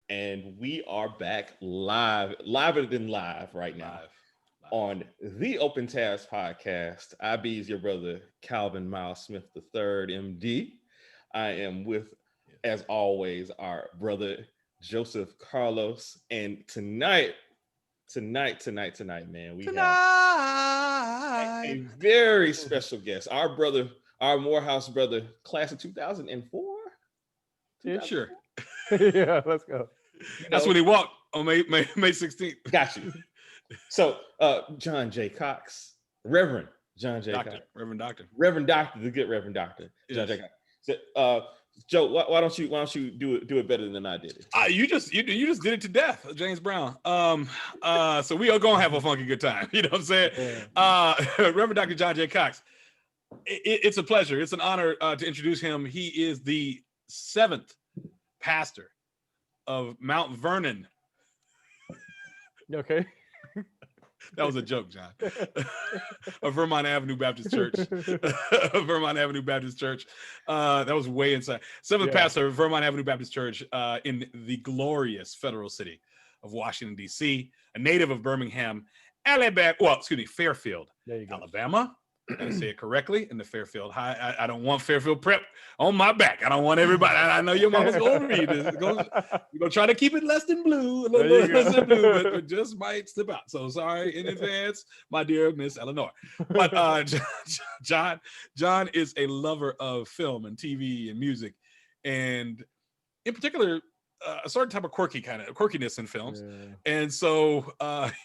And we are back liver than live right now Live. on the Open Tabs podcast. I be your brother, Calvin Miles Smith III, MD. I am with, as always, our brother, Joseph Carlos. And tonight, man, we have Tonight. a very special guest. Our brother, our Morehouse brother, class of 2004? Yeah, sure. Yeah, let's go. You That's know, when he walked on May 16th. got you. So, John J. Cox, Reverend John J. Cox, Reverend Doctor. Reverend Doctor, the good Reverend Doctor, John J. Yes. Cox. So, Joe, why don't you do it better than I did it? You just did it to death, James Brown. So we are gonna have a funky good time. You know what I'm saying? Reverend Dr. John J. Cox. It's a pleasure. It's an honor to introduce him. He is the 7th pastor of Mount Vernon. Okay. That was a joke, John. Of Vermont Avenue Baptist Church. Vermont Avenue Baptist Church. That was way inside. 7th pastor of Vermont Avenue Baptist Church in the glorious federal city of Washington, D.C., a native of Birmingham, Alabama. Well, excuse me, Fairfield, Alabama. I gotta say it correctly in the Fairfield High. I don't want Fairfield Prep on my back. I don't want everybody. I know your mama's gonna read this. We're gonna try to keep it less than blue, a little bit less than blue, but it just might slip out. So sorry in advance, my dear Miss Eleanor. But John is a lover of film and TV and music, and in particular, a certain type of quirkiness in films. Yeah. And so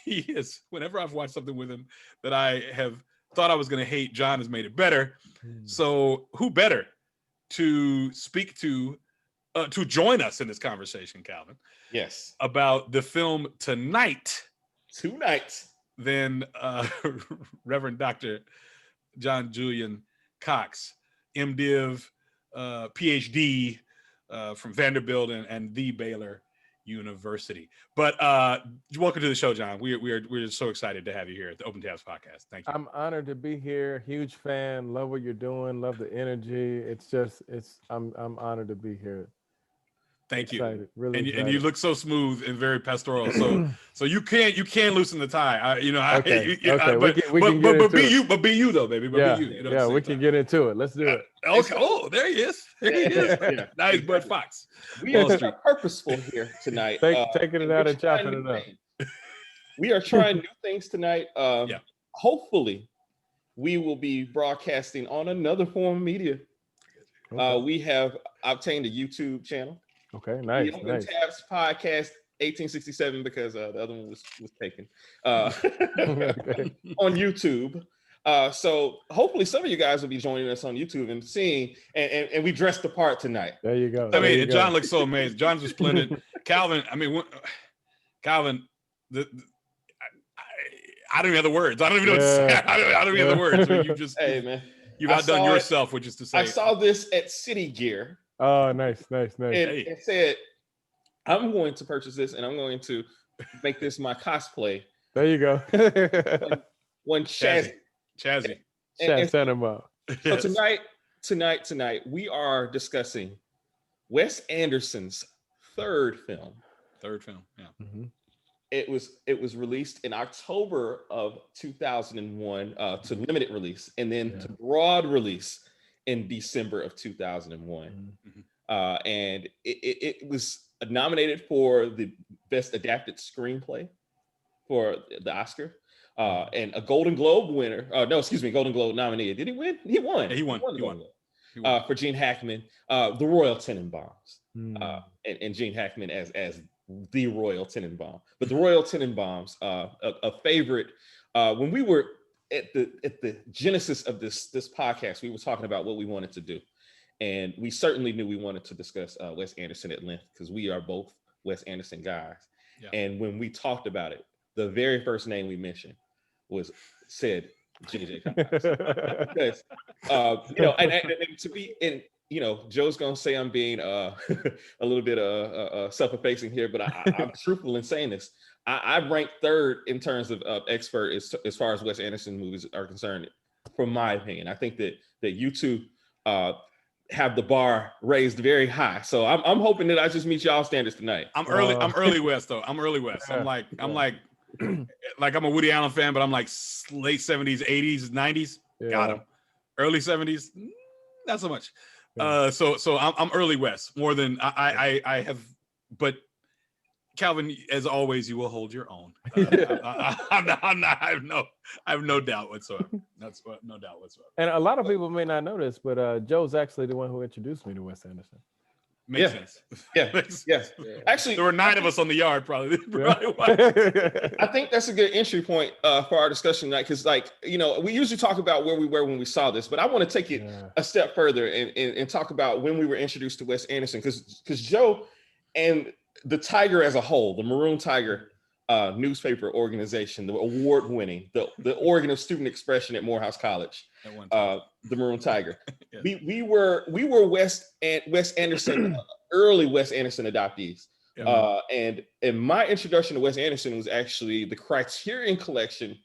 he is. Whenever I've watched something with him that I have thought I was going to hate, John has made it better. So who better to speak to join us in this conversation, Calvin? Yes. About the film Tonight than Reverend Dr. John Julian Cox, MDiv, PhD from Vanderbilt and the Baylor University. But welcome to the show, John. We're so excited to have you here at the Open Tabs podcast. Thank you. I'm honored to be here. Huge fan. Love what you're doing. Love the energy. I'm honored to be here. Thank you. Really and excited. You look so smooth and very pastoral. So you can loosen the tie. We be you though, baby. But be you. You know we can get into it. Let's do it. Okay. Oh, there he is. Yeah. Nice, Bud Fox. We are purposeful here tonight. Taking it out and chopping it up. We are trying new things tonight. Hopefully, we will be broadcasting on another form of media. Okay. We have obtained a YouTube channel. Okay, nice. The Open Tabs podcast 1867 because the other one was taken on YouTube. So hopefully some of you guys will be joining us on YouTube and seeing, and we dressed the part tonight. There you go. I mean, John looks so amazing. John's splendid. Calvin, I mean, Calvin, I don't even have the words. I don't even know what to say. I don't even have the words. I mean, you just, hey man, you've outdone yourself, which is to say. I saw this at City Gear. Oh, nice. And it said, I'm going to purchase this and I'm going to make this my cosplay. There you go. One Chazzy. Tenenbaums. So tonight, we are discussing Wes Anderson's third film. Yeah. Mm-hmm. It was released in October of 2001 to limited release, and then to broad release in December of 2001. Mm-hmm. And it was nominated for the Best Adapted Screenplay for the Oscar. And a Golden Globe winner. Golden Globe nominee. Did he win? He won. Yeah, he won. For Gene Hackman, the Royal Tenenbaums. And Gene Hackman as the Royal Tenenbaum. But the Royal Tenenbaums, a favorite. When we were at the genesis of this podcast, we were talking about what we wanted to do. And we certainly knew we wanted to discuss Wes Anderson at length because we are both Wes Anderson guys. Yeah. And when we talked about it, the very first name we mentioned said J.J. Cox. Because and to be in, Joe's gonna say I'm being a little bit self-effacing here, but I'm truthful in saying this. I rank third in terms of expert as far as Wes Anderson movies are concerned, from my opinion. I think that you two have the bar raised very high. So I'm hoping that I just meet y'all standards tonight. I'm early West though. I'm early West. Yeah. I'm like I'm a Woody Allen fan, but I'm like late 70s, 80s, 90s. Got him. Early 70s, not so much. So I'm early West more than I have. But Calvin, as always, you will hold your own. I have no doubt whatsoever. That's no doubt whatsoever. And a lot of people may not know this, but Joe's actually the one who introduced me to Wes Anderson. Makes sense. Yeah. Actually, there were 9 of us on the yard, probably. I think that's a good entry point for our discussion tonight, because, we usually talk about where we were when we saw this, but I want to take it a step further and talk about when we were introduced to Wes Anderson, because Joe and the Tiger as a whole, the Maroon Tiger newspaper organization, the award-winning, the organ of student expression at Morehouse College, the Maroon Tiger. Yes. We were Wes Anderson, early Wes Anderson adoptees. And my introduction to Wes Anderson was actually the Criterion collection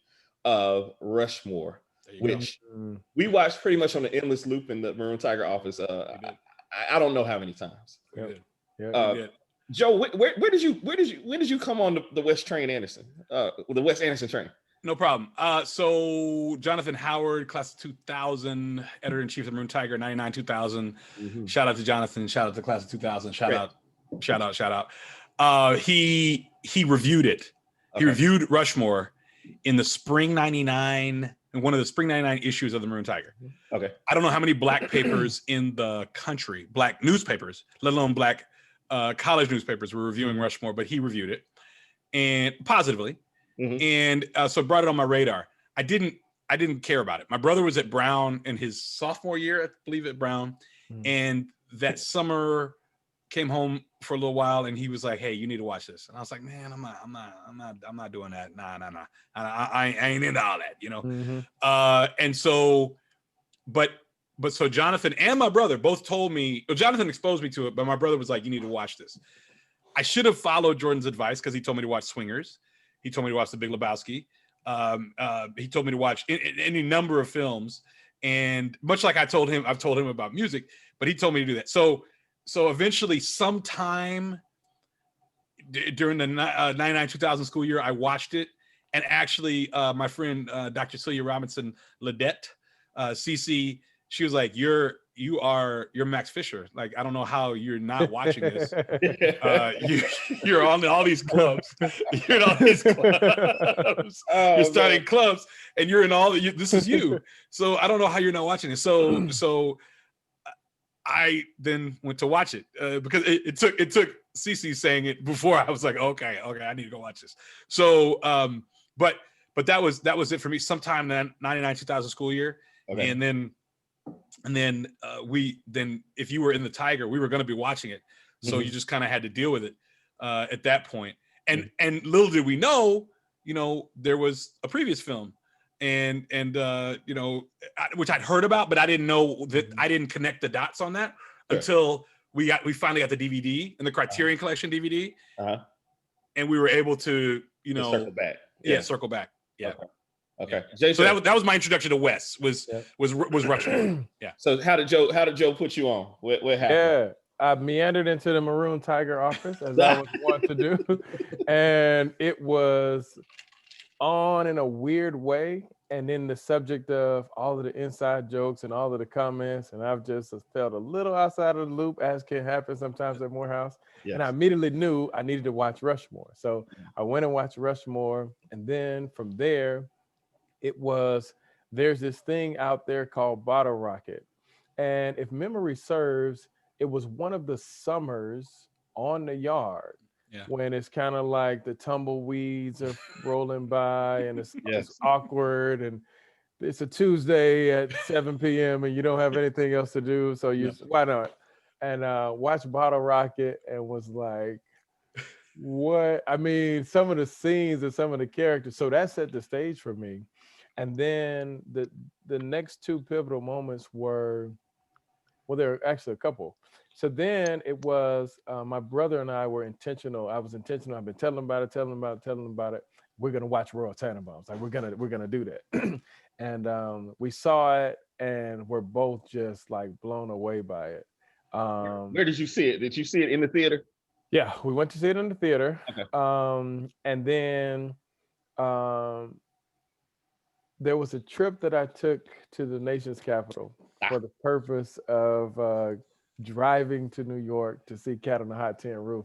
of Rushmore, which we watched pretty much on the endless loop in the Maroon Tiger office. I don't know how many times. Joe, where did you come on the Wes Anderson train? No problem. So Jonathan Howard, class of 2000, editor-in-chief of the Maroon Tiger, 99, 2000. Mm-hmm. Shout out to Jonathan. Shout out to class of 2000. Shout out. He reviewed it. Okay. He reviewed Rushmore in the spring 99, in one of the spring 99 issues of the Maroon Tiger. Okay. I don't know how many black papers in the country, black newspapers, let alone black college newspapers were reviewing Rushmore, but he reviewed it and positively. Mm-hmm. And so brought it on my radar. I didn't care about it. My brother was at Brown in his sophomore year, I believe, at Brown. Mm-hmm. And that summer came home for a little while and he was like, "Hey, you need to watch this." And I was like, "Man, I'm not doing that. Nah. I ain't into all that, you know?" Mm-hmm. And so, but so Jonathan and my brother both told me, well, Jonathan exposed me to it, but my brother was like, "You need to watch this." I should have followed Jordan's advice because he told me to watch Swingers. He told me to watch The Big Lebowski. He told me to watch any number of films. And much like I've told him about music, but he told me to do that. So eventually sometime during the 99, 2000 school year, I watched it. And actually my friend, Dr. Celia Robinson Ledette, CC, she was like, you're Max Fisher. Like, I don't know how you're not watching this. You're on all these clubs. You're in all these clubs. You're starting clubs, and you're in all. This is you. So I don't know how you're not watching it. So I then went to watch it because it took Cece saying it before I was like, okay, I need to go watch this. So, but that was it for me. Sometime in 99, 2000 school year, and then if you were in the Tiger, we were going to be watching it. So you just kind of had to deal with it at that point. And little did we know, there was a previous film and which I'd heard about, but I didn't know that. I didn't connect the dots on that until we finally got the DVD and the Criterion Collection DVD. And we were able to, circle back. Circle back. Yeah. Okay. Yeah. So that was my introduction to Wes was Rushmore. Yeah. So how did Joe put you on? What happened? Yeah. I meandered into the Maroon Tiger office as I was wont to do. And it was on in a weird way. And then the subject of all of the inside jokes and all of the comments. And I've just felt a little outside of the loop, as can happen sometimes at Morehouse. Yes. And I immediately knew I needed to watch Rushmore. So I went and watched Rushmore. And then from there, there's this thing out there called Bottle Rocket. And if memory serves, it was one of the summers on the yard when it's kind of like the tumbleweeds are rolling by and it's awkward and it's a Tuesday at 7 p.m. and you don't have anything else to do. So why not? And watched Bottle Rocket and was like, what? I mean, some of the scenes and some of the characters. So that set the stage for me. And then the next two pivotal moments were, well, there are actually a couple. So then it was my brother and I were intentional. I was intentional. I've been telling him about it, telling him about it. We're gonna watch Royal Tenenbaums. Like we're gonna do that. And we saw it, and we're both just like blown away by it. Where did you see it? Did you see it in the theater? Yeah, we went to see it in the theater. Okay. And then there was a trip that I took to the nation's capital for the purpose of driving to New York to see Cat on the Hot Tin Roof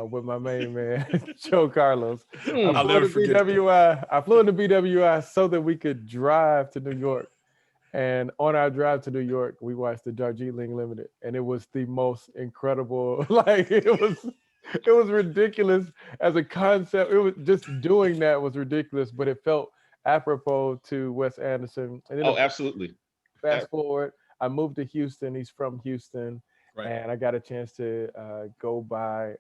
with my main man, Joe Carlos. I'll never forget I flew into BWI so that we could drive to New York. And on our drive to New York, we watched the Darjeeling Limited, and it was the most incredible. Like it was ridiculous as a concept. It was just doing that was ridiculous, but it felt apropos to Wes Anderson. And then Absolutely. Fast forward, I moved to Houston. He's from Houston, right. And I got a chance to go by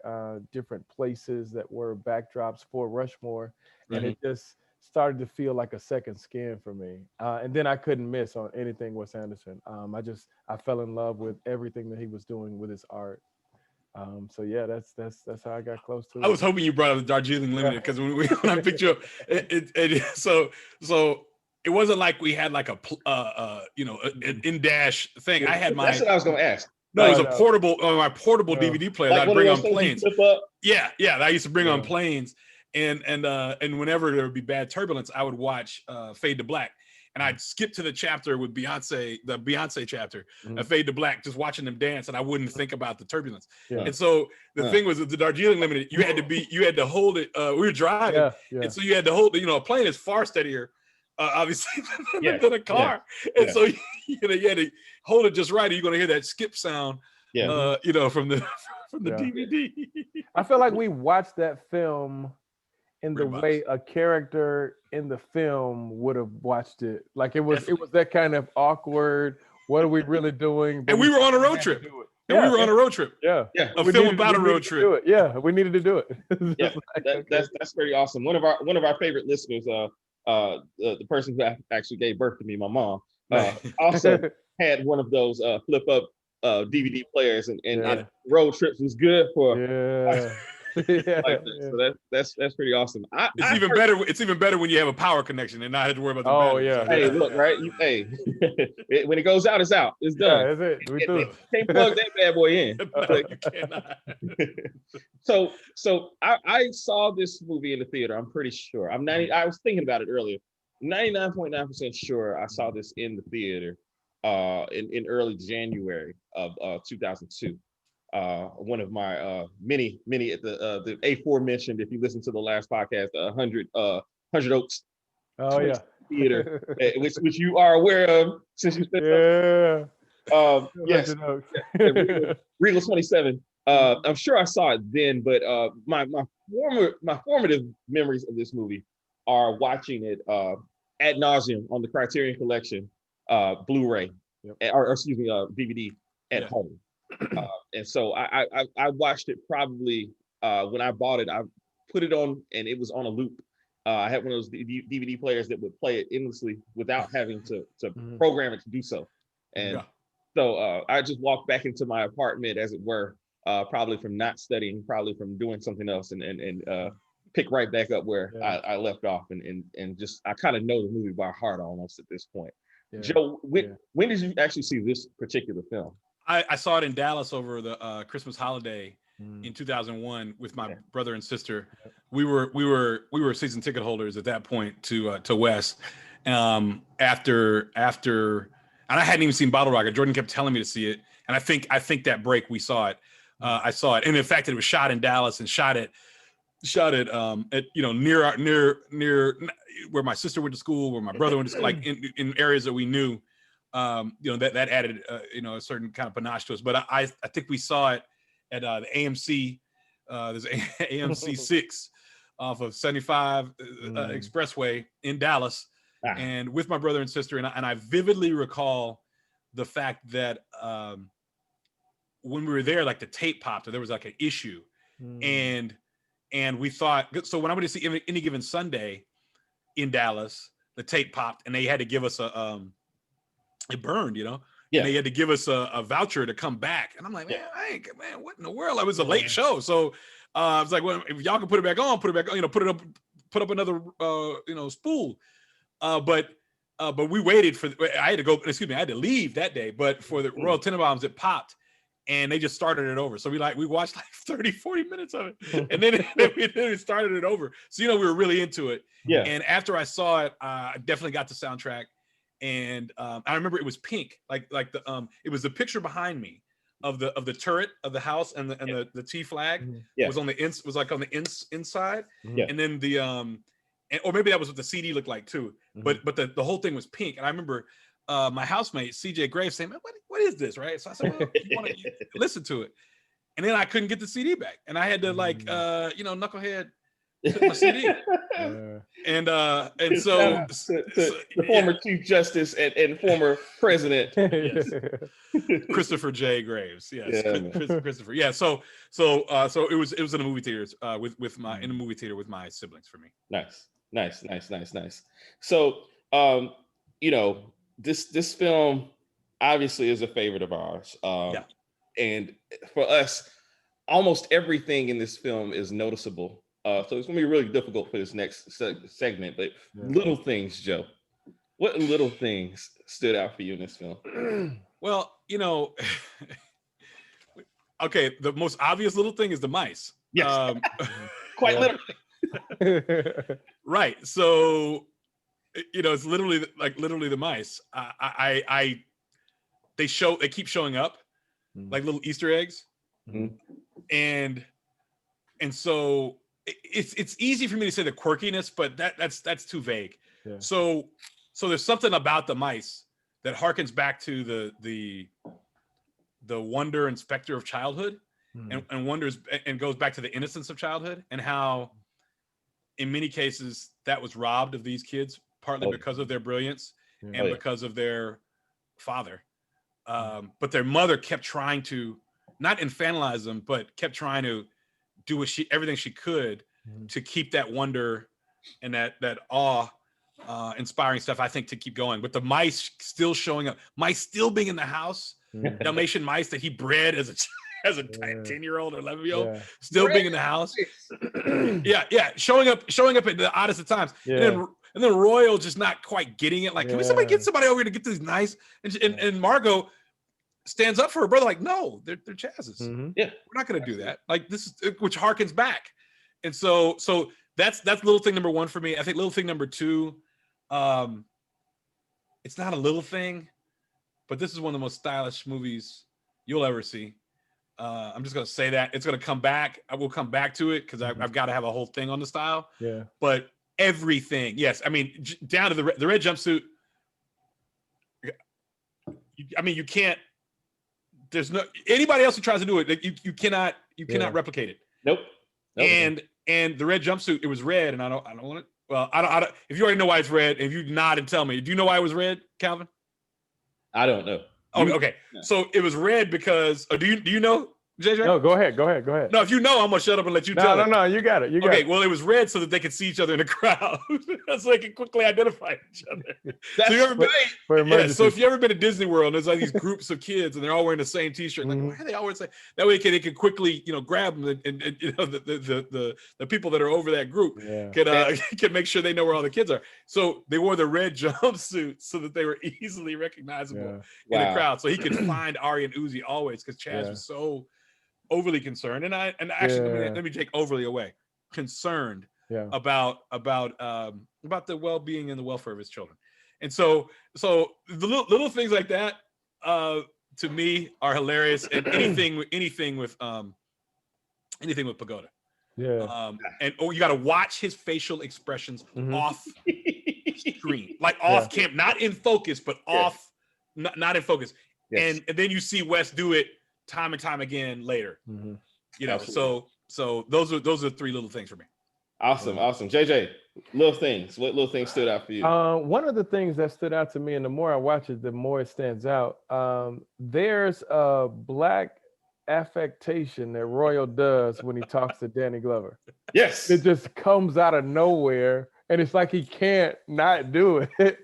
different places that were backdrops for Rushmore, and it just started to feel like a second skin for me. And then I couldn't miss on anything Wes Anderson. I fell in love with everything that he was doing with his art. So yeah, that's how I got close to it. I was hoping you brought up the Darjeeling Limited because when I picked you up, so it wasn't like we had like an in-dash thing. I had my. That's what I was going to ask. No, it was a portable, my portable DVD player like that I'd bring on planes. Yeah, I used to bring on planes, and whenever there would be bad turbulence, I would watch Fade to Black. And I'd skip to the chapter with Beyonce, the Beyonce chapter, a Fade to Black, just watching them dance, and I wouldn't think about the turbulence. Yeah. And so the thing was, with the Darjeeling Limited, you had to hold it. We were driving, and so you had to hold. A plane is far steadier, obviously, than a car, and so you had to hold it just right. Or you're going to hear that skip sound, from the DVD. I feel like we watched that film in the way a character in the film would have watched it. Like it was that kind of awkward, what are we really doing? But and we were on a road trip. And we were on a road trip. Yeah. A film about a road trip. Yeah, we needed to do it. Yeah, that's pretty awesome. One of our favorite listeners, the person who actually gave birth to me, my mom, also had one of those flip up DVD players, and road trips was good for so that's pretty awesome. It's even better when you have a power connection and not have to worry about the battery. Hey, look, right? When it goes out, it's out. It's done. Yeah, that's it. We do. Can't plug that bad boy in. No, you cannot. So I saw this movie in the theater. I'm pretty sure. I was thinking about it earlier. 99.9% sure I saw this in the theater in early January of 2002. One of my many at the aforementioned, if you listen to the last podcast, 100 Oaks Theater, which you are aware of since you spent yes, Regal 27. I'm sure I saw it then, but my formative memories of this movie are watching it ad nauseum on the Criterion Collection Blu-ray, or excuse me, DVD at home. And so I watched it probably when I bought it. I put it on and it was on a loop. I had one of those DVD players that would play it endlessly without having to program it to do so. And so I just walked back into my apartment, as it were, probably from not studying, probably from doing something else, and pick right back up where I left off, and just I kind of know the movie by heart almost at this point. Yeah. Joe, when did you actually see this particular film? I saw it in Dallas over the Christmas holiday in 2001 with my brother and sister. We were season ticket holders at that point to West. After, and I hadn't even seen Bottle Rocket. Jordan kept telling me to see it, and I think that break we saw it. I saw it, and in fact, it was shot in Dallas and shot at near where my sister went to school, where my brother went to school, like in areas that we knew. That added a certain kind of panache to us. But I think we saw it at the AMC. There's AMC 6 off of 75 Expressway in Dallas, and with my brother and sister. And I vividly recall the fact that when we were there, like the tape popped, or there was like an issue, and we thought, so when I went to see Any Given Sunday in Dallas, the tape popped, and they had to give us it burned, and they had to give us a voucher to come back. And I'm like, man, what in the world? It was a late show. So I was like, well, if y'all can put it back on, put it back on, put up another, spool. But we waited I had to leave that day, but for the Royal Tenenbaums, it popped and they just started it over. So we watched like 30, 40 minutes of it. And then we started it over. So, we were really into it. Yeah. And after I saw it, I definitely got the soundtrack. And I remember it was pink, like it was the picture behind me of the turret of the house and the T flag was on the inside. Yeah. And then or maybe that was what the CD looked like too. But the whole thing was pink. And I remember my housemate CJ Graves saying, "Man, what is this?" Right? So I said, "Well, you want to listen to it?" And then I couldn't get the CD back, and I had to knucklehead took my CD. And so the former Chief Justice and former President Christopher J. Graves. Yes, Christopher. Yeah. So it was in the movie theaters in the movie theater with my siblings for me. Nice. So this film obviously is a favorite of ours. And for us, almost everything in this film is noticeable. So it's gonna be really difficult for this next segment, but little things, Joe. What little things stood out for you in this film? Well, okay, the most obvious little thing is the mice. Yes. Quite literally. Right. So, it's literally the mice. They keep showing up like little Easter eggs. Mm-hmm. And so it's easy for me to say the quirkiness, but that's too vague. Yeah. So there's something about the mice that harkens back to the wonder and specter of childhood, and wonders and goes back to the innocence of childhood, and how in many cases that was robbed of these kids, partly because of their brilliance and because of their father. But their mother kept trying to not infantilize them, but kept trying to do everything she could to keep that wonder and that awe inspiring stuff, I think, to keep going. But the mice still showing up, mice still being in the house, Dalmatian mice that he bred as a 10-year-old or 11-year-old, still being in the house. showing up at the oddest of times. And then Royal just not quite getting it. Like, can somebody get somebody over here to get these nice? And Margot stands up for her brother, like, no, they're Chaz's. We're not going to do that. Like, this is, which harkens back. And so that's little thing number one for me. I think little thing number two, it's not a little thing, but this is one of the most stylish movies you'll ever see. I'm just going to say that. It's going to come back. I will come back to it because I've got to have a whole thing on the style. Yeah. But everything, yes. I mean, down to the red jumpsuit. I mean, you can't. There's no anybody else who tries to do it. You cannot replicate it. Nope. And the red jumpsuit, it was red, and I don't want it. Well, I don't. If you already know why it's red, if you nod and tell me, do you know why it was red, Calvin? I don't know. Oh, okay. Yeah. So it was red because. Do you know, JJ? No, go ahead. No, if you know, I'm gonna shut up and let you tell it. No, you got it. Okay, well, it was red so that they could see each other in the crowd, so they could quickly identify each other. So if you ever been to Disney World, and there's like these groups of kids, and they're all wearing the same T-shirt. Like, why are they all wearing the same? That way, they can quickly, grab them, and the people that are over that group can make sure they know where all the kids are. So they wore the red jumpsuits so that they were easily recognizable in the crowd, so he could find Ari and Uzi always, because Chaz was so overly concerned, and actually let me take overly away. Concerned about the well-being and the welfare of his children, and so the little things like that to me are hilarious. And anything with Pagoda, and you got to watch his facial expressions off screen, like off camp, not in focus, but off, not in focus, and then you see Wes do it time and time again later. So those are three little things for me. Awesome. JJ, little things. What little things stood out for you? One of the things that stood out to me, and the more I watch it, the more it stands out. There's a black affectation that Royal does when he talks to Danny Glover. Yes. It just comes out of nowhere, and it's like he can't not do it,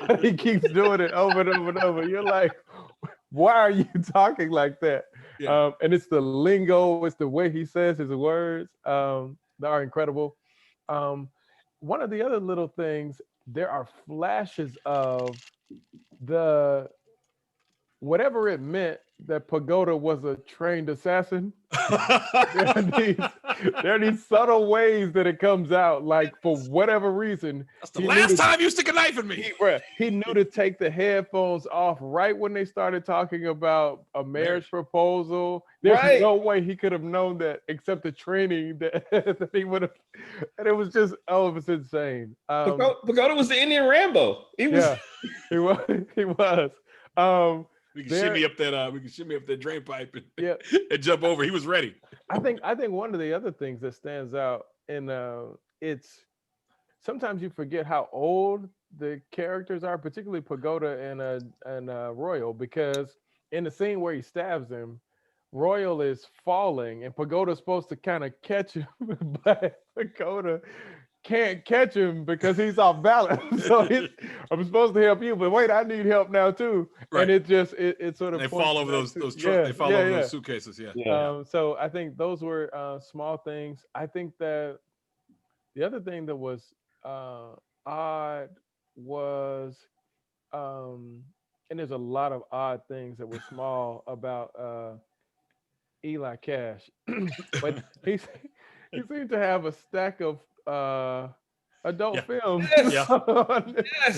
but he keeps doing it over and over and over. You're like, why are you talking like that? Yeah. And it's the lingo, it's the way he says his words that are incredible. One of the other little things, there are flashes of the whatever it meant that Pagoda was a trained assassin. there, are these, there are these subtle ways that it comes out, like for whatever reason. That's the last time you stick a knife in me. He knew to take the headphones off right when they started talking about a marriage proposal. There's no way he could have known that except the training that, that he would have. And it was just, oh, it was insane. Pagoda was the Indian Rambo. He was. He was. He was. We can shimmy up that drain pipe and jump over. He was ready. I think one of the other things that stands out in it's sometimes you forget how old the characters are, particularly Pagoda and Royal, because in the scene where he stabs him, Royal is falling and Pagoda's supposed to kind of catch him, but Pagoda can't catch him because he's off balance. So I'm supposed to help you, but wait, I need help now too. Right. And it just it sort of they fall over those trucks. They fall over those suitcases. Yeah. So I think those were small things. I think that the other thing that was odd was and there's a lot of odd things that were small about Eli Cash, but he seemed to have a stack of adult films. Yes.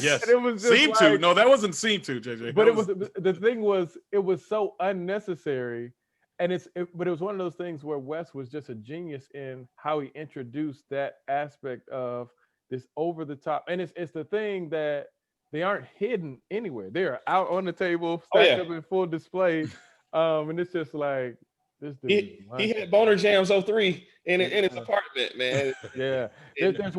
Yes. It was just seemed to. No, that wasn't seemed to, JJ. But the thing was, it was so unnecessary. And but it was one of those things where Wes was just a genius in how he introduced that aspect of this over the top. And it's the thing that they aren't hidden anywhere. They're out on the table, stacked up in full display. And it's just like, he had Boner Jams 03 in his apartment, man. Yeah. There's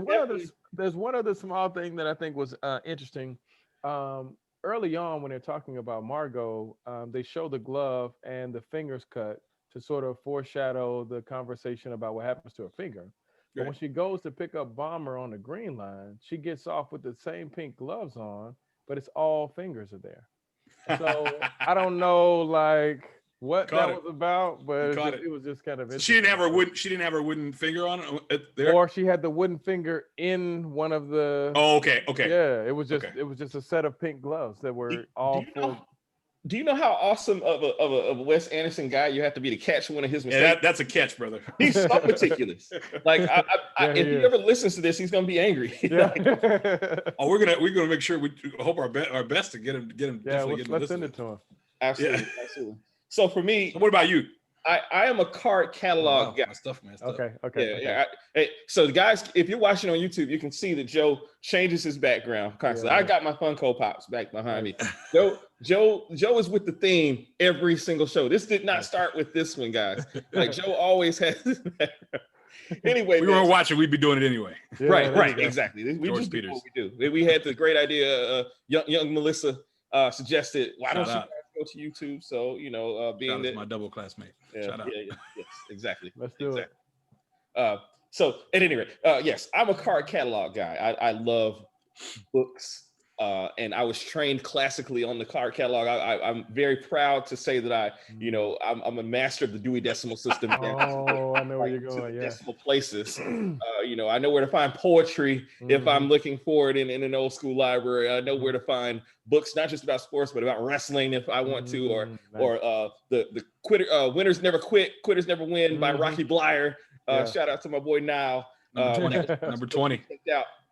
one other small thing that I think was interesting. Early on, when they're talking about Margot, they show the glove and the fingers cut to sort of foreshadow the conversation about what happens to her finger. But when she goes to pick up Bomber on the green line, she gets off with the same pink gloves on, but it's all fingers are there. So I don't know, like, what that was about, but it was just kind of interesting. She didn't have her wooden finger on it there? Or she had the wooden finger in one of the okay. Yeah, it was just a set of pink gloves that were do you know how awesome of a Wes Anderson guy you have to be to catch one of his mistakes? Yeah, that's a catch, brother. He's so meticulous. Like, if he ever listens to this, he's gonna be angry. Yeah. Oh, we're gonna make sure we hope our best to get him. Yeah, let's send it to him. Absolutely. So for me, what about you? I am a card catalog guy. My stuff, man. Okay. So guys, if you're watching on YouTube, you can see that Joe changes his background constantly. I got my Funko Pops back behind me. Joe is with the theme every single show. This did not start with this one, guys. Like Joe always has this background. Anyway, we weren't watching, we'd be doing it anyway. Yeah, right, exactly. We just do what we do. We had the great idea. Young Melissa suggested, why don't you guys go to YouTube? So being that my double classmate. Shout out. Yes, exactly. Let's do it. So at any rate, yes, I'm a card catalog guy. I love books. And I was trained classically on the card catalog. I'm very proud to say that I'm a master of the Dewey Decimal System. Oh, I know where you're going. Yeah. Decimal places. I know where to find poetry if I'm looking for it in an old school library. I know where to find books, not just about sports, but about wrestling if I want to, or the Winners Never Quit, Quitters Never Win by Rocky Blyer. Shout out to my boy Now. Number 20.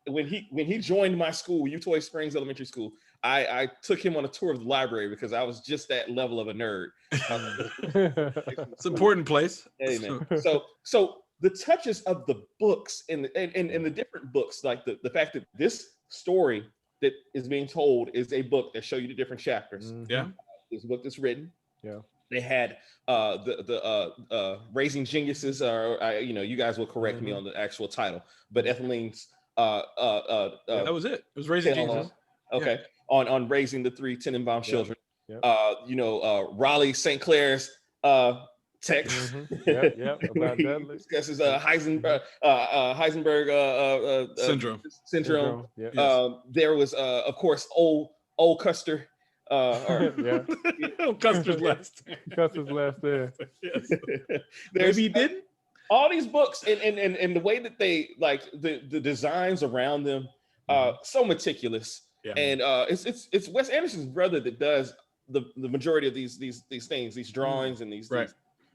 When he joined my school, Utoy Springs Elementary School, I took him on a tour of the library because I was just that level of a nerd. It's an important place. Amen. So the touches of the books and the different books, like the fact that this story that is being told is a book that show you the different chapters. Yeah. There's a book that's written. Yeah. They had the Raising Geniuses, you guys will correct me on the actual title, but Etheline's that was it. It was Raising Geniuses. Okay. Yeah. On Raising the Three Tenenbaum Children. Yep. Raleigh St. Clair's text. Yep. About Dudley. Discusses Heisenberg syndrome. There was of course old Custer Or Yeah. Custer's last. Custer's last there. Yes. There's Maybe he didn't. all these books and the way that they like the designs around them, so meticulous. Yeah. And it's Wes Anderson's brother that does the majority of these things, these drawings and these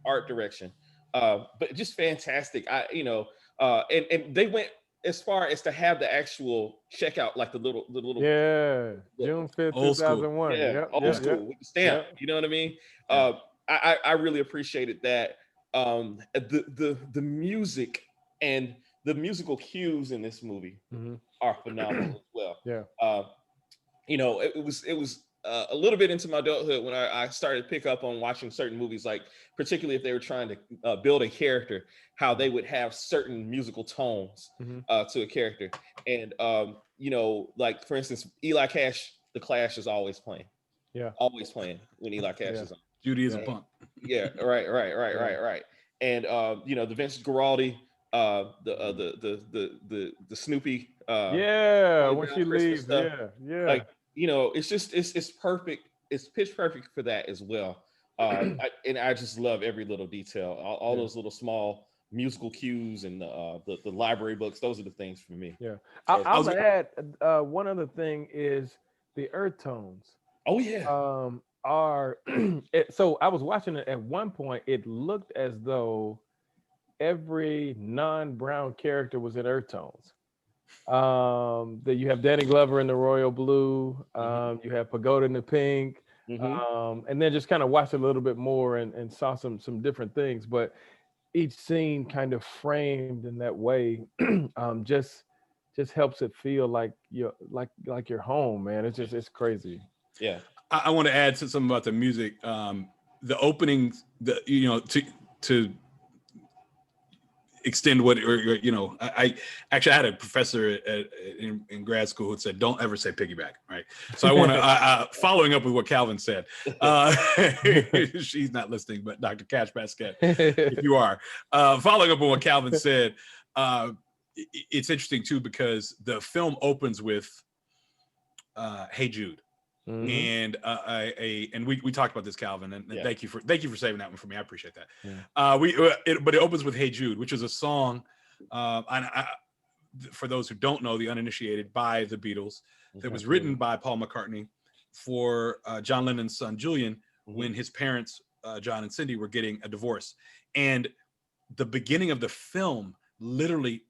art direction. But just fantastic. And they went as far as to have the actual checkout, like the little June 5th, Old school. 2001. Old school with the stamp. You know what I mean? I really appreciated that. The music and the musical cues in this movie are phenomenal as well. It was a little bit into my adulthood when I started to pick up on watching certain movies, like particularly if they were trying to build a character, how they would have certain musical tones to a character. And like for instance, Eli Cash, The Clash is always playing. Always playing when Eli Cash is on. Judy is a punk. Right. And the Vince Guaraldi, the Snoopy. When she leaves. Stuff. Like, it's perfect. It's pitch perfect for that as well. And I just love every little detail. All those little small musical cues and the library books. Those are the things for me. I'll add one other thing is the earth tones. Oh yeah. So I was watching it at one point. It looked as though every non-brown character was in earth tones. That you have Danny Glover in the royal blue. You have Pagoda in the pink. And then just kind of watched a little bit more and saw some different things. But each scene kind of framed in that way just helps it feel like you're like your home, man. It's crazy. Yeah. I want to add to something about the music. The openings, to extend what, I actually had a professor in grad school who said, "Don't ever say piggyback." Right. So I want to, following up with what Calvin said, she's not listening, but Dr. Cash Basket, if you are, following up on what Calvin said, it's interesting too, because the film opens with "Hey Jude." And and we talked about this, Calvin, and thank you for saving that one for me. I appreciate that. But it opens with "Hey Jude," which is a song, for those who don't know, the uninitiated, by the Beatles, that was written by Paul McCartney for John Lennon's son Julian when his parents, John and Cindy, were getting a divorce. And the beginning of the film literally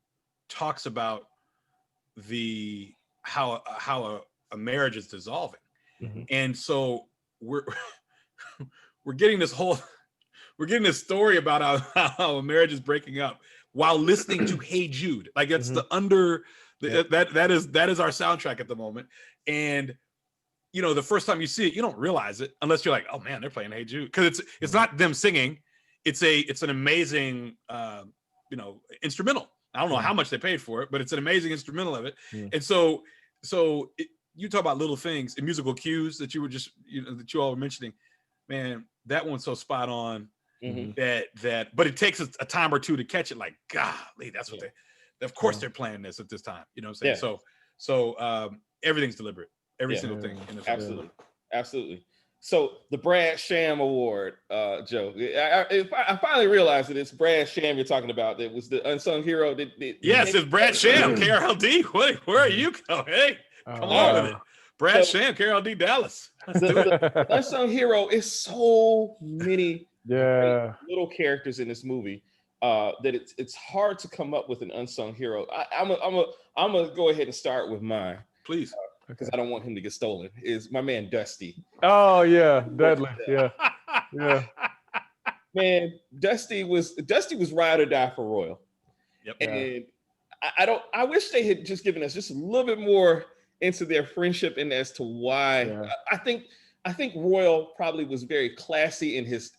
talks about how a marriage is dissolving. And so we're getting this story about how a marriage is breaking up while listening to "Hey Jude." Like that's that is our soundtrack at the moment. And the first time you see it, you don't realize it unless you're like, oh man, they're playing "Hey Jude," because it's not them singing. It's an amazing instrumental. I don't know how much they paid for it, but it's an amazing instrumental of it. And so you talk about little things and musical cues that you were just, that you all were mentioning, man, that one's so spot on but it takes a time or two to catch it. Like, golly, that's what of course they're playing this at this time. You know what I'm saying? So everything's deliberate. Every single thing in the film. Absolutely. So the Brad Sham Award, Joe, I finally realized that it's Brad Sham you're talking about. That was the unsung hero. Yes, it's Brad Sham, KRLD. Where are you going? Hey. Come on with it. Brad Sham, KRLD Dallas. The unsung hero is so many little characters in this movie that it's hard to come up with an unsung hero. I'm gonna go ahead and start with mine, please, because I don't want him to get stolen. Is my man Dusty? Oh yeah, Dudley. Yeah. Man, Dusty was ride or die for Royal. Yep. And I wish they had just given us just a little bit more into their friendship and as to why. I think Royal probably was very classy in his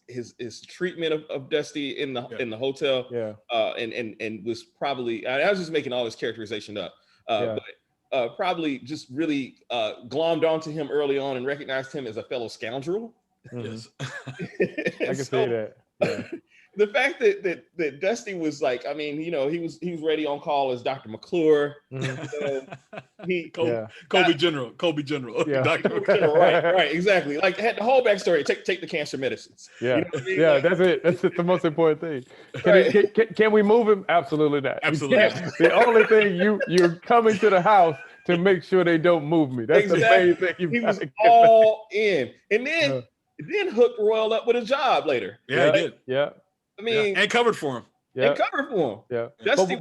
treatment of Dusty in the hotel. And was probably, I was just making all this characterization up, but probably just really glommed onto him early on and recognized him as a fellow scoundrel. Yes. I can say that. the fact that Dusty was like, I mean, you know, he was ready on call as Dr. McClure. Colby General, yeah. Dr. McClure, right, exactly. Like had the whole backstory. Take the cancer medicines. Yeah, you know what I mean? yeah, like, that's it. That's the most important thing. Right. Can we move him? Absolutely not. Absolutely. The only thing you're coming to the house to make sure they don't move me. That's exactly. the main thing. He was all in, and then hooked Royal up with a job later. Yeah, he did. Yeah. I mean, and covered for him. Yeah. And covered for him. Yeah. Dusty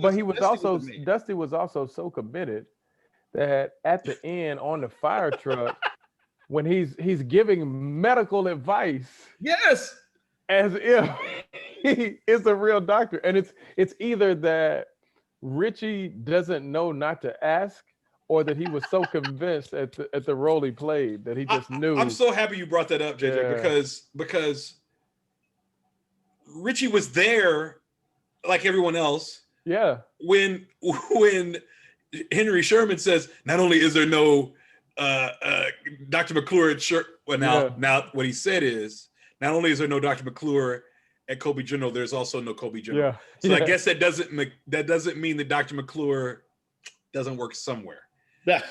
Dusty was also so committed that at the end on the fire truck, when he's giving medical advice. Yes. As if he is a real doctor. And it's either that Richie doesn't know not to ask, or that he was so convinced at the role he played that he just knew. I'm so happy you brought that up, JJ, because Richie was there like everyone else. Yeah. When Henry Sherman says, not only is there no Dr. McClure at now what he said is, not only is there no Dr. McClure at Colby General, there's also no Colby General. Yeah. So I guess that doesn't mean that Dr. McClure doesn't work somewhere. That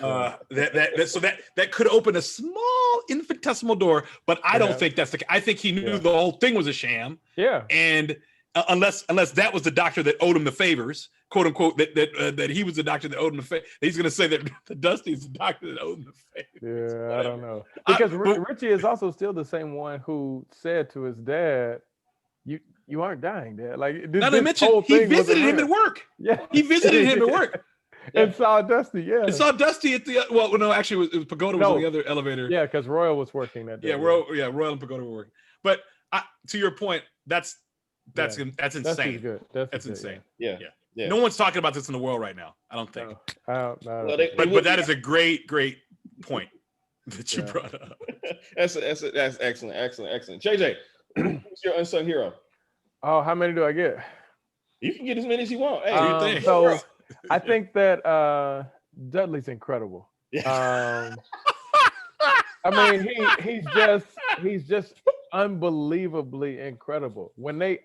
could open a small infinitesimal door, but I don't think that's I think he knew the whole thing was a sham. Yeah. And unless that was the doctor that owed him the favors, quote unquote, that he was the doctor that owed him the favor. He's going to say that Dusty's the doctor that owed him the favors. Yeah, I don't know. Because Richie is also still the same one who said to his dad, you aren't dying, Dad. Like, not to mention, he visited him at work. Yeah. He visited him at work. And saw Dusty, And saw Dusty at the, no, actually, it was Pagoda was on the other elevator. Yeah, because Royal was working that day. Yeah, Royal and Pagoda were working. But to your point, that's insane. That's insane. Yeah. No one's talking about this in the world right now, I don't think. No. But that is a great point that you brought up. That's excellent. JJ, who's your unsung hero? Oh, how many do I get? You can get as many as you want. Hey, what do you think? So I think that Dudley's incredible. I mean, he's just unbelievably incredible. When he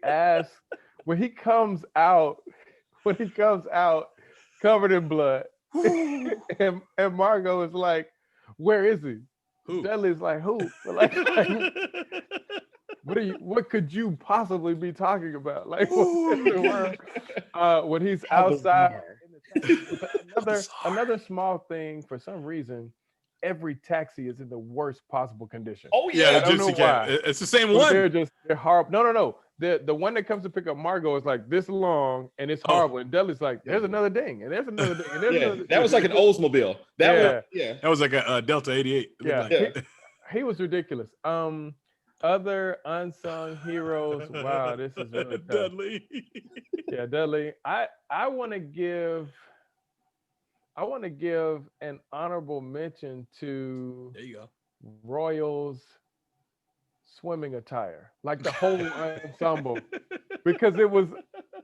comes out covered in blood, and Margot is like, "Where is he?" Who? Dudley's like, "Who?" Like what could you possibly be talking about? Like, what in the world? When he's outside. Another small thing, for some reason, every taxi is in the worst possible condition. Oh yeah, I don't know why. It's the same one. They're horrible. No. The one that comes to pick up Margot is like this long and it's horrible. And Dudley's like, there's another ding, and there's another ding, and there's another ding. That was like an Oldsmobile. That was like a Delta 88. Yeah. He was ridiculous. Other unsung heroes. Wow, this is really tough. Dudley. Yeah, Dudley. I want to give an honorable mention to Royal's swimming attire, like the whole ensemble, because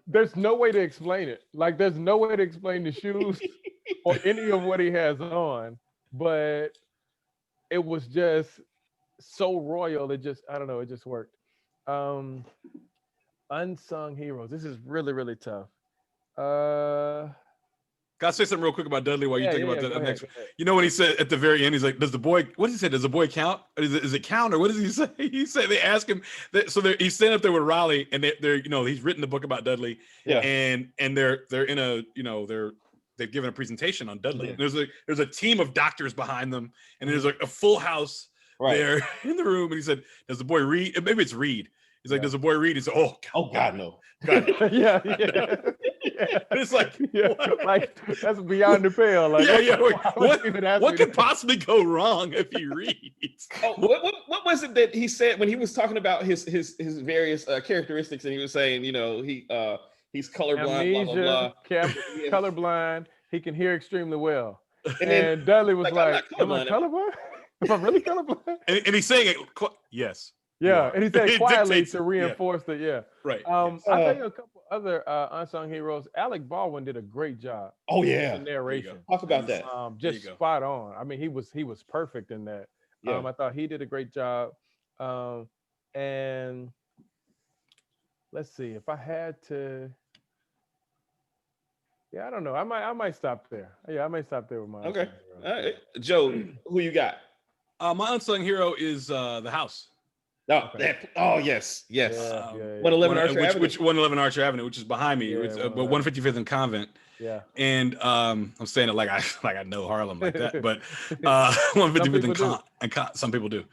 there's no way to explain it. Like, there's no way to explain the shoes or any of what he has on, but it was just so royal. It just worked. Unsung heroes. This is really, really tough. Can I say something real quick about Dudley while you think about that next? Go ahead. You know, when he said at the very end, he's like, "Does the boy?" What does he say? Does the boy count? Is it count, or what does he say? He said they ask him. He's standing up there with Riley, and they're he's written the book about Dudley. Yeah. And they're in a they've given a presentation on Dudley. Yeah. There's a team of doctors behind them, and there's like a full house there in the room. And he said, "Does the boy read?" Maybe it's Reed. He's like, "Does the boy read?" He said, "Oh God, no." God, no. Yeah. It's like, like that's beyond the pale. Like, what could possibly go wrong if he reads? What was it that he said when he was talking about his various characteristics, and he was saying, he's colorblind, amnesia, colorblind. He can hear extremely well. And Dudley was like, "Am I colorblind? Am I really colorblind?" And he's saying it. Yes. Yeah, and he said it quietly to reinforce that. Right. I'll tell you a couple other unsung heroes. Alec Baldwin did a great job. Oh yeah, in narration. Talk about that. Just spot on. I mean, he was perfect in that. I thought he did a great job. And let's see. If I had to, yeah, I don't know. I might stop there. Yeah, I might stop there with my Okay. unsung All right. heroes. Joe, who you got? My unsung hero is the house. No, Okay. oh yes, yes. Yeah, yeah, yeah, 111 Archer Avenue. Which 111 Archer Avenue, which is behind me. yeah. It's but 155th and Convent. Yeah. And I'm saying it like I know Harlem like that, but Some 155th people do. some people do.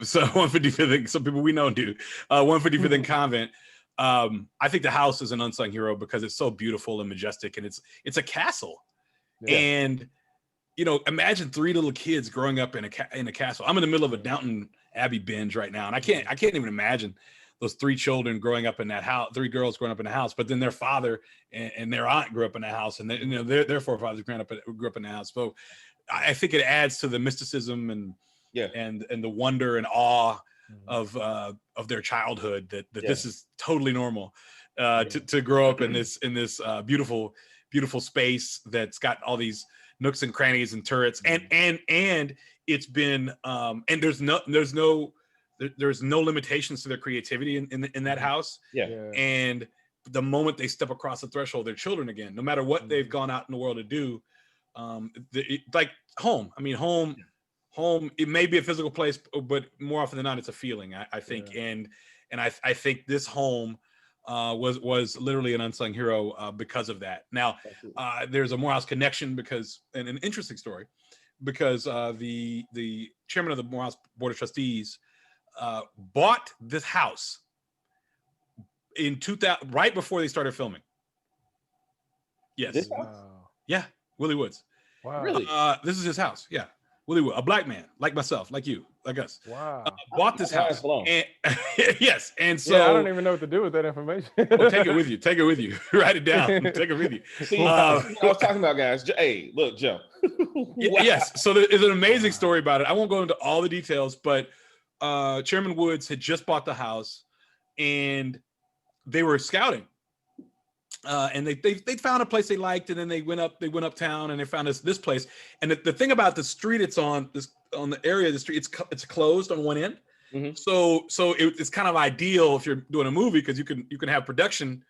So 155th, some people we know do. 155th and Convent. I think the house is an unsung hero because it's so beautiful and majestic, and it's a castle. Yeah. And imagine 3 little kids growing up in a castle. I'm in the middle of a Downton Abbey binge right now, and I can't even imagine those 3 children growing up in that house, 3 girls growing up in the house, but then their father and their aunt grew up in the house, and their forefathers grew up in the house. So I think it adds to the mysticism and the wonder and awe of their childhood that this is totally normal to grow up in this beautiful space that's got all these nooks and crannies and turrets, and it's been and there's no limitations to their creativity in that house. And the moment they step across the threshold, they're children again, no matter what they've gone out in the world to do. Like home. I mean, home, it may be a physical place, but more often than not, it's a feeling, I think. And I think this home was literally an unsung hero because of that. Now, there's a Morehouse connection because, and an interesting story, because the chairman of the Morehouse Board of Trustees bought this house in 2000, right before they started filming. Yes. Wow. Yeah, Willie Woods. Wow. Really? This is his house. Yeah. Willie Wood, a black man like myself, like you, like us. Wow. Bought this house. And, yes. And so I don't even know what to do with that information. Well, take it with you. Take it with you. Write it down. Take it with you. See, I was talking about, guys. Hey, look, Joe. Wow. Yes. So there's an amazing story about it. I won't go into all the details, but Chairman Woods had just bought the house, and they were scouting. And they found a place they liked, and then they went uptown and they found this place. And the thing about the street it's on the area of the street, it's closed on one end. Mm-hmm. So it's kind of ideal if you're doing a movie, because you can have production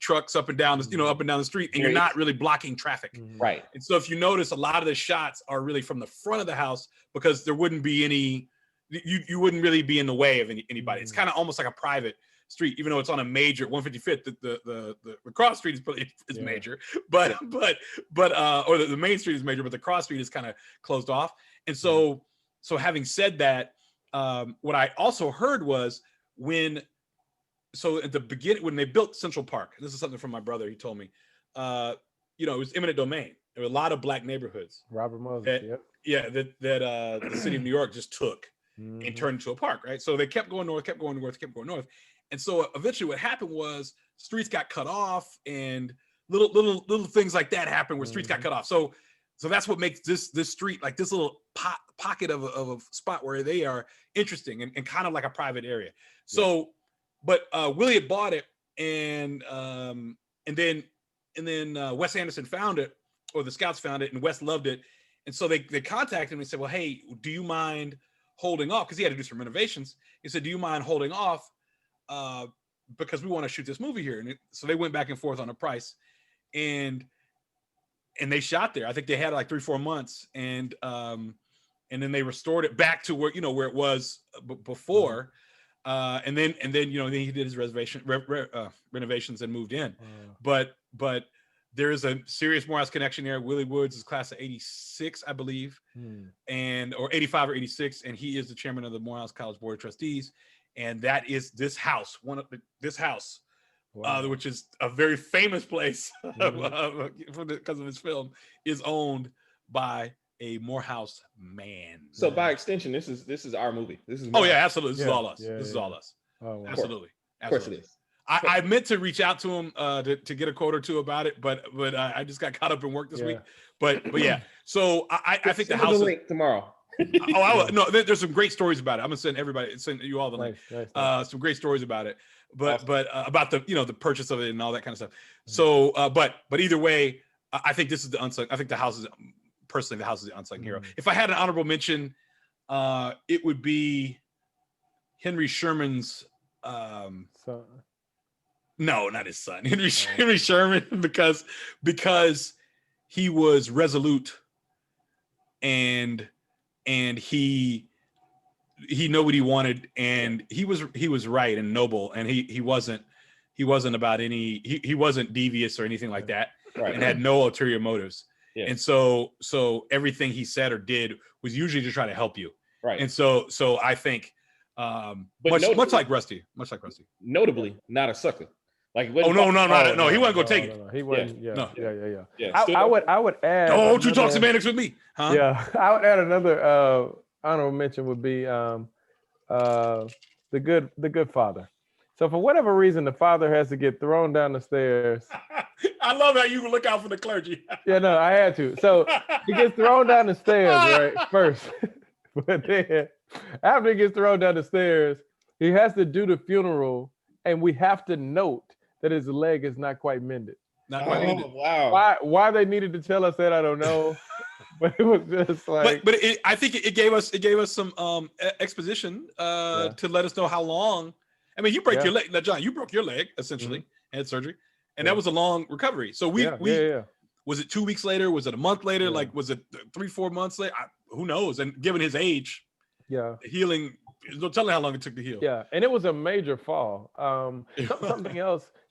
trucks up and down the street, and you're not really blocking traffic. Right. And so if you notice, a lot of the shots are really from the front of the house, because there wouldn't be any, you wouldn't really be in the way of anybody. It's kind of almost like a private street, even though it's on a major 155th. The cross street is major, but the main street is major, but the cross street is kind of closed off. And so having said that, what I also heard was at the beginning, when they built Central Park, this is something from my brother, he told me, it was eminent domain. There were a lot of black neighborhoods. Robert Moses, that the city of New York just took and turned into a park, right? So they kept going north. And so eventually what happened was streets got cut off, and little things like that happened where streets got cut off. So that's what makes this street, like this little pocket of a spot where they are, interesting and kind of like a private area. So, but Willie had bought it, and then Wes Anderson found it, or the scouts found it, and Wes loved it. And so they contacted him and said, well, hey, do you mind holding off? Because he had to do some renovations. He said, do you mind holding off? Because we want to shoot this movie here. And so they went back and forth on the price, and they shot there. I think they had like 3-4 months, and then they restored it back to where it was before. And then he did his renovations and moved in. But there is a serious Morehouse connection there. Willie Woods is class of 86, I believe, or 85 or 86, and he is the chairman of the Morehouse College Board of Trustees. And that is this house, which is a very famous place because of his film, is owned by a Morehouse man. So by extension, this is our movie. This is absolutely. This is all us. This is all us. Oh, wow. Absolutely. Of course it is. I meant to reach out to him to get a quote or two about it, but I just got caught up in work this week. But yeah, so I think the house link tomorrow. There's some great stories about it. I'm gonna send you all the link. Nice. Some great stories about it, but about the the purchase of it and all that kind of stuff. So, but either way, I think this is the unsung. I think the house is the unsung hero. If I had an honorable mention, it would be Henry Sherman's So, no, not his son, Henry Sherman, because he was resolute and he knew what he wanted, and he was right and noble, and he wasn't about he wasn't devious or anything like that, and had no ulterior motives. Yeah. And so everything he said or did was usually to try to help you. Right. And so I think much like Rusty. Notably, not a sucker. Like no, he wasn't gonna take it. He wasn't. Yeah. I would add. Don't you talk semantics with me, huh? Yeah, I would add another honorable mention would be the good father. So for whatever reason, the father has to get thrown down the stairs. I love how you look out for the clergy. Yeah, no, I had to. So he gets thrown down the stairs, right? First. But then after he gets thrown down the stairs, he has to do the funeral, and we have to note that his leg is not quite mended. Not quite mended. Wow. Why they needed to tell us that, I don't know. But it was just like. But I think it gave us some exposition to let us know how long. I mean, you break your leg. Now, John, you broke your leg essentially and had surgery, and that was a long recovery. So we was it 2 weeks later? Was it a month later? Yeah. Like, was it 3-4 months later? Who knows? And given his age, healing. Don't tell me how long it took to heal. Yeah, and it was a major fall.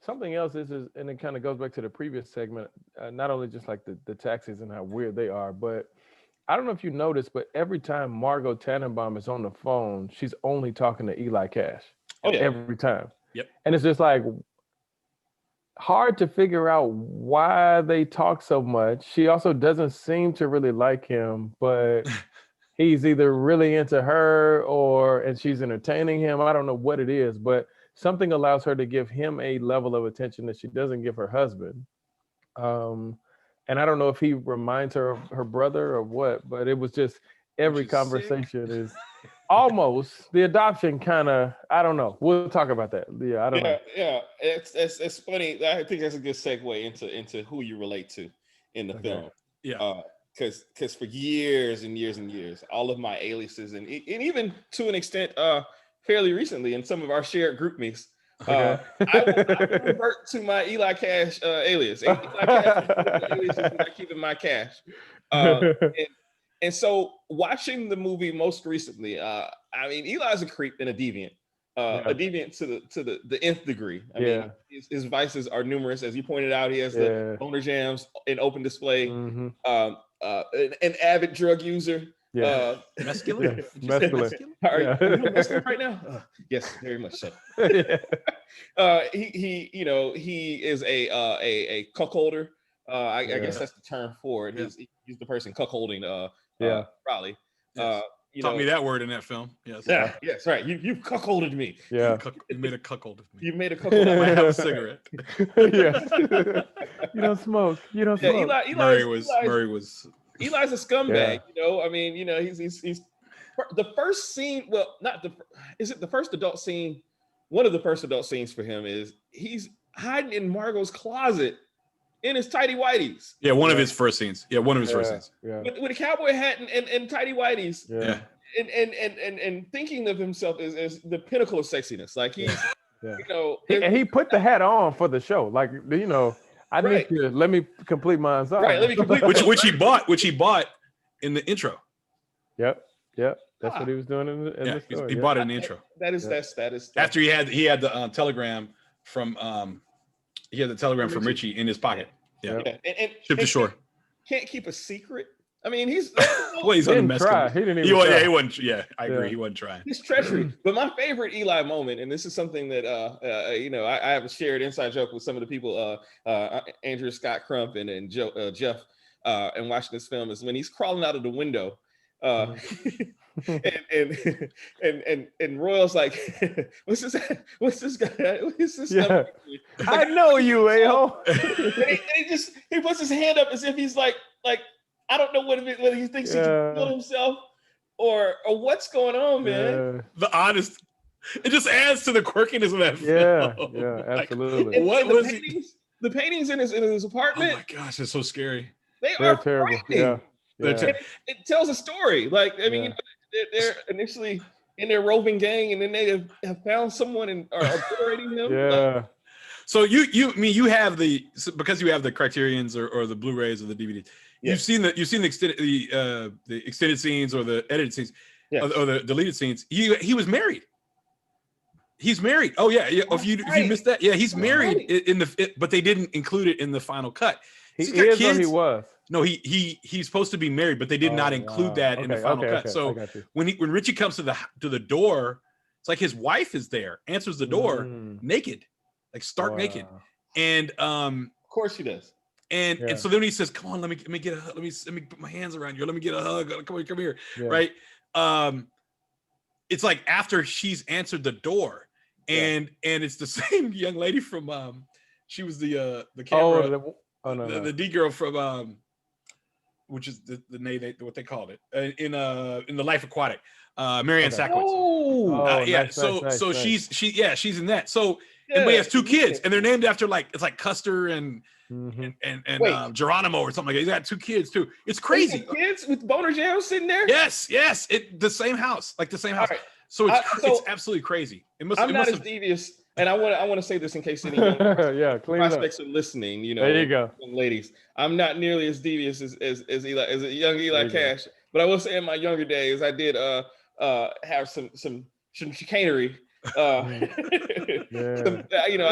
Something else is, and it kind of goes back to the previous segment. Not only just like the taxis and how weird they are, but I don't know if you noticed, but every time Margot Tannenbaum is on the phone, she's only talking to Eli Cash. Oh, yeah. Every time. Yep. And it's just like hard to figure out why they talk so much. She also doesn't seem to really like him, but he's either really into her and she's entertaining him. I don't know what it is, but something allows her to give him a level of attention that she doesn't give her husband. And I don't know if he reminds her of her brother or what, but it was just every conversation is almost the adoption kind of, I don't know. We'll talk about that. Yeah, I don't know. Yeah, it's funny. I think that's a good segue into who you relate to in the film. Yeah. Because for years and years and years, all of my aliases and even to an extent, fairly recently in some of our shared group meets, I will revert to my Eli Cash alias. Eli Cash alias is not keeping my cash. And so watching the movie most recently, I mean, Eli's a creep and a deviant. A deviant to the nth degree. I mean, his vices are numerous, as you pointed out. He has the boner jams in open display. Mm-hmm. An avid drug user. Masculine. Are you masculine right now? Yes, very much so. He is a cuckolder. I guess that's the term for it. He's the person cuckolding Raleigh. Taught me that word in that film. Yes. Yeah. Yes. Right. You cuckolded me. Yeah. You made a cuckold of me. You made a cuckold. I might have a cigarette. You don't smoke. You don't smoke. Murray was. Eli's a scumbag. I mean, he's the first scene. Well, not the. Is it the first adult scene? One of the first adult scenes for him is he's hiding in Margot's closet in his tighty whities. Yeah, one of his first scenes. Yeah, one of his first scenes. Yeah. With a cowboy hat and tighty whities. Yeah. And thinking of himself as the pinnacle of sexiness. Like he's, he put the hat on for the show. Like, I need to let me complete mine. Right, let me complete which he bought in the intro. Yep. That's what he was doing in the story. He bought it in the intro. That is after he had the telegram from Richie in his pocket. Yeah. And shipped to shore. Can't keep a secret. I mean, he's he's on the mess. He didn't even try. He wasn't. Yeah, I agree. He wasn't trying. He's treachery. But my favorite Eli moment, and this is something that I have a shared inside joke with some of the people, Andrew Scott Crump and Jeff, and watching this film, is when he's crawling out of the window. And Royal's like, what's this guy? What's this guy? I know you, a-hole. He puts his hand up as if he's like I don't know whether he thinks he can kill himself or what's going on, man. The honest, it just adds to the quirkiness of that film. Yeah, absolutely. The paintings in his apartment? Oh my gosh, it's so scary. They're terrible. Yeah. It tells a story. Like, I mean, they're initially, in their roving gang, and then they have found someone and are obliterating him. Yeah. So you have because you have the Criterions or the Blu-rays or the DVDs. Yeah. You've seen the extended scenes or the edited scenes, or the deleted scenes. He was married. He's married. Oh yeah. If you missed that, yeah, he's married but they didn't include it in the final cut. He is or he was. No, he's supposed to be married, but they did not include that in the final cut. So when Richie comes to the door, it's like his wife is there, answers the door naked, like stark naked, and of course she does. And so then he says, "Come on, let me get a let me put my hands around you. Let me get a hug. Come here, right?" It's like after she's answered the door, and it's the same young lady from she was the camera. The D girl from which is the name what they called it in the Life Aquatic, Marianne Sackowitz. Nice. She's in that. So and we have two kids, and they're named after it's like Custer and Geronimo or something like that. He's got two kids too. It's crazy. Kids with boner jams sitting there. Yes. The same house, like the same house. Right. So it's absolutely crazy. I'm not as devious. And I want to say this in case any young prospects are listening. There you go, young ladies. I'm not nearly as devious as a young Eli Cash, but I will say in my younger days I did have some chicanery. I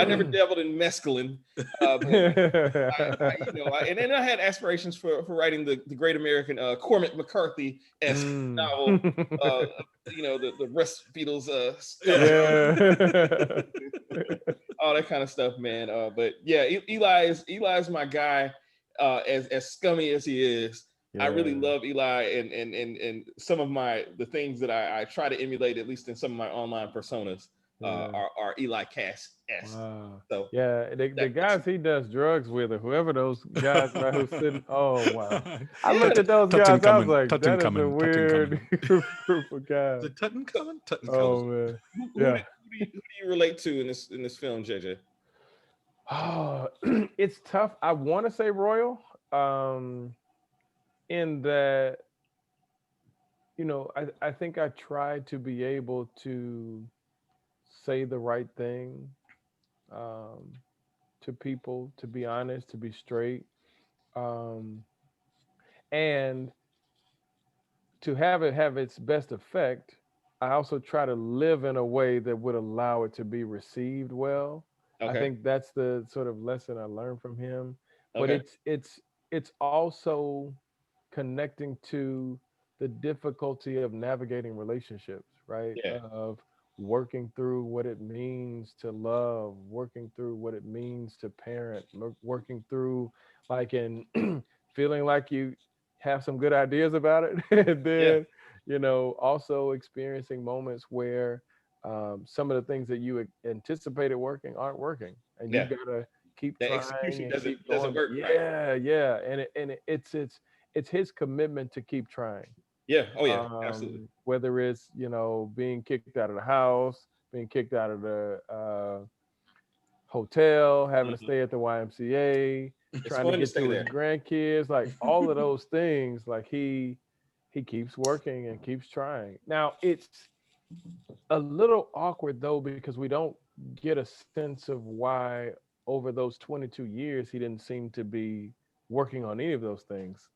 never dabbled in mescaline. And then I had aspirations for writing the Great American Cormac McCarthy-esque novel. The breast feedals, all that kind of stuff, man. But yeah, Eli is my guy. As scummy as he is, I really love Eli, and some of the things that I try to emulate, at least in some of my online personas, are Eli Cash-esque. Wow. So the guys he does drugs with, or whoever those guys are who's sitting. Oh wow! I looked at those guys. I was like, that is a weird group of guys. Is it Tutton coming? Oh man! Who do you relate to in this film, JJ? Oh, it's tough. I want to say Royal. In that, I think I tried to be able to say the right thing to people, to be honest, to be straight, and to have it have its best effect. I also try to live in a way that would allow it to be received well. Okay. I think that's the sort of lesson I learned from him. Okay. But it's also connecting to the difficulty of navigating relationships, right? Yeah. Of working through what it means to love, working through what it means to parent, working through and feeling like you have some good ideas about it. And then, also experiencing moments where some of the things that you anticipated working aren't working. And you gotta keep trying. Execution doesn't work. Yeah, right? Yeah. And it's his commitment to keep trying. Yeah. Oh yeah. Absolutely. Whether it's being kicked out of the house, being kicked out of the hotel, having to stay at the YMCA, trying to get to his grandkids, like all of those things. Like he keeps working and keeps trying. Now it's a little awkward though, because we don't get a sense of why over those 22 years he didn't seem to be working on any of those things.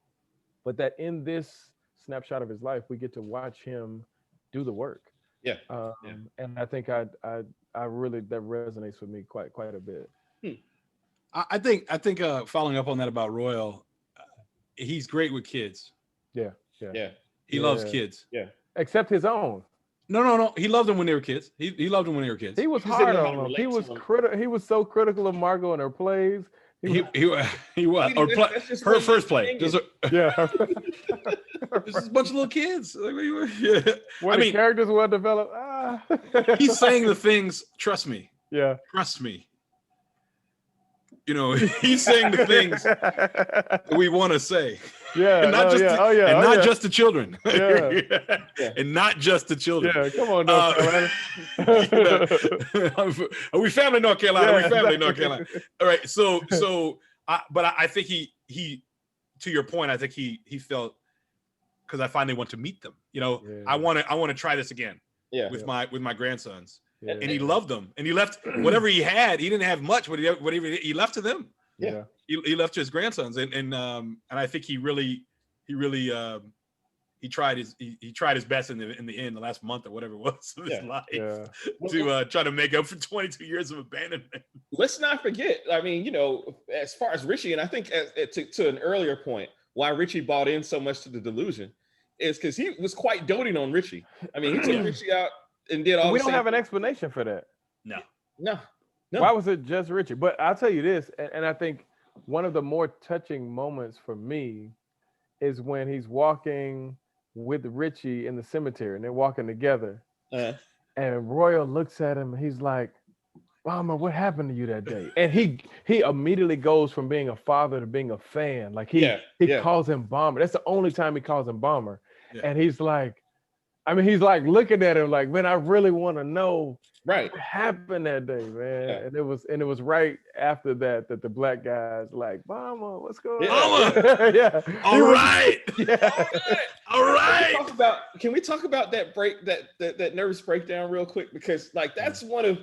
But that in this snapshot of his life, we get to watch him do the work. Yeah. And I think I really, that resonates with me quite a bit. I think following up on that about Royal, he's great with kids. Yeah. He loves kids. Yeah. Except his own. No. He loved them when they were kids. He loved them when they were kids. He was hard on them. He was He was so critical of Margot and her plays. He was. Her first play. Yeah. There's a bunch of little kids. When the characters were developed. He's saying the things. Trust me. Yeah. Trust me. He's saying the things that we want to say. Yeah. And not just the children. Yeah. And not just the children. Yeah. Come on, North Carolina. Are we family, North Carolina? We family, North Carolina. All right. So, but I think he, to your point, I think he felt, because I finally want to meet them. I want to try this again. with my grandsons. Yeah. And he loved them, and he left whatever he had. He didn't have much, but whatever he left to them. Yeah. He left to his grandsons, and I think he tried his best in the end, the last month or whatever it was of his life, to try to make up for 22 years of abandonment. Let's not forget, I mean, you know, as far as Richie, and I think to an earlier point, why Richie bought in so much to the delusion is because he was quite doting on Richie. I mean, he took Richie out and did all. We don't have an explanation for that. No. Why was it just Richie? But I'll tell you this, and I think one of the more touching moments for me is when he's walking with Richie in the cemetery, and they're walking together. And Royal looks at him, and he's like, "Mama, what happened to you that day?" And he immediately goes from being a father to being a fan. Like he calls him Bomber. That's the only time he calls him Bomber. Yeah. And he's like looking at him like, "Man, I really want to know what happened that day, man." Yeah. And it was right after that the black guy's like, "Mama, what's going on?" Yeah. All right. All right. Can we talk about that that nervous breakdown real quick? Because like that's one of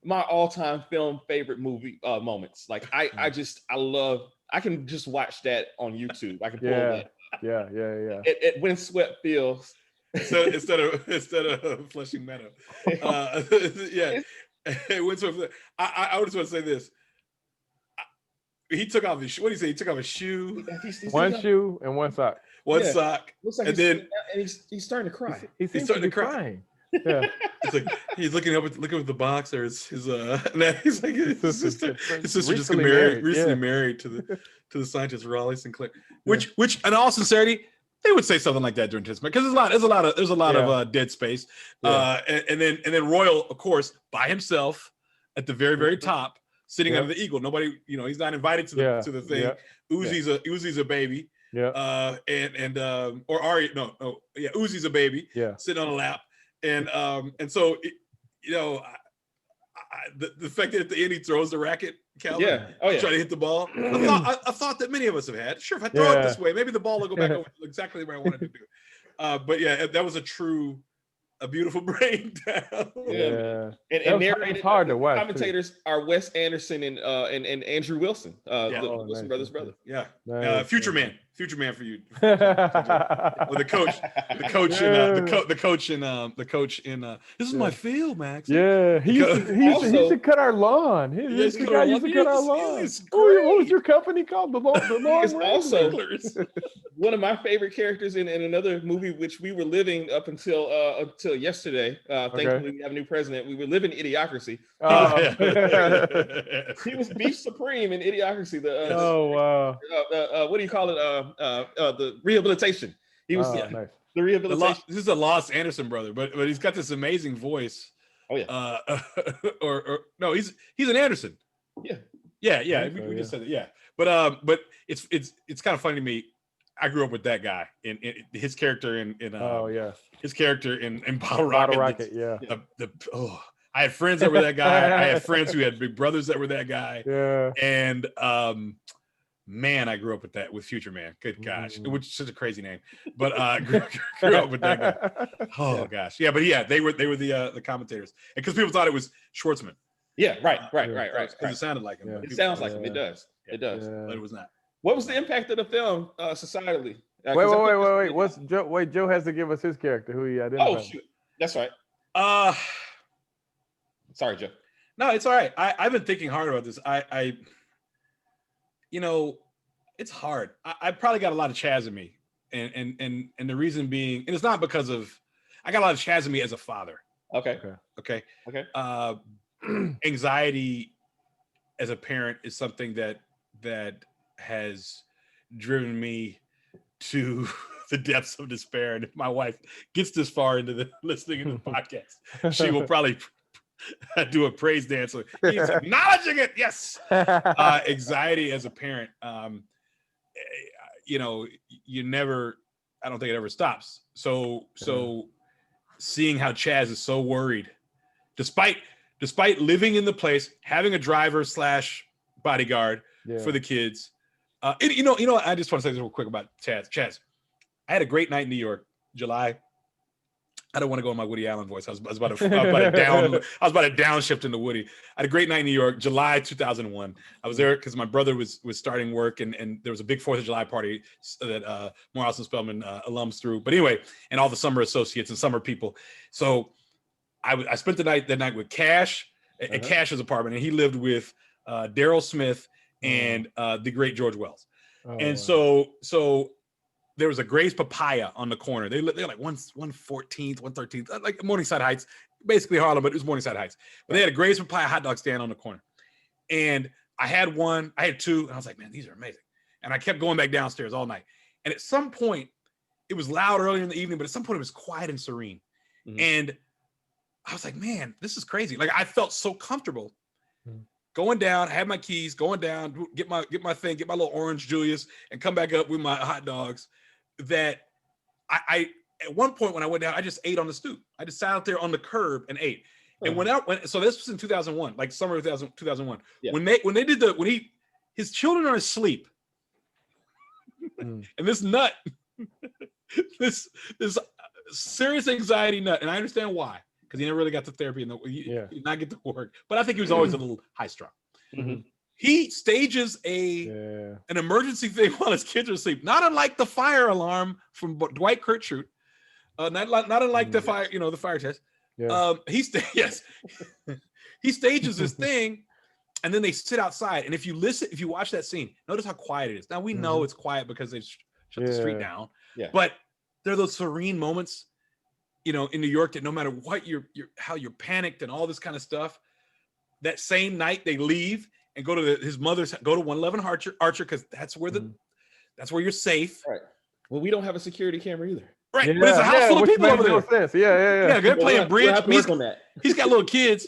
my all-time film favorite movie moments. Like I can just watch that on YouTube. I can pull that. Yeah. When Sweat Feels. So instead of Flushing Meadow. I just want to say this. He took off his, what did he say? He took off his shoe. One shoe and one sock. One sock. Looks like he's starting to cry. He's starting to cry. Yeah. It's like he's looking at the box. There's his he's like his sister just got recently married to the scientist Raleigh Sinclair. Which in all sincerity, they would say something like that during Tisman, because there's a lot of dead space. And then Royal, of course, by himself at the very, very top, sitting under the eagle. Nobody, he's not invited to the thing. Yeah. Uzi's a baby. Yeah. Uzi's a baby. Yeah. Sitting on a lap. And so the fact that at the end he throws the racket, Calvin, trying to hit the ball. I thought that many of us have had. Sure, if I throw it this way, maybe the ball will go back over exactly where I wanted to do it. But yeah, that was a beautiful breakdown. And narrated, it's hard to watch. Commentators are Wes Anderson and Andrew Wilson, the Wilson brothers' brother. Yeah, nice. Future man for you. Well, the coach in this is my field, Max. Yeah, he used to cut our lawn. He used to cut our lawn. What was your company called? The lawn. He's also one of my favorite characters in another movie, which we were living up until yesterday. Thankfully, we have a new president. We were living Idiocracy. He was Beef Supreme in Idiocracy. What do you call it? The rehabilitation. He was nice. The rehabilitation. This is a Lost Anderson brother, but he's got this amazing voice. Oh yeah. Or no, he's an Anderson. Yeah. We just said it. Yeah, but it's kind of funny to me. I grew up with that guy in his character in his character in Bottle Rocket. I had friends that were that guy. I had friends who had big brothers that were that guy. Yeah. And man, I grew up with Future Man. Good gosh, which is such a crazy name, but grew up with that guy. Oh gosh, yeah, but they were the commentators, because people thought it was Schwartzman. Yeah, right. Because it sounded like him. Yeah. It sounds like him. It does. It does, but it was not. What was the impact of the film societally? Wait. Joe has to give us his character, who he identified. Oh shoot, that's right. Sorry, Joe. No, it's all right. I've been thinking hard about this. It's hard. I probably got a lot of Chaz in me, and the reason being, and it's not because of, I got a lot of Chaz in me as a father. Okay. Anxiety as a parent is something that has driven me to the depths of despair. And if my wife gets this far into the listening to the podcast, she will probably do a praise dance. He's acknowledging it. Yes. Anxiety as a parent, you never, I don't think it ever stops. So seeing how Chaz is so worried, despite living in the place, having a driver / bodyguard for the kids. I just want to say this real quick about Chaz. I had a great night in New York, July I don't want to go on my Woody Allen voice. I was about to downshift into Woody. I had a great night in New York, July 2001. I was there because my brother was starting work, and there was a big 4th of July party that Morehouse and Spelman alums threw. But anyway, and all the summer associates and summer people. So I spent the night with Cash at Cash's apartment, and he lived with Daryl Smith and the great George Wells. And so there was a Gray's Papaya on the corner. They're like 114th, 113th, like Morningside Heights, basically Harlem, but it was Morningside Heights. But they had a Gray's Papaya hot dog stand on the corner. And I had two, and I was like, man, these are amazing. And I kept going back downstairs all night. And at some point, it was loud earlier in the evening, but at some point it was quiet and serene. And I was like, man, this is crazy. Like, I felt so comfortable going down, I had my keys, going down, get my thing, get my little orange Julius, and come back up with my hot dogs. That I at one point when I went down, I just ate on the stoop. I just sat out there on the curb and ate. And so this was in 2001, like summer of 2001. Yeah. When his children are asleep, and this nut, this serious anxiety nut, and I understand why, because he never really got to therapy and he did not get to work. But I think he was always a little high strung. He stages an emergency thing while his kids are asleep, not unlike the fire alarm from Dwight Kirchhoff, not unlike the fire, the fire test. Yeah. He stages this thing, and then they sit outside. And if you watch that scene, notice how quiet it is. Now we know it's quiet because they shut the street down. Yeah. But there are those serene moments, in New York, that no matter what how you're panicked and all this kind of stuff, that same night they leave and go to his mother's, go to 111 Archer, because that's where you're safe. Right. Well, we don't have a security camera either. Right. But it's a house full of people over there. Sense. Yeah. They're playing bridge. We'll have to work on that. He's got little kids.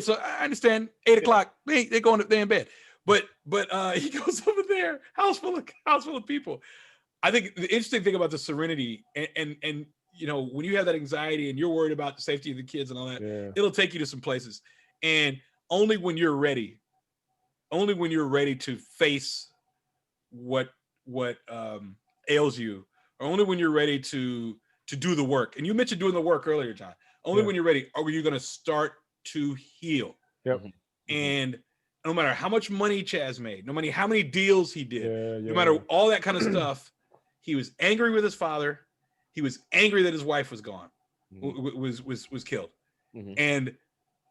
So I understand 8 o'clock. They're in bed. But he goes over there, house full of people. I think the interesting thing about the serenity and when you have that anxiety and you're worried about the safety of the kids and all that, it'll take you to some places. And only when you're ready to face what ails you, or only when you're ready to do the work. And you mentioned doing the work earlier, John. Only when you're ready are you going to start to heal. Yep. And no matter how much money Chaz made, no matter how many deals he did, no matter all that kind of stuff, he was angry with his father. He was angry that his wife was gone, was killed. And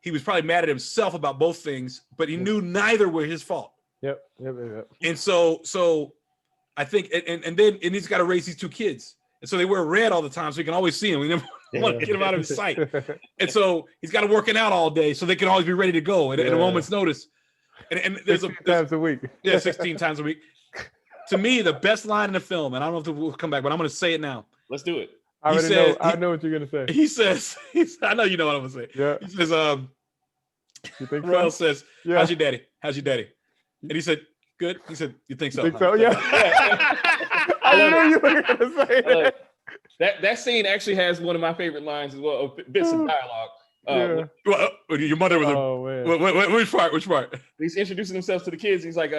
he was probably mad at himself about both things, but he knew neither were his fault. Yep. And so I think, and then he's got to raise these 2 kids. And so they wear red all the time, so he can always see them. We never want to get him out of his sight. And so he's got to working out all day so they can always be ready to go at a moment's notice. And there's 16 times a week. Yeah, 16 times a week. To me, the best line in the film, and I don't know if we'll come back, but I'm going to say it now. Let's do it. I know what you're going to say. He says, I know you know what I'm going to say. Yeah. He says, you think Royal so? says, how's your daddy? And he said, good. He said, you think so? Think so? Yeah. I knew you were going to say that scene actually has one of my favorite lines as well, bits of dialogue. Your mother was which part? He's introducing himself to the kids. He's like,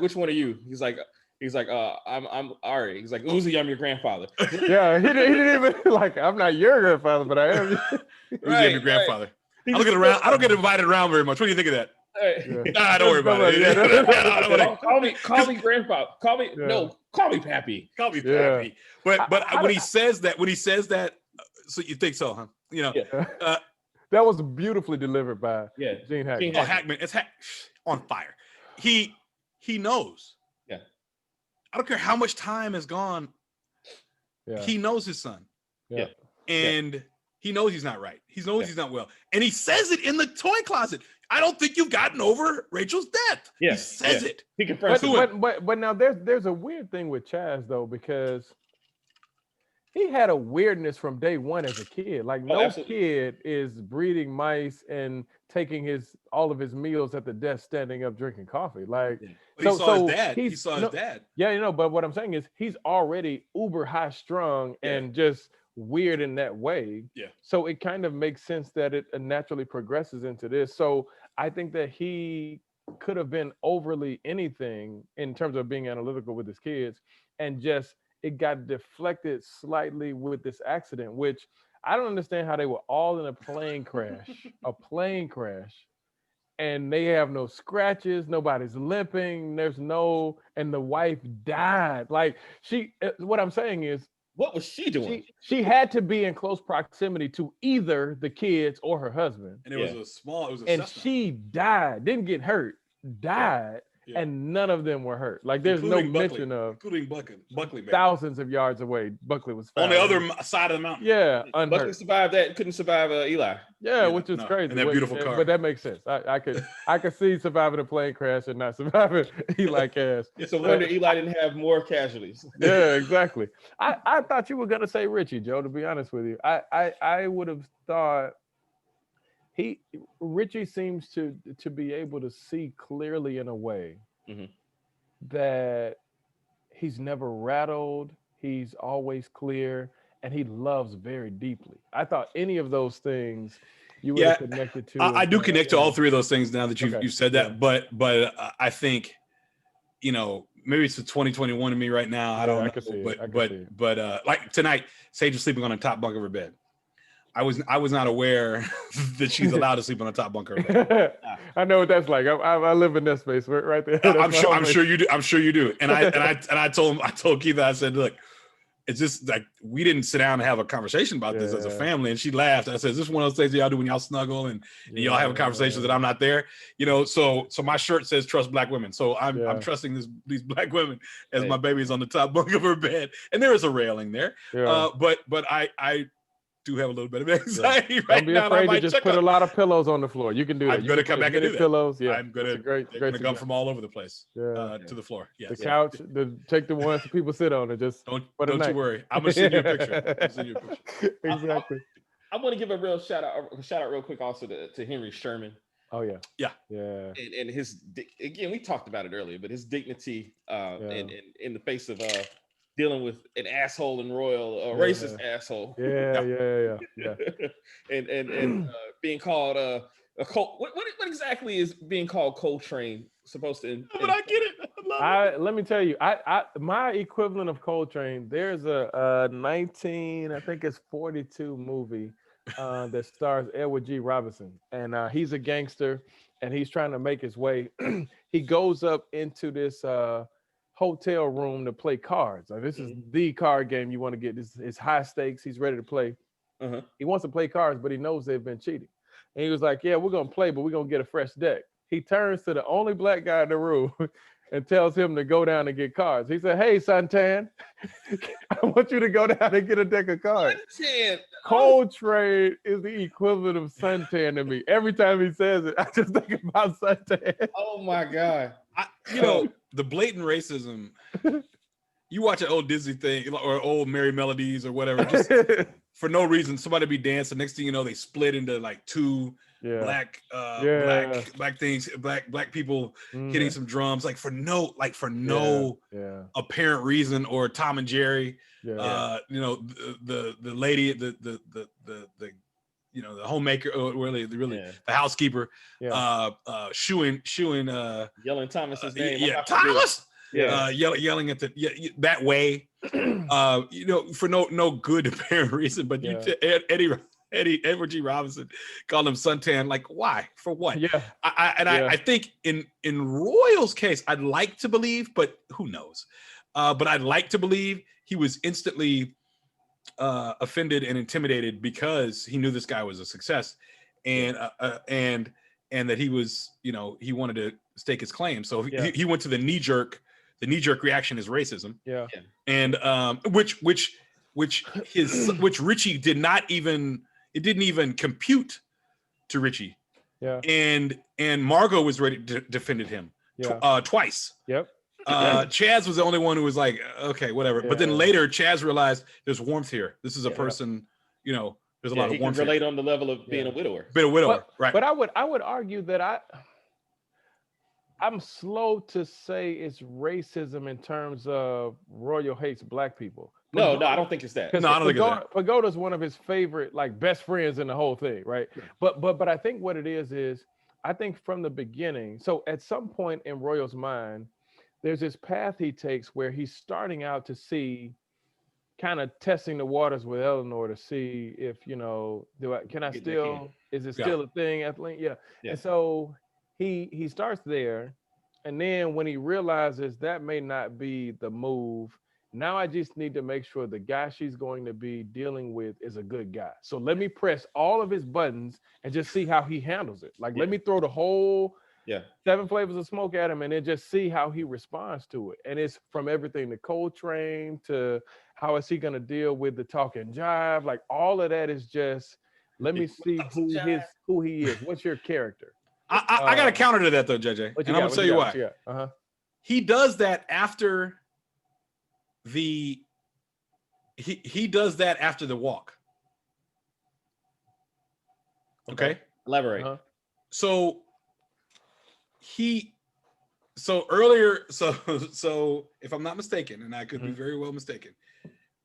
which one are you? He's like, I'm Ari. He's like, Uzi, I'm your grandfather. Yeah, he didn't even I'm not your grandfather, but I am. Uzi, I'm your grandfather. I don't get around. I don't get invited around very much. What do you think of that? Nah, don't worry about it. Call me grandfather. Call me Pappy. Call me Pappy. But when he says that, so you think so, huh? That was beautifully delivered by Gene Hackman. Hackman, it's on fire. He knows. Yeah. I don't care how much time has gone. Yeah. He knows his son. Yeah. And he knows he's not right. He knows he's not well. And he says it in the toy closet. I don't think you've gotten over Rachel's death. Yeah. He says it. He confronts it. But now there's a weird thing with Chaz though, because he had a weirdness from day one as a kid. Like no kid is breeding mice and taking all of his meals at the desk, standing up, drinking coffee. Like he saw his dad. He saw his dad. Yeah, but what I'm saying is he's already uber high strung and just weird in that way. Yeah. So it kind of makes sense that it naturally progresses into this. So I think that he could have been overly anything in terms of being analytical with his kids, and just it got deflected slightly with this accident, which I don't understand how they were all in a plane crash, and they have no scratches, nobody's limping, and the wife died. Like what I'm saying is, what was she doing? She had to be in close proximity to either the kids or her husband. And it was a and Cessna. She died, didn't get hurt, died. Yeah. And none of them were hurt. Like there's including no mention of including Buckley thousands of yards away. Buckley was found on the other side of the mountain. Yeah, unhurt. Buckley survived that. Couldn't survive Eli. Yeah, which is crazy. And that beautiful car. But that makes sense. I could see surviving a plane crash and not surviving Eli Cass. It's a wonder Eli didn't have more casualties. Yeah, exactly. I thought you were gonna say Richie, Joe. To be honest with you, I would have thought. Richie seems to be able to see clearly in a way that he's never rattled. He's always clear, and he loves very deeply. I thought any of those things you would have connected to. I do connect to all three of those things now that you've said that. Yeah. But I think, maybe it's the 2021 to me right now. I don't know. But like tonight, Sage was sleeping on the top bunk of her bed. I was not aware that she's allowed to sleep on the top bunk of her bed. I know what that's like. I live in that space right there. I'm sure you do. I'm sure you do. And I told Keith, I said, look, it's just like we didn't sit down and have a conversation about this as a family. And she laughed. I said, is this one of those things that y'all do when y'all snuggle and y'all have a conversation that I'm not there? So my shirt says trust Black women. So I'm trusting these Black women as my baby's on the top bunk of her bed. And there is a railing there. Yeah. But I do have a little bit of anxiety right now. Don't be afraid to just put a lot of pillows on the floor. You can do that. I'm going to come back and do that. Pillows. Yeah, I'm going to come from all over the place to the floor. Yes. The couch. Take the ones that people sit on and just don't you worry. I'm going to send you a picture. Exactly. I want to give a real shout out real quick also to Henry Sherman. Oh yeah. And his, again, we talked about it earlier, but his dignity in the face of dealing with an asshole and royal, racist asshole. Yeah. and being called a Col. What exactly is being called Coltrane supposed to? But I get it. Let me tell you, I my equivalent of Coltrane. There's a 1942 movie that stars Edward G. Robinson, and he's a gangster, and he's trying to make his way. He goes up into this hotel room to play cards. Like, this is the card game you want to get. This is high stakes. He's ready to play. He wants to play cards, but he knows they've been cheating. And he was like, yeah, we're going to play, but we're going to get a fresh deck. He turns to the only Black guy in the room and tells him to go down and get cards. He said, hey, Suntan, I want you to go down and get a deck of cards. Coltrane is the equivalent of Suntan to me. Every time he says it, I just think about Suntan. Oh, my God. The blatant racism, you watch an old Disney thing or old Merry Melodies or whatever, just for no reason, somebody be dancing. Next thing you know, they split into like two black things, black people hitting some drums, like for no apparent reason, or Tom and Jerry, the lady, the the homemaker, or really the housekeeper, shooing, yelling Thomas's name. Thomas. Yelling at that way, for no good apparent reason. But Edward G. Robinson called him Suntan. Like, why? For what? Yeah. I think in Royal's case, I'd like to believe, but who knows? But I'd like to believe he was instantly offended and intimidated because he knew this guy was a success, and that he was, he wanted to stake his claim. So he went to the knee jerk reaction is racism. Yeah. And which Richie didn't even compute to Richie. Yeah. And Margot was ready to defend him twice. Yep. Chaz was the only one who was like, okay, whatever. But then later, Chaz realized there's warmth here. This is a person, there's a lot of warmth. He can relate on the level of being a widower. Right. But I would argue that I'm slow to say it's racism in terms of Royal hates Black people. No, I don't think it's that. No, I don't think it's that. Pagoda's one of his favorite, best friends in the whole thing, right? Yeah. But I think what it is I think from the beginning. So at some point in Royal's mind, there's this path he takes where he's starting out to see, kind of testing the waters with Eleanor to see if, can I still, is it still a thing, Ethelene? Yeah. And so he starts there, and then when he realizes that may not be the move, now I just need to make sure the guy she's going to be dealing with is a good guy. So let me press all of his buttons and just see how he handles it. Like, let me throw the whole 7 flavors of smoke at him and then just see how he responds to it. And it's from everything to Coltrane to how is he going to deal with the talk and jive. Like, all of that is just, let me see who he is. What's your character? I got a counter to that though, JJ. And I'm gonna tell you why. He does that after he does that after the walk. Okay. Elaborate. So earlier, so if I'm not mistaken, and I could be very well mistaken,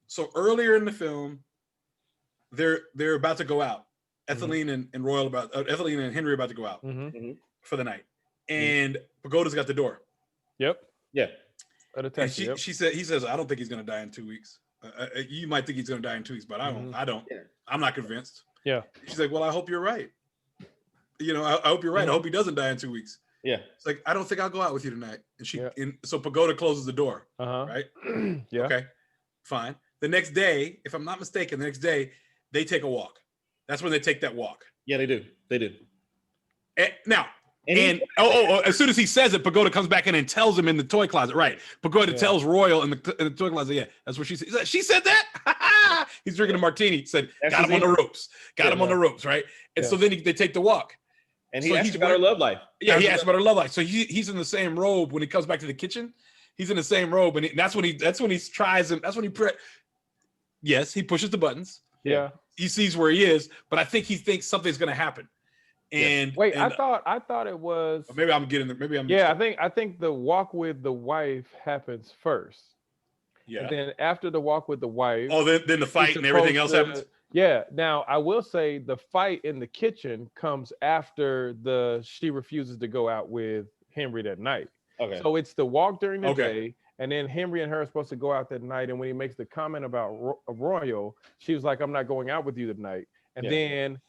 so earlier in the film, they're about to go out. Ethelene and Royal Ethelene and Henry are about to go out for the night, and Pagoda's got the door. Yep. Yeah. And he says, I don't think he's gonna die in 2 weeks. You might think he's gonna die in 2 weeks, but I don't. Yeah. I'm not convinced. Yeah. She's like, well, I hope you're right. I hope you're right. I hope he doesn't die in 2 weeks. Yeah. It's like, I don't think I'll go out with you tonight. And so Pagoda closes the door. Right? Yeah. Okay. Fine. The next day, if I'm not mistaken, they take a walk. That's when they take that walk. Yeah, they do. As soon as he says it, Pagoda comes back in and tells him in the toy closet. Right. Pagoda tells Royal in the toy closet. Yeah, that's what she said. She said that? He's drinking a martini. Said, got him on the ropes. Got him on the ropes, right? And so then they take the walk. And he asked about her love life. Yeah, he asked about her love life. So he's in the same robe when he comes back to the kitchen. He's in the same robe, and that's when he tries him. That's when he pushes the buttons. Yeah. He sees where he is, but I think he thinks something's going to happen. And wait, I thought it was. Maybe I'm getting there. Maybe I'm. Yeah, I think the walk with the wife happens first. Yeah. And then after the walk with the wife. Oh, then the fight and everything else happens. Yeah. Now I will say the fight in the kitchen comes after she refuses to go out with Henry that night. Okay. So it's the walk during the day. And then Henry and her are supposed to go out that night. And when he makes the comment about Royal, she was like, I'm not going out with you tonight. And then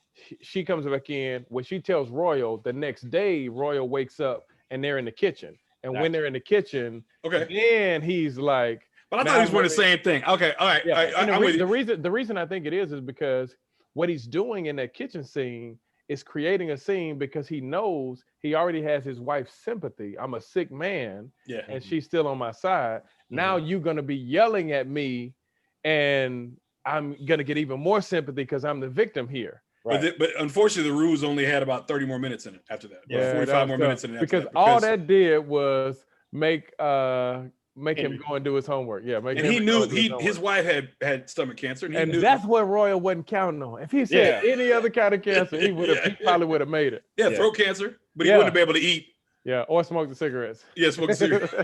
she comes back in. When she tells Royal, the next day, Royal wakes up and they're in the kitchen. And when they're in the kitchen, then he's like. But I thought he was wearing the same thing. Okay. All right. Yeah. The reason I think it is because what he's doing in that kitchen scene is creating a scene because he knows he already has his wife's sympathy. I'm a sick man, and she's still on my side. Now you're gonna be yelling at me, and I'm gonna get even more sympathy because I'm the victim here. Right. But unfortunately, the ruse only had about 30 more minutes in it after that. Yeah, 45 more minutes in it. Because all that did was make him go and do his homework. Yeah, and he knew his wife had stomach cancer, and that's what Royal wasn't counting on. If he said any other kind of cancer, he probably would have made it. Yeah, throat cancer, but he wouldn't be able to eat. Yeah, or smoke the cigarettes. Yeah, smoke the cigarettes.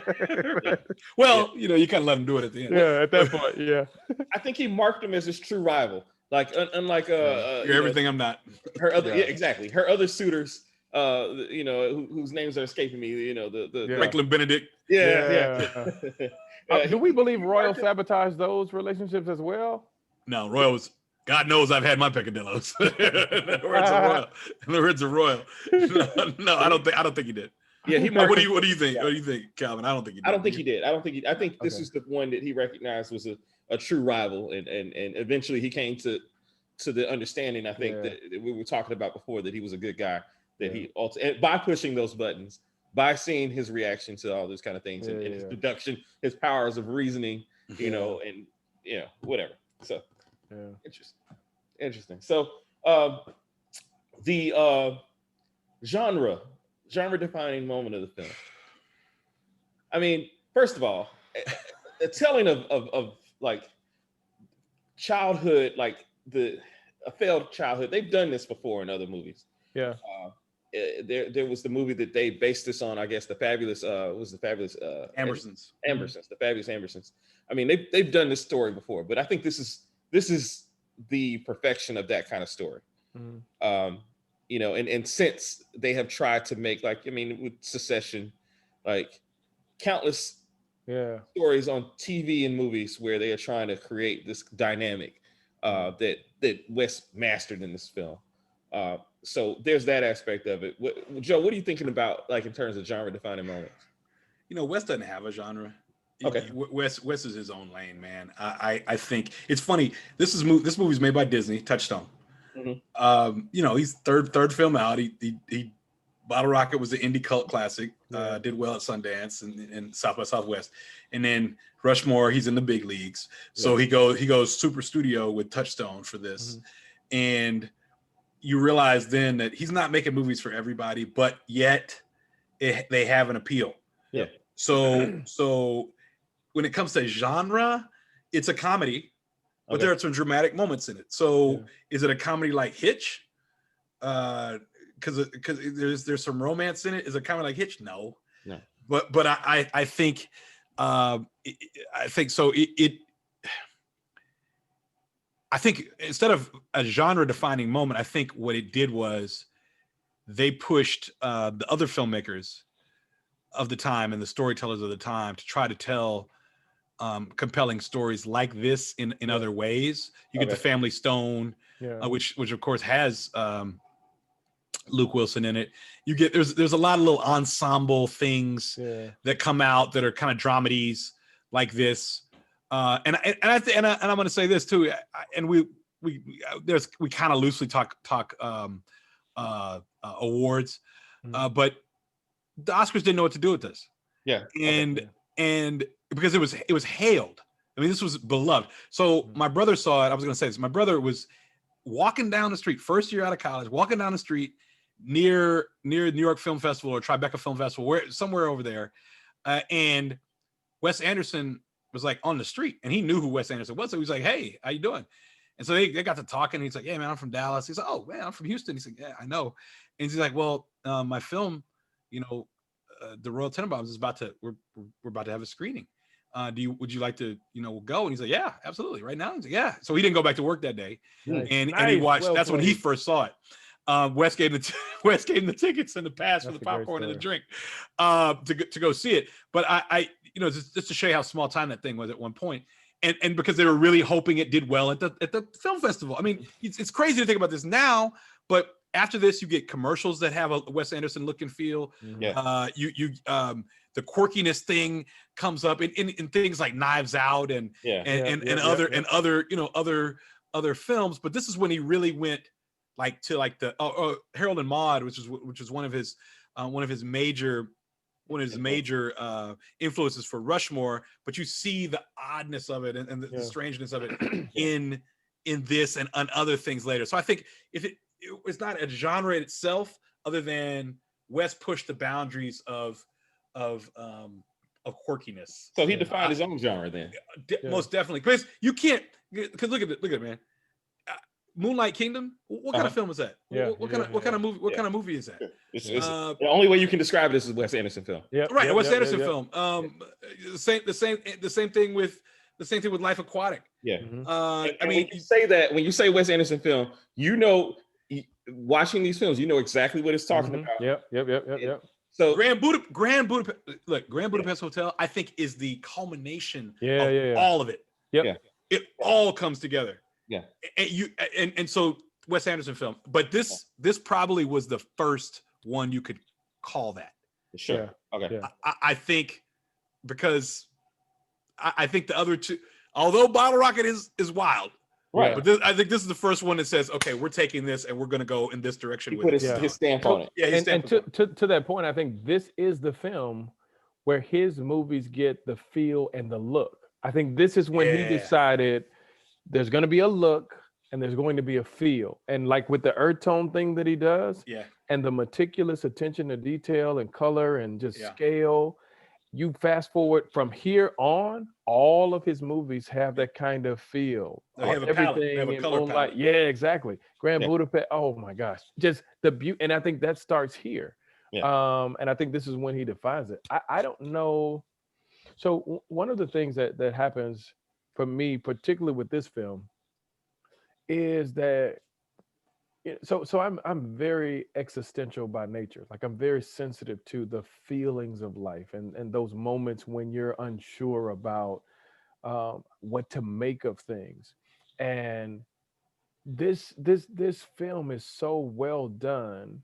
Well, you kind of let him do it at the end. Yeah, at that point, yeah. I think he marked him as his true rival. Like unlike you're everything I'm not. Her other exactly. Her other suitors. Whose names are escaping me. The Franklin Benedict. Yeah. Do we believe Royal sabotaged those relationships as well? No, Royal was. God knows I've had my peccadillos. In the words of Royal. No, I don't think he did. Yeah, what do you think? What do you think, Calvin? I don't think he did. I think this is the one that he recognized was a true rival, and eventually he came to the understanding. I think that we were talking about before, that he was a good guy. That he and by pushing those buttons, by seeing his reaction to all those kind of things, and his deduction, his powers of reasoning, and whatever. So interesting. So the genre defining moment of the film. I mean, first of all, a telling of like childhood, like a failed childhood. They've done this before in other movies. Yeah. There was the movie that they based this on. I guess the fabulous Ambersons. The Fabulous Ambersons. I mean, they've done this story before, but I think this is the perfection of that kind of story. And since they have tried to make, like, I mean, with Succession, like countless stories on TV and movies where they are trying to create this dynamic that Wes mastered in this film. So there's that aspect of it. Joe, what are you thinking about, like in terms of genre defining moments? Wes doesn't have a genre. Okay. Wes is his own lane, man. I think it's funny. This movie's made by Disney, Touchstone. He's third film out. He Bottle Rocket was an indie cult classic. Did well at Sundance and South by Southwest, and then Rushmore. He's in the big leagues. So he goes super studio with Touchstone for this, and you realize then that he's not making movies for everybody, but yet they have an appeal. Yeah. So when it comes to genre, it's a comedy, but there are some dramatic moments in it. So is it a comedy like Hitch? Because there's some romance in it. Is it kind of like Hitch? No. But I think I think so. I think instead of a genre defining moment, I think what it did was they pushed the other filmmakers of the time and the storytellers of the time to try to tell compelling stories like this in other ways. You get the Family Stone, which of course has Luke Wilson in it. You get there's a lot of little ensemble things that come out that are kind of dramedies like this. And I'm going to say this too. And we kind of loosely talk awards, but the Oscars didn't know what to do with this. And because it was hailed. I mean, this was beloved. So my brother saw it. I was going to say this. My brother was walking down the street, first year out of college, walking down the street near New York Film Festival or Tribeca Film Festival, somewhere over there. And Wes Anderson was like on the street, and he knew who Wes Anderson was. So he was like, "Hey, how you doing?" And so they got to talking. And he's like, "Yeah, man, I'm from Dallas." He's like, "Oh, man, I'm from Houston." He's like, "Yeah, I know." And he's like, "Well, my film, The Royal Tenenbaums is we're about to have a screening. Would you like to, go?" And he's like, "Yeah, absolutely. Right now." He's like, "Yeah." So he didn't go back to work that day, and he watched. That's when he first saw it. Wes gave him the tickets and the pass for the popcorn and the drink to go see it. But I just to show you how small time that thing was at one point, and because they were really hoping it did well at the film festival. I mean, it's crazy to think about this now, but after this, you get commercials that have a Wes Anderson look and feel. The quirkiness thing comes up in things like Knives Out and other films. But this is when he really went to the Harold and Maude, which is one of his major influences for Rushmore. But you see the oddness of it and the strangeness of it in this and other things later. So I think if it's not a genre itself, other than Wes pushed the boundaries of quirkiness. So he defined his own genre then. Most definitely, because you can't. Because look at it, man. Moonlight Kingdom. What kind of film is that? What kind of movie? What kind of movie is that? It's the only way you can describe this is a Wes Anderson film. Wes Anderson film. The same thing with Life Aquatic. I mean, when you say Wes Anderson film, watching these films, exactly what it's talking about. Yep. So Grand Budapest Hotel, I think, is the culmination of all of it. It all comes together. And so Wes Anderson film, but this probably was the first one you could call that. Sure. Okay. I think because I think the other two, although Bottle Rocket is wild, right? But I think this is the first one that says, okay, we're taking this and we're going to go in this direction. He put his stamp on it. And to that point, I think this is the film where his movies get the feel and the look. I think this is when he decided there's going to be a look and there's going to be a feel. And like with the earth tone thing that he does, and the meticulous attention to detail and color and just scale, you fast forward from here on, all of his movies have that kind of feel. They have a palette. They have a color palette. Yeah, exactly. Grand Budapest. Oh my gosh. Just the beauty. And I think that starts here. And I think this is when he defines it. I don't know. So one of the things that happens for me, particularly with this film, is that So I'm very existential by nature. Like I'm very sensitive to the feelings of life and those moments when you're unsure about what to make of things. And this film is so well done.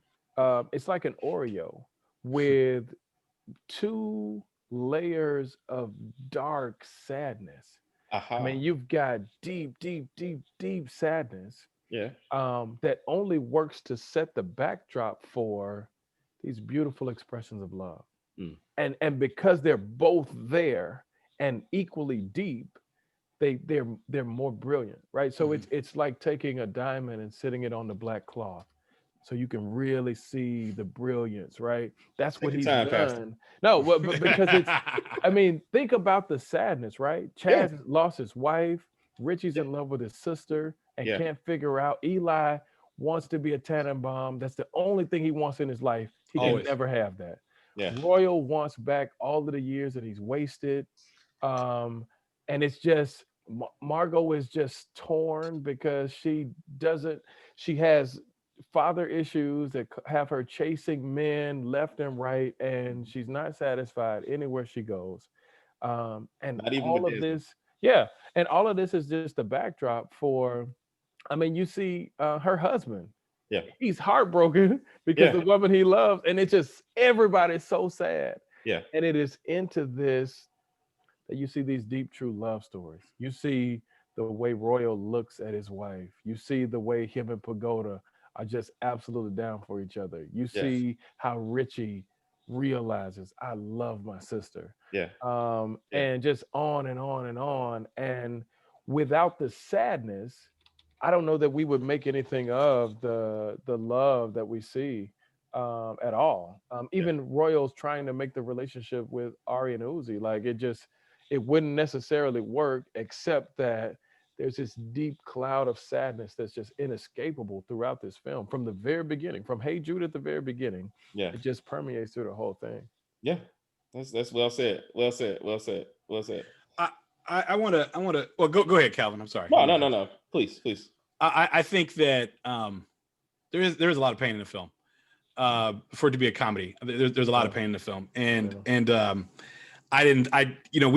It's like an Oreo with two layers of dark sadness. I Aha. mean, you've got deep, deep, deep, deep sadness Yeah. that only works to set the backdrop for these beautiful expressions of love. Mm. And because they're both there and equally deep, they're more brilliant, right? So it's like taking a diamond and sitting it on the black cloth so you can really see the brilliance, right? That's Take what your he's time, Pastor. done. No, but because it's, I mean, think about the sadness, right? Yeah. Chaz lost his wife, Richie's in love with his sister and Yeah. can't figure out. Eli wants to be a Tannenbaum. That's the only thing he wants in his life. He can Always. never have that. Yeah. Royal wants back all of the years that he's wasted. Um, and it's just Margot is just torn because doesn't she has father issues that have her chasing men left and right, and she's not satisfied anywhere she goes. And Not even with all of Disney. this, yeah, and all of this is just a backdrop for, I mean, you see her husband, Yeah. he's heartbroken because Yeah. the woman he loves, and it's just everybody's so sad. Yeah. And it is into this that you see these deep, true love stories. You see the way Royal looks at his wife. You see the way him and Pagoda are just absolutely down for each other. You Yes. see how Richie realizes, I love my sister. Yeah. Yeah. And just on and on and on. And without the sadness, I don't know that we would make anything of the love that we see at all. Yeah. Even Royals trying to make the relationship with Ari and Uzi, like it wouldn't necessarily work, except that there's this deep cloud of sadness that's just inescapable throughout this film from the very beginning, from Hey Jude at the very beginning. Yeah. It just permeates through the whole thing. Yeah. That's well said. Well said. Well said. Well said. I want to. Well, go ahead, Calvin. I'm sorry. No. Please, please. I think that there is a lot of pain in the film for it to be a comedy. There's a lot of pain in the film, and we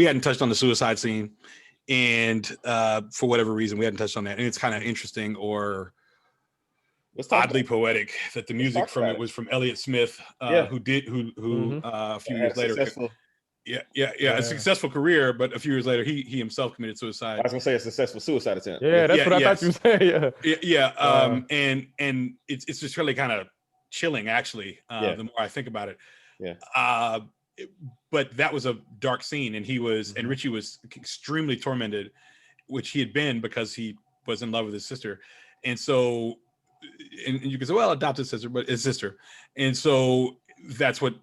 hadn't touched on the suicide scene, and for whatever reason we hadn't touched on that, and it's kind of interesting or oddly poetic that the music from it was from Elliott Smith, who a few years later. A successful career, but a few years later, he himself committed suicide. I was gonna say a successful suicide attempt. Yeah, that's what I thought you were saying. And it's just really kind of chilling, actually. The more I think about it. Yeah. But that was a dark scene, and and Richie was extremely tormented, which he had been because he was in love with his sister, and so, and you can say, well, adopted sister, but his sister, and so that's what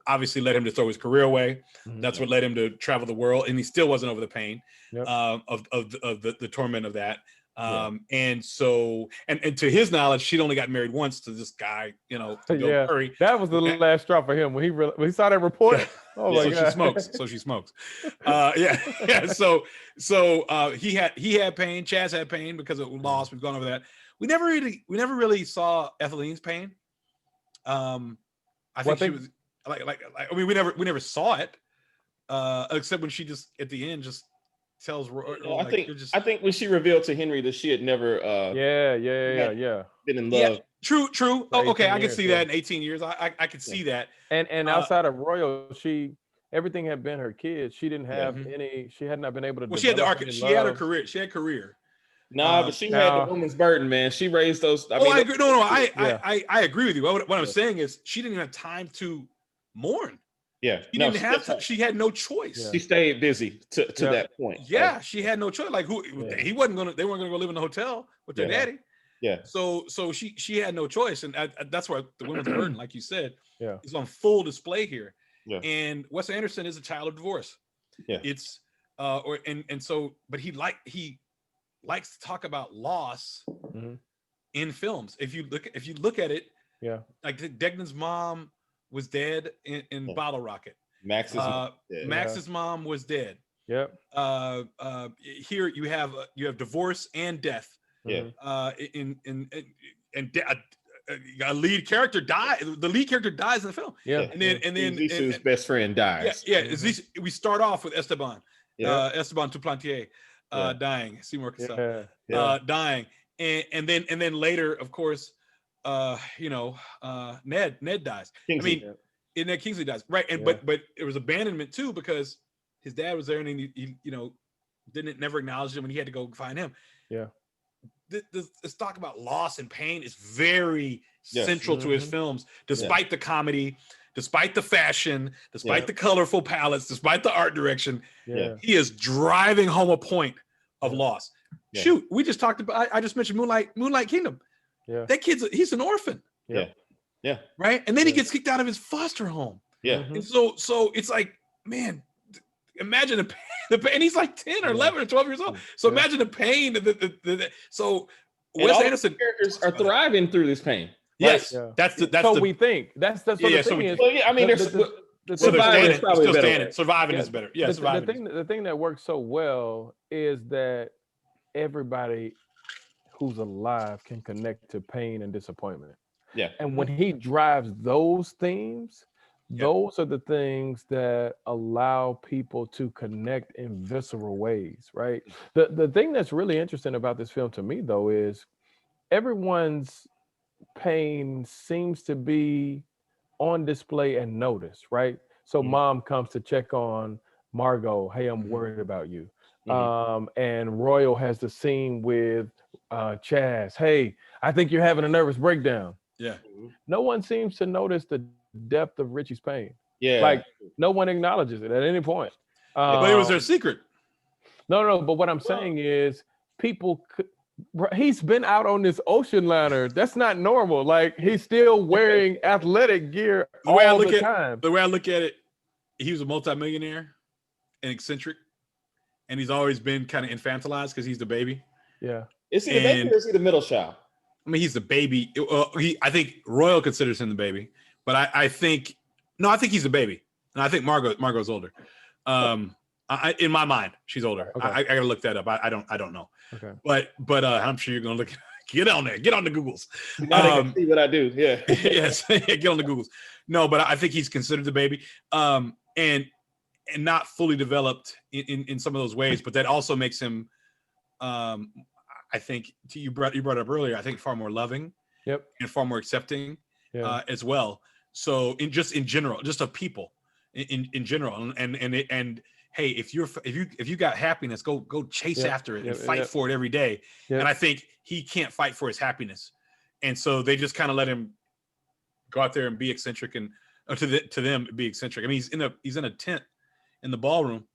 obviously led him to throw his career away. That's what led him to travel the world, and he still wasn't over the pain of the torment of that. And so, and to his knowledge, she'd only got married once to this guy, to Bill Murray. That was the last straw for him when he saw that report. Oh my God. So she smokes. So he had pain. Chaz had pain because of loss. We've gone over that. We never really saw Etheline's pain. I think she was. I mean, we never saw it, except when she just at the end just tells Roy. I think when she revealed to Henry that she had never been in love. Yeah, true. Oh, okay, I can see that in 18 years. I could see that. And outside of Royal, everything had been her kids. She didn't have any. She had not been able to. Well, she had her career. She had career. But she had the woman's burden, man. She raised those. I agree. No, I agree with you. What I'm saying is, she didn't have time to mourn. Yeah, she didn't have to. She had no choice. Yeah. She stayed busy to that point. Yeah, she had no choice. Like he wasn't gonna. They weren't gonna go live in a hotel with their daddy. Yeah. So she had no choice, and that's why the women's burden, like you said, yeah, is on full display here. Yeah. And Wes Anderson is a child of divorce. Yeah. It's but he likes to talk about loss in films. If you look at it, like Degnan's mom was dead in Bottle Rocket. Max's mom was dead. Yep. Here you have divorce and death. Yeah. a lead character dies. The lead character dies in the film. Yeah. And then Zeus's best friend dies. Yeah. We start off with Esteban. Esteban Duplantier dying. Seymour Cassel dying. And then later, of course, Ned dies. Kingsley. Ned Kingsley dies. Right. And but it was abandonment too, because his dad was there and he never acknowledged him and he had to go find him. Yeah. This talk about loss and pain is very central to his films, despite the comedy, despite the fashion, despite the colorful palettes, despite the art direction. He is driving home a point of loss. Shoot, we just talked about, I just mentioned Moonlight Kingdom. That he's an orphan. Right. And then he gets kicked out of his foster home. And so it's like, man, imagine the pain. And he's like 10 or 11 or 12 years old. So imagine the pain. So Wes Anderson characters are thriving through this pain. Yes, that's we think. That's what the thing is. Well, I mean, surviving is probably better. Surviving is better. Yeah, the thing that works so well is that everybody who's alive can connect to pain and disappointment. And when he drives those themes, those are the things that allow people to connect in visceral ways, right? The thing that's really interesting about this film to me, though, is everyone's pain seems to be on display and noticed, right? So mom comes to check on Margot. Hey, I'm worried about you. And Royal has the scene with Chaz. Hey, I think you're having a nervous breakdown. No one seems to notice the depth of Richie's pain. Like no one acknowledges it at any point. But it was their secret. No. But what I'm saying is, he's been out on this ocean liner. That's not normal. Like he's still wearing athletic gear all the time. The way I look at it, he was a multimillionaire and eccentric, and he's always been kind of infantilized because he's the baby. Is he the baby or is he the middle child? I mean, he's the baby. I think Royal considers him the baby, but I think he's the baby, and I think Margot's older. In my mind, she's older. I gotta look that up. I don't know. But I'm sure you're gonna look. Get on there. Get on the Googles. See what I do. Yes. Get on the Googles. No, but I think he's considered the baby, and not fully developed in some of those ways. But that also makes him, I think you brought up earlier, I think far more loving, and far more accepting, as well. So in general, just of people in general, and hey, if you got happiness, go chase after it and fight for it every day. And I think he can't fight for his happiness, and so they just kind of let him go out there and be eccentric, and to them be eccentric. I mean, he's in a tent in the ballroom.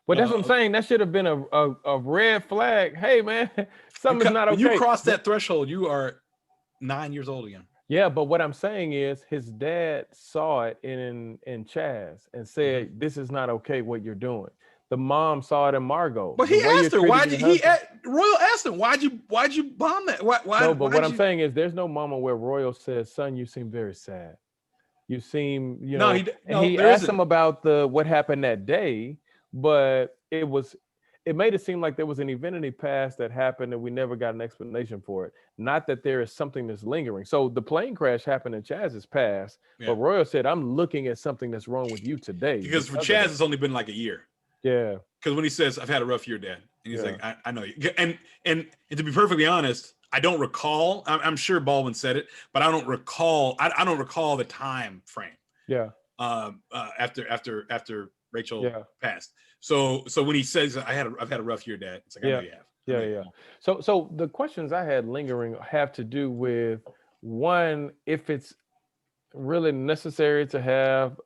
But that's what I'm saying. That should have been a red flag. Hey, man, something's not okay. When you cross that threshold, you are 9 years old again. Yeah, but what I'm saying is his dad saw it in Chaz and said, "This is not okay what you're doing." The mom saw it in Margot. But he asked her, Royal asked him, why'd you bomb that? Why? No, but what I'm saying is there's no moment where Royal says, "Son, you seem very sad. You seem, he asked him about what happened that day, but it made it seem like there was an event in the past that happened and we never got an explanation for it. Not that there is something that's lingering. So the plane crash happened in Chaz's past, but Royal said, "I'm looking at something that's wrong with you today." Because for Chaz, it's only been like a year. Yeah. Because when he says, "I've had a rough year, Dad," and he's like, I know you. And to be perfectly honest, I don't recall. I'm sure Baldwin said it, but I don't recall. I don't recall the time frame. Yeah. After Rachel passed. So when he says, I've had a rough year, Dad," it's like, I know you have. Yeah. So the questions I had lingering have to do with, one, if it's really necessary to have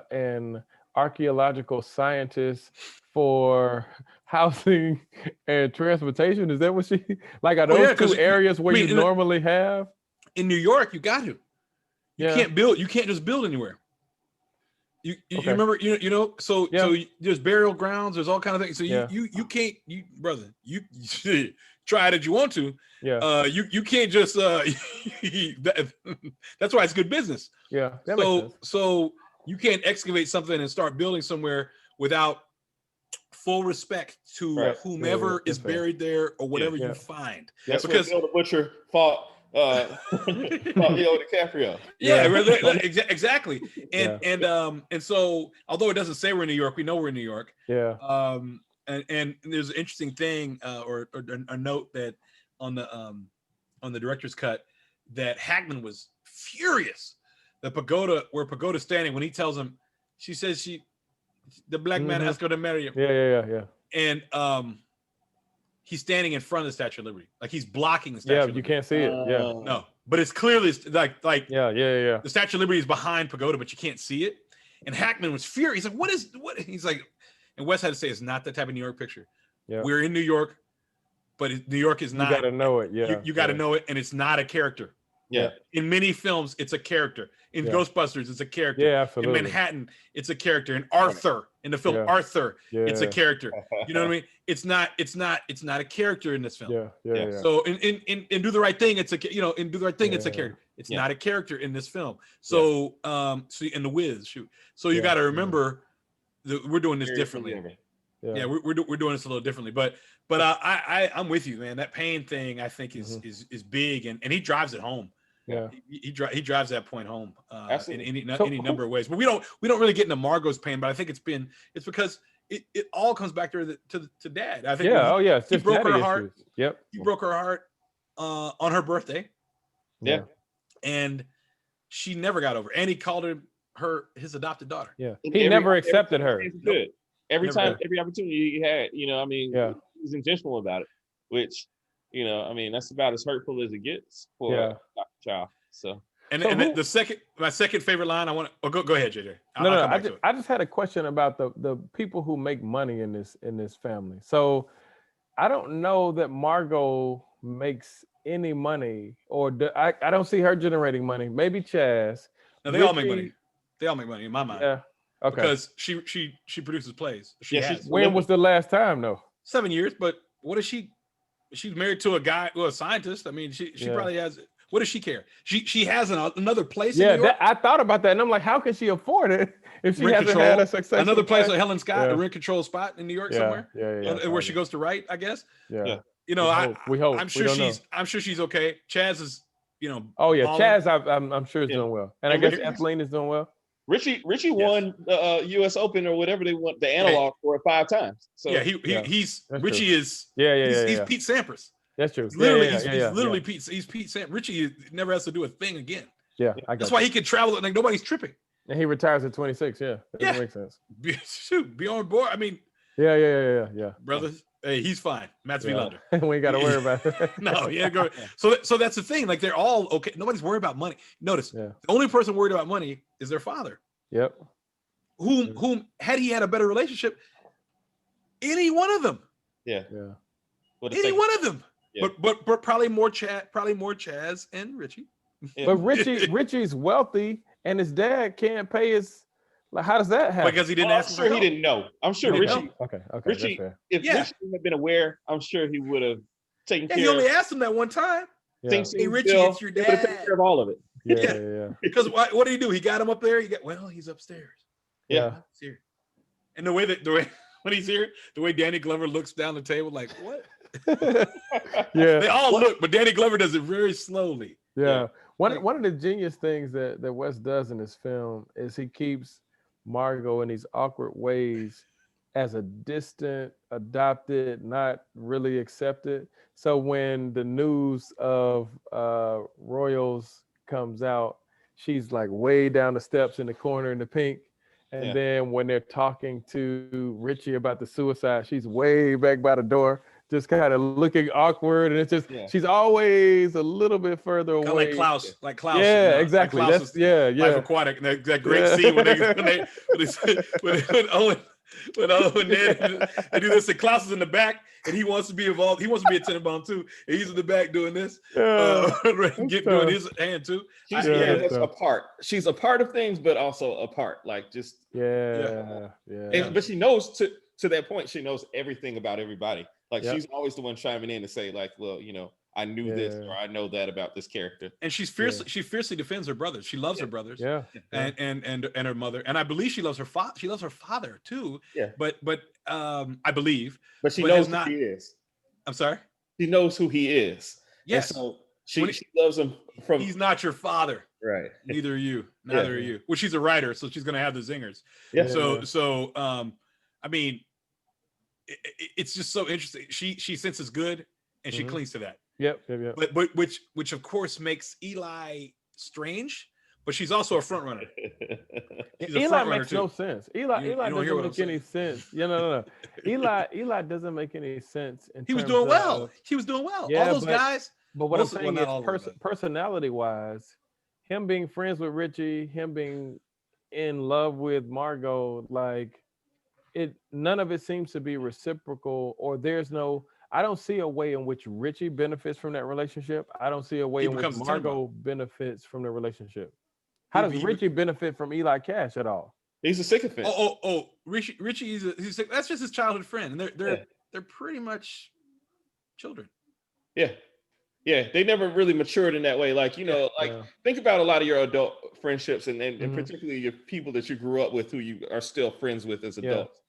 an archaeological scientist for housing and transportation. Is that what she like? Are those two areas where you normally have? In New York, you got to. You can't build. You can't just build anywhere. You remember, so there's burial grounds, there's all kind of things. So you can't, brother, you try it if you want to. You can't just that's why it's good business. So you can't excavate something and start building somewhere without full respect to whomever is buried there or whatever you find. That's because Bill the Butcher fought Leo DiCaprio. Yeah, exactly. And so although it doesn't say we're in New York, we know we're in New York. Yeah. And there's an interesting thing, or a note that on the director's cut, that Hackman was furious that where Pagoda's standing, when he tells him, she says the black man asked her to marry him. Yeah. And he's standing in front of the Statue of Liberty, like he's blocking the Statue of Liberty. You can't see it. Yeah. No, but it's clearly like yeah. The Statue of Liberty is behind Pagoda, but you can't see it. And Hackman was furious. He's like, what? He's like, and Wes had to say, it's not that type of New York picture. Yeah. We're in New York, but New York is not. You got to know it. Yeah. You got to know it, and it's not a character. Yeah. In many films, it's a character. In Ghostbusters, it's a character. Yeah, absolutely. In Manhattan, it's a character. In Arthur, in the film Arthur, it's a character. You know what I mean? It's not a character in this film. Yeah. So in Do the Right Thing, it's in Do the Right Thing, it's a character. It's not a character in this film. So so in The Wiz, So you got to remember that we're doing this differently. Yeah, we're doing this a little differently. But I'm with you, man. That pain thing, I think, is big, and he drives it home. Yeah, he drives that point home in any number of ways. But we don't really get into Margot's pain. But I think it's because it all comes back to Dad. I think. Yeah. He broke her heart. Yep. He broke her heart on her birthday. Yeah. And she never got over it. And he called her his adopted daughter. Yeah. He never accepted her. Every opportunity he had, he was intentional about it, which, that's about as hurtful as it gets for a child. So, my second favorite line, I want to go ahead, JJ. I just had a question about the people who make money in this family. So I don't know that Margot makes any money, or I don't see her generating money. Maybe Chaz. No, they all make money. They all make money in my mind. Yeah. Okay. Because she produces plays. When was the last time though? 7 years. But what is she? She's married to a scientist. I mean, she probably has. What does she care? She has another place. Yeah, in New York? I thought about that, and I'm like, how can she afford it if she hasn't had a successful another place with Helen Scott, a rent control spot in New York somewhere? Yeah. Where she goes to write, I guess. Yeah. We hope. I'm sure she's okay. Chaz is, Oh yeah, Chaz. I'm sure is doing well, and I guess Etheline is doing well. Richie won the U.S. Open or whatever they want, the analog for it 5 times. So he's Richie true. is he's Pete Sampras. That's true. He's literally Pete. He's Pete Sampras. Richie never has to do a thing again. Yeah, that's why he can travel. Like nobody's tripping. And he retires at 26. Yeah, that makes sense. Be on board. I mean, yeah. Brothers, hey, he's fine. Matt's Vilander. We ain't got to worry about it. No, go. So that's the thing. Like they're all okay. Nobody's worried about money. Notice the only person worried about money is their father. Yep. Whom had he had a better relationship, any one of them. Yeah. Any one of them. Yeah. But probably more Chaz and Richie. Yeah. But Richie's wealthy and his dad can't pay his. Like, how does that happen? Because he didn't ask. I'm sure he didn't know. I'm sure Richie. Okay. Richie, if Richie had been aware, I'm sure he would have taken care. He only asked him that one time. Yeah. Hey Richie, it's your dad. He would have taken care of all of it. Yeah. Because what did he do? He got him up there. He's upstairs. Yeah. And the way when he's here, the way Danny Glover looks down the table, like what? Yeah. They all look, but Danny Glover does it very slowly. Yeah. One of the genius things that Wes does in this film is he keeps Margot in these awkward ways as a distant, adopted, not really accepted. So when the news of Royals comes out, she's like way down the steps in the corner in the pink. And then when they're talking to Richie about the suicide, she's way back by the door, just kind of looking awkward. And it's just, she's always a little bit further away. Like Klaus. Yeah, exactly. Like That's Life Aquatic. And that great scene when they do this, and Klaus is in the back and he wants to be involved. He wants to be a Tenenbaum too. And he's in the back doing this, doing his hand too. She's a part. She's a part of things, but also a part. Like just but she knows to that point. She knows everything about everybody. Like she's always the one chiming in to say, like, well, I knew this or I know that about this character. And she fiercely defends her brothers. She loves her brothers. And her mother. And I believe she loves her father. She loves her father too. Yeah. But I believe. But she knows who he is. I'm sorry? She knows who he is. Yes. And so She loves him from. He's not your father. Right. Neither are you. Neither are you. Well, she's a writer, so she's gonna have the zingers. Yeah. So I mean, it's just so interesting. She senses good, and she clings to that. Yep. But which of course makes Eli strange. But she's also a front runner. Eli makes no sense. Eli doesn't make any sense. Yeah, no. Eli doesn't make any sense. He was doing well. He was doing well. Yeah, all those guys. But what I'm saying is, personality-wise, him being friends with Richie, him being in love with Margot, like none of it seems to be reciprocal, or I don't see a way in which Richie benefits from that relationship. I don't see a way in which Margot benefits from the relationship. How does Richie benefit from Eli Cash at all? He's a sycophant. Richie that's just his childhood friend, and they're pretty much children. Yeah. They never really matured in that way. Like, think about a lot of your adult friendships and particularly your people that you grew up with who you are still friends with as adults.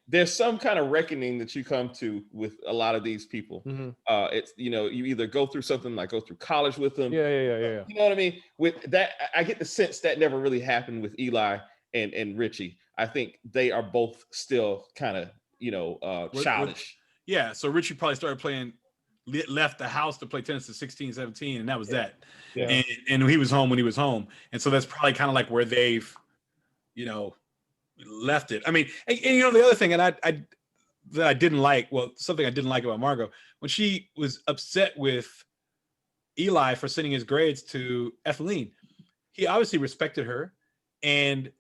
There's some kind of reckoning that you come to with a lot of these people. It's, you either go through something like go through college with them. Yeah. You know what I mean? With that, I get the sense that never really happened with Eli and Richie. I think they are both still kind of, childish. So Richie probably started left the house to play tennis at 16, 17, and that was that. Yeah. And he was home when he was home. And so that's probably kind of like where they've, left it. I mean, and the other thing, and that I didn't like, something I didn't like about Margot, when she was upset with Eli for sending his grades to Ethelene, he obviously respected her, and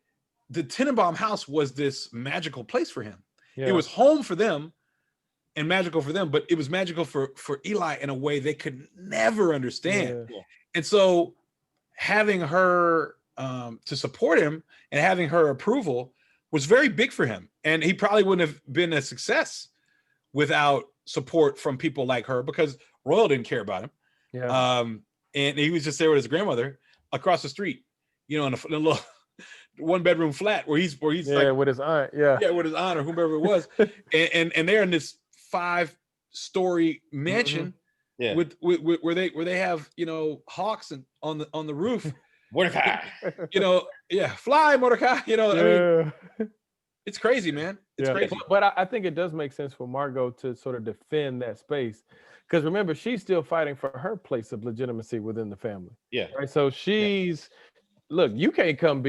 the Tenenbaum house was this magical place for him. Yeah. It was home for them and magical for them, but it was magical for Eli in a way they could never understand. Yeah. And so having her to support him and having her approval was very big for him. And he probably wouldn't have been a success without support from people like her, because Royal didn't care about him. Yeah. And he was just there with his grandmother across the street, in a little 1-bedroom flat where he's like, with his aunt. Yeah. With his aunt or whomever it was. and they're in this 5-story mansion with where they have, hawks and on the roof. Mordecai. Fly, Mordecai. I mean, it's crazy, man. It's crazy. But I think it does make sense for Margot to sort of defend that space, because remember, she's still fighting for her place of legitimacy within the family. Yeah. Right. So look, you can't come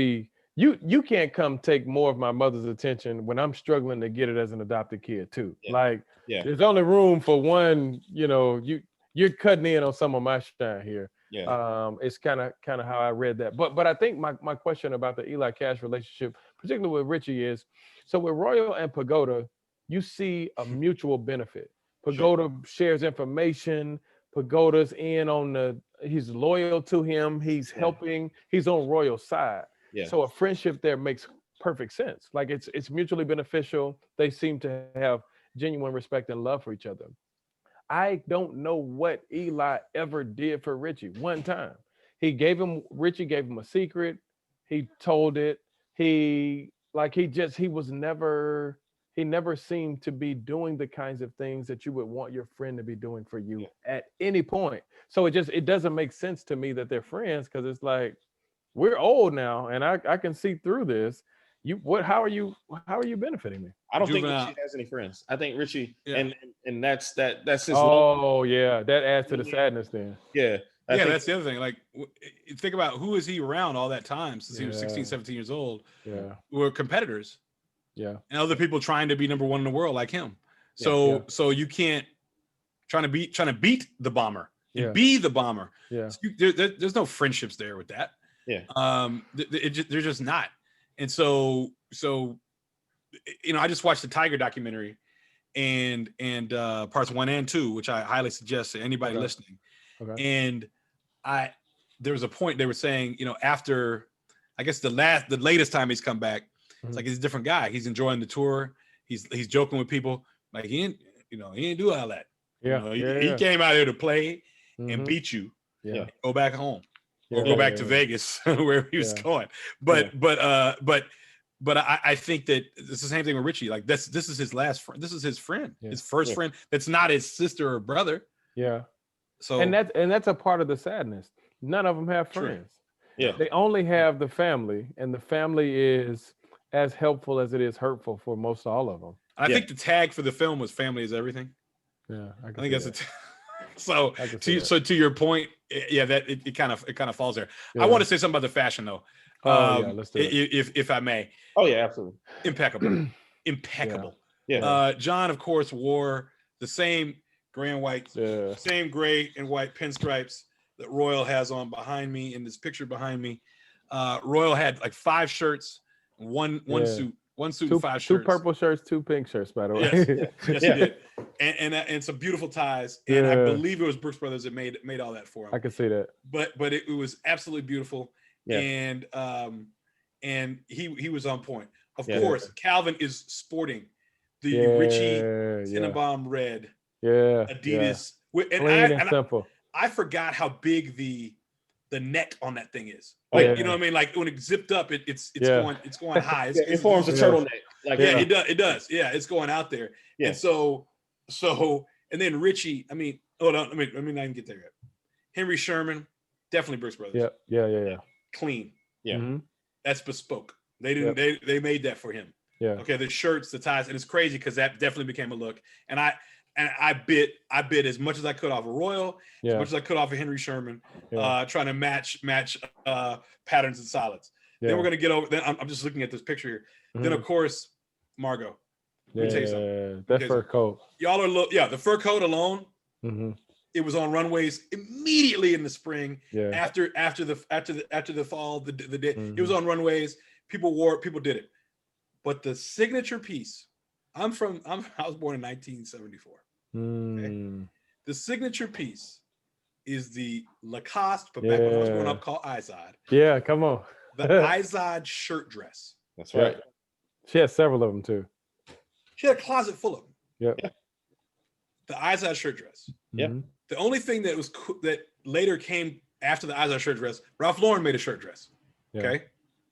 you can't come take more of my mother's attention when I'm struggling to get it as an adopted kid too. Yeah. There's only room for one. You're cutting in on some of my shine here. Yeah. It's kind of how I read that. But I think my question about the Eli Cash relationship, particularly with Richie, is so with Royal and Pagoda, you see a mutual benefit. Pagoda shares information. Pagoda's he's loyal to him. He's helping. He's on Royal's side. Yeah. So a friendship there makes perfect sense. Like it's mutually beneficial. They seem to have genuine respect and love for each other. I don't know what Eli ever did for Richie one time. Richie gave him a secret. He told it. He never seemed to be doing the kinds of things that you would want your friend to be doing for you at any point. So it doesn't make sense to me that they're friends, because it's like, we're old now and I can see through this. How are you benefiting me? I don't think Richie has any friends. I think Richie and that's his. That adds to the sadness then. Yeah. That's the other thing. Like, think about who is he around all that time since he was 16, 17 years old. Yeah. Were competitors. Yeah. And other people trying to be number one in the world like him. So you can't trying to beat the bomber and be the bomber. Yeah. So there's no friendships there with that. Yeah. They're just not. And so I just watched the Tiger documentary and parts 1 and 2, which I highly suggest to anybody listening. Okay. And there was a point they were saying, after, I guess the latest time he's come back, it's like he's a different guy. He's enjoying the tour. He's joking with people. Like he didn't do all that. Yeah. He came out here to play and beat you. Yeah. Go back home. Or go back to Vegas, where he was going. But I think that it's the same thing with Richie. Like this is his last friend. This is his friend, his first friend. That's not his sister or brother. Yeah. So and that's a part of the sadness. None of them have friends. Yeah. They only have the family, and the family is as helpful as it is hurtful for most all of them. I think the tag for the film was "Family is everything." Yeah, I think that's so. To your point, yeah, that it kind of falls there. Yeah. I want to say something about the fashion though. Let's do it. If I may. Oh yeah, absolutely. Impeccable. Yeah. John, of course, wore the same gray and white, same gray and white pinstripes that Royal has on behind me in this picture behind me. Royal had like 5 shirts, one suit, and 5 shirts. 2 purple shirts, 2 pink shirts, by the way. Yes, he did. And some beautiful ties. And I believe it was Brooks Brothers that made all that for him. I can see that. But it was absolutely beautiful. Yeah. And he was on point. Of course, Calvin is sporting the Richie Tenenbaum red Adidas. And simple. I forgot how big the neck on that thing is. Like, you know what I mean? Like when it's zipped up, it's going high. It forms a turtleneck. Like it does. Yeah, it's going out there. Yeah. And so and then Richie, I mean, hold on, let me not even get there yet. Henry Sherman, definitely Brooks Brothers. Yeah. Clean. Yeah. Mm-hmm. That's bespoke. They didn't they made that for him. Yeah. Okay, the shirts, the ties, and it's crazy because that definitely became a look. And I bit as much as I could off of Royal, as much as I could off of Henry Sherman, trying to match patterns and solids. Then we're gonna get over. Then I'm just looking at this picture here. Mm-hmm. Then of course, Margot. Let me tell you something. That fur coat. Y'all are the fur coat alone. Mm-hmm. It was on runways immediately in the spring. Yeah. After the fall, the day it was on runways. People wore it. People did it. But the signature piece. I was born in 1974. Okay? The signature piece is the Lacoste, but back when I was growing up, called Izod. Yeah, come on. The Izod shirt dress. That's right. She had several of them too. She had a closet full of them. Yeah. The Izod shirt dress. Yeah. Mm-hmm. The only thing that was that later came after the Izod shirt dress, Ralph Lauren made a shirt dress. Okay.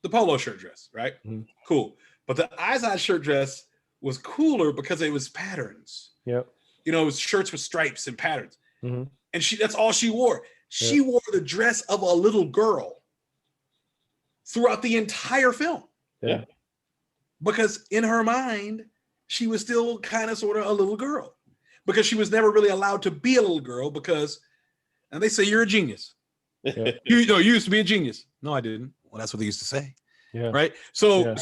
The polo shirt dress, right? Mm-hmm. Cool. But the Izod shirt dress was cooler because it was patterns. Yep. You know, it was shirts with stripes and patterns. Mm-hmm. And that's all she wore. She wore the dress of a little girl throughout the entire film. Yeah. Because in her mind, she was still kind of sort of a little girl. Because she was never really allowed to be a little girl because, and they say you're a genius. Yeah. You used to be a genius. No, I didn't. Well, that's what they used to say. Yeah. Right. So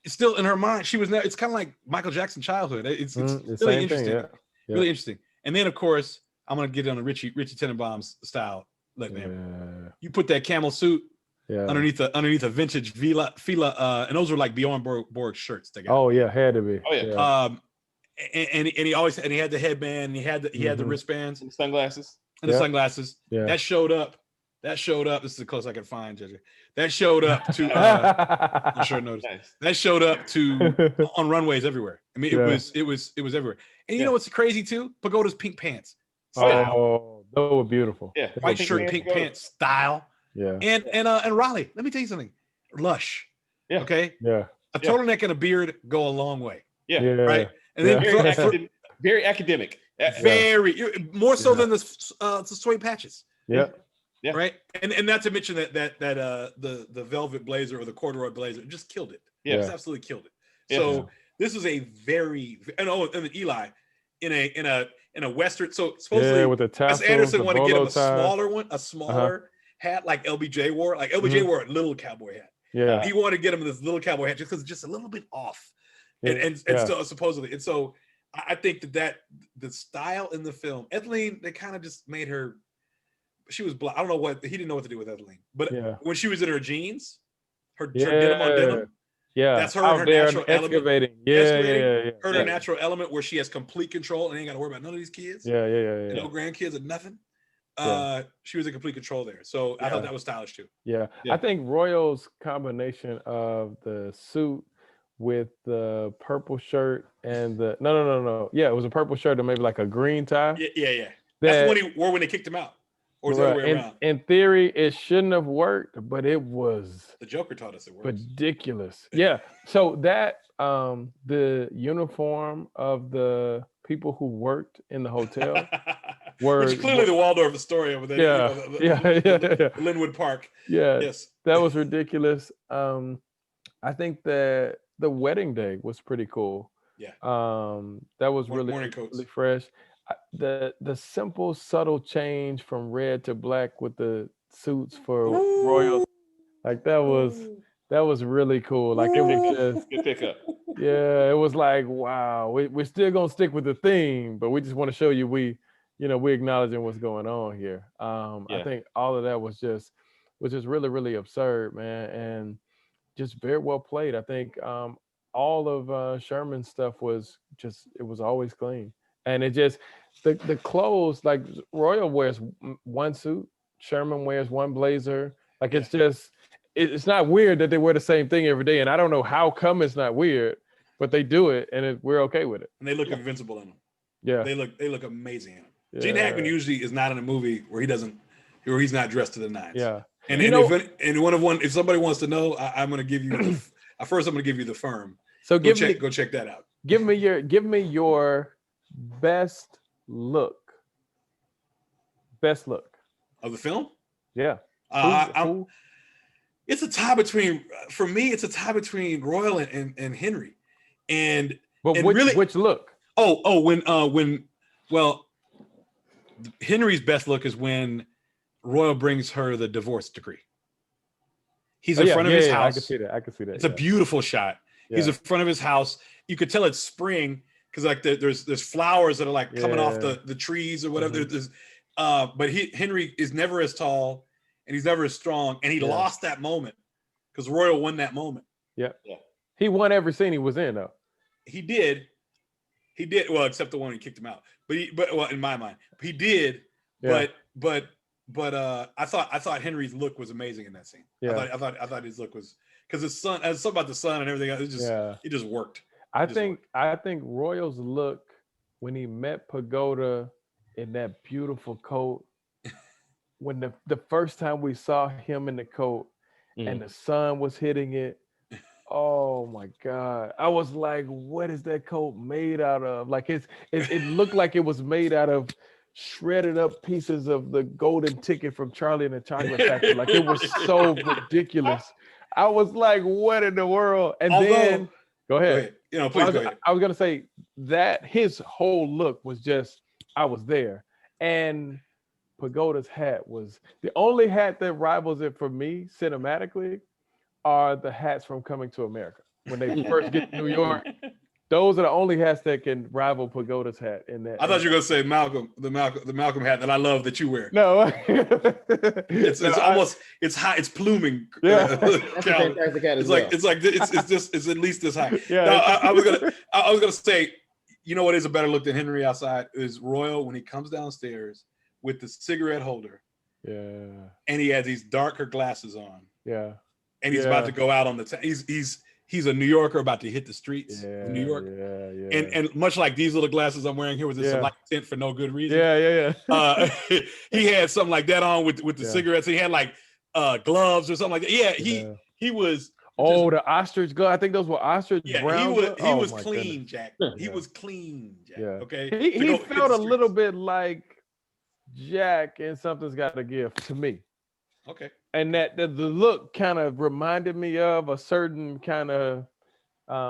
it's still in her mind. She was never. It's kind of like Michael Jackson's childhood. It's really interesting. Thing, really interesting. And then of course I'm gonna get on the Richie Tenenbaums style. Look, man, you put that camel suit underneath a vintage Fila, and those were like Bjorn Borg shirts. They got. Oh yeah, had to be. Oh yeah. And he had the headband, and he had the wristbands and sunglasses. And the sunglasses. Yeah. That showed up. This is the closest I can find, JJ. That showed up to I'm sure notice. Nice. That showed up to on runways everywhere. I mean, it was everywhere. And you know what's crazy too? Pagoda's pink pants. Style. Oh, those were beautiful. Yeah. White shirt, pink pants style. Yeah. And Raleigh, let me tell you something. Lush. Yeah. Okay. Yeah. A turtleneck and a beard go a long way. Yeah. Right. And then very academic. Very more so than the suede patches. Yeah. Yeah. Right. And not to mention that the velvet blazer or the corduroy blazer just killed it. Yeah. Just absolutely killed it. Yeah. So this is a very and then Eli in a Western. So supposedly with the tassels, Wes Anderson want to get him a smaller hat like LBJ wore. Like LBJ wore a little cowboy hat. Yeah. He wanted to get him this little cowboy hat just because it's just a little bit off. And still supposedly. And so I think that the style in the film, Etheline, they kind of just made her. She was black. I don't know what he didn't know what to do with Etheline, but when she was in her jeans, her denim on denim, that's her and her natural element. Her natural element where she has complete control and ain't got to worry about none of these kids. Yeah. No grandkids or nothing. She was in complete control there, so I thought that was stylish too. Yeah, I think Royal's combination of the suit with the purple shirt and the no. Yeah, it was a purple shirt and maybe like a green tie. Yeah. That's the one he wore when they kicked him out. Or is the other way around? In theory, it shouldn't have worked, but it was the Joker taught us it works. Ridiculous. Yeah. So that the uniform of the people who worked in the hotel Which is clearly the Waldorf Astoria over there. Yeah, the Linwood Park. Yeah, yes, that was ridiculous. I think that the wedding day was pretty cool. Yeah, that was really fresh. The simple, subtle change from red to black with the suits for royals, like that was really cool. Like it was just good pickup. Yeah, it was like, wow, we're still gonna stick with the theme, but we just want to show you we acknowledging what's going on here. I think all of that was just really, really absurd, man, and just very well played. I think all of Sherman's stuff was it was always clean, and it just the clothes, like Royal wears one suit, Sherman wears one blazer. Like it's just it's not weird that they wear the same thing every day, and I don't know how come it's not weird, but they do it, and we're okay with it. And they look invincible in them. Yeah, they look amazing in them. Yeah. Gene Hackman usually is not in a movie where he's not dressed to the nines. Yeah. And if somebody wants to know, I'm going to give you first. I'm going to give you the firm. So go check that out. Give me your best look. Best look of the film. Yeah. It's a tie between Royal and Henry, which look? Well, Henry's best look is when Royal brings her the divorce decree. He's in front of his house. I can see that. It's a beautiful shot. Yeah. He's in front of his house. You could tell it's spring because like there's flowers that are like coming off the trees or whatever. Mm-hmm. But Henry is never as tall and he's never as strong, and he lost that moment because Royal won that moment. Yeah. He won every scene he was in though. He did. Well, except the one he kicked him out. But in my mind, he did. Yeah. But I thought Henry's look was amazing in that scene. Yeah. I thought his look was because his son, something about the sun and everything. It just worked. I think Royal's look when he met Pagoda in that beautiful coat. When the first time we saw him in the coat and the sun was hitting it, oh my God! I was like, "What is that coat made out of?" Like it looked like it was made out of shredded up pieces of the golden ticket from Charlie and the Chocolate Factory. Like it was so ridiculous. I was like, "What in the world?" And then go ahead. Please go ahead. I was gonna say that his whole look was just, I was there, and Pagoda's hat was the only hat that rivals it for me cinematically. Are the hats from Coming to America when they first get to New York? Those are the only hats that can rival Pagoda's hat in that. I thought you were gonna say the Malcolm hat that I love that you wear. No, it's almost high. It's pluming. Yeah, that's a fantastic hat as well. It's at least this high. Yeah, now, I was gonna say, you know what is a better look than Henry outside is Royal when he comes downstairs with the cigarette holder. Yeah, and he has these darker glasses on. Yeah. And he's about to go out on the town. He's a New Yorker about to hit the streets of New York. Yeah. And much like these little glasses I'm wearing here with this light tint for no good reason. Yeah. He had something like that on with the cigarettes. He had like gloves or something like that. Yeah, he was. The ostrich glove. I think those were ostrich brown. He was clean, Jack. He was clean, Jack. Yeah. Okay. He felt a little bit like Jack and Something's Got to Give to me. Okay. And that the look kind of reminded me of a certain kind of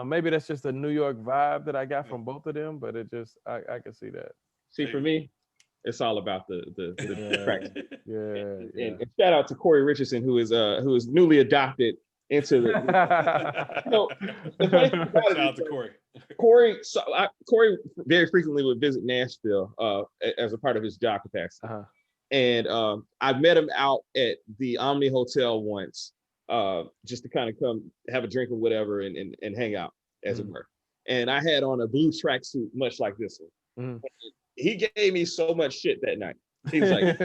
maybe that's just a New York vibe that I got from both of them, but it just I can see that. See, for me, it's all about the tracks. And shout out to Corey Richardson, who is newly adopted into the. Shout out to Corey. Corey very frequently would visit Nashville as a part of his job capacity. Uh-huh. And I met him out at the Omni Hotel once, just to kind of come have a drink or whatever and hang out, as it were. And I had on a blue tracksuit, much like this one. He gave me so much shit that night. He was like,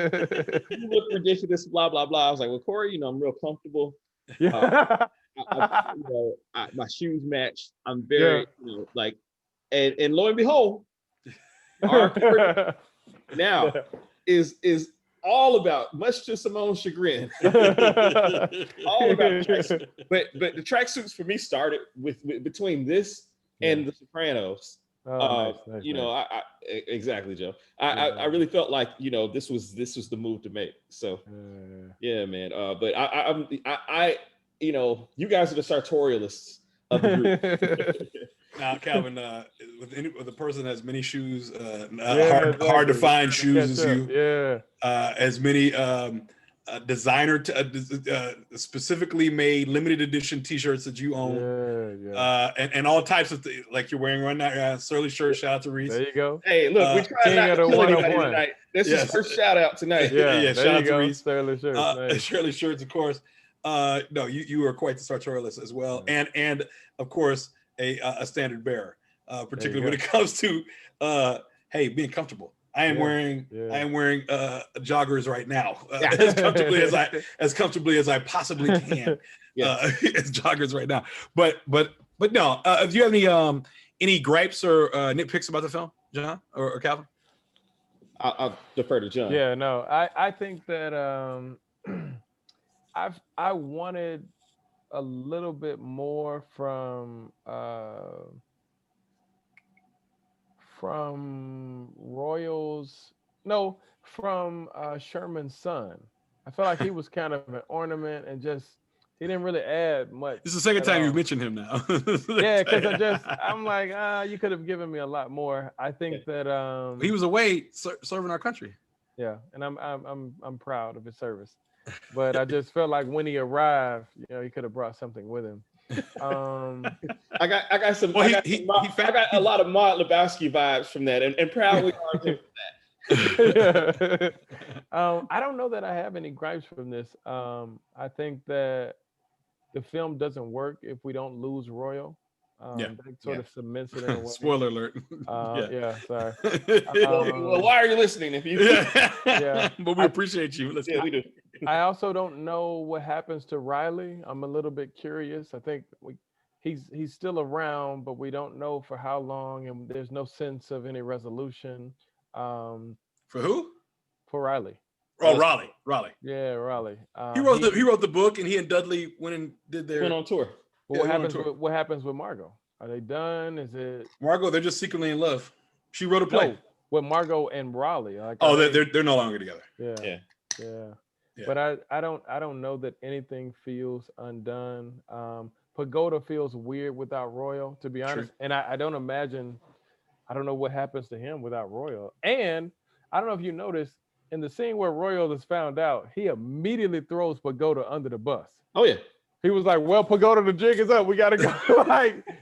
"You look ridiculous, blah blah blah." I was like, "Well, Corey, I'm real comfortable. My shoes match. I'm very, and lo and behold, our now." Is all about, much to Simone's chagrin, all about tracksuits. But the tracksuits for me started with between this and The Sopranos, Nice, you know, nice. exactly, Joe. Yeah. I really felt like, you know, this was the move to make. So yeah, man. But you know, you guys are the sartorialists of the group. Now, Calvin, with a person that has many shoes, Yeah, hard to exactly. find Trying to shoes catch as up. you, Yeah. as many designer specifically made limited edition T-shirts that you own, Yeah. and all types of things like you're wearing right now. Surly shirt. Shout out to Reese. There you go. Hey, look, we try King not of to the kill anybody 101. tonight. This is Yes. first shout out tonight. Yeah, Shout there out you to go. Reese. Surly shirts. Nice. Shirley shirts, of course. No, you are quite the sartorialist as well, and of course a standard bearer, particularly when it comes to hey, being comfortable. I am wearing joggers right now, as comfortably as I possibly can. As joggers right now. But no. Do you have any gripes or nitpicks about the film, John or Calvin? I'll defer to John. Yeah, no, I think that I wanted a little bit more from Royals. No, from Sherman's son. I felt like he was kind of an ornament and just he didn't really add much. This is the second time you've mentioned him now. Yeah, because I'm like, you could have given me a lot more. I think that he was away serving our country. Yeah, and I'm proud of his service, but I just felt like when he arrived, you know, he could have brought something with him. I got some. Well, I got a lot of Maud Lebowski vibes from that, and proudly armed him for that. I don't know that I have any gripes from this. I think that the film doesn't work if we don't lose Royal. That sort of cements it in a way. Spoiler alert. Sorry. Well, why are you listening? If you, but we appreciate you. We do. I also don't know what happens to Riley. I'm a little bit curious. I think he's still around, but we don't know for how long, and there's no sense of any resolution. For who? For Riley. Oh, Raleigh. Yeah, Raleigh. He wrote the book, and he and Dudley went on tour. Well, what happens with Margot? Are they done? Is it Margot? They're just secretly in love. She wrote a play. No, with Margot and Raleigh. They're no longer together. Yeah. But I don't know that anything feels undone. Pagoda feels weird without Royal, to be honest. And I don't know what happens to him without Royal. And I don't know if you noticed in the scene where Royal is found out, he immediately throws Pagoda under the bus. Oh yeah. He was like, well, Pagoda, the jig is up. We got to go.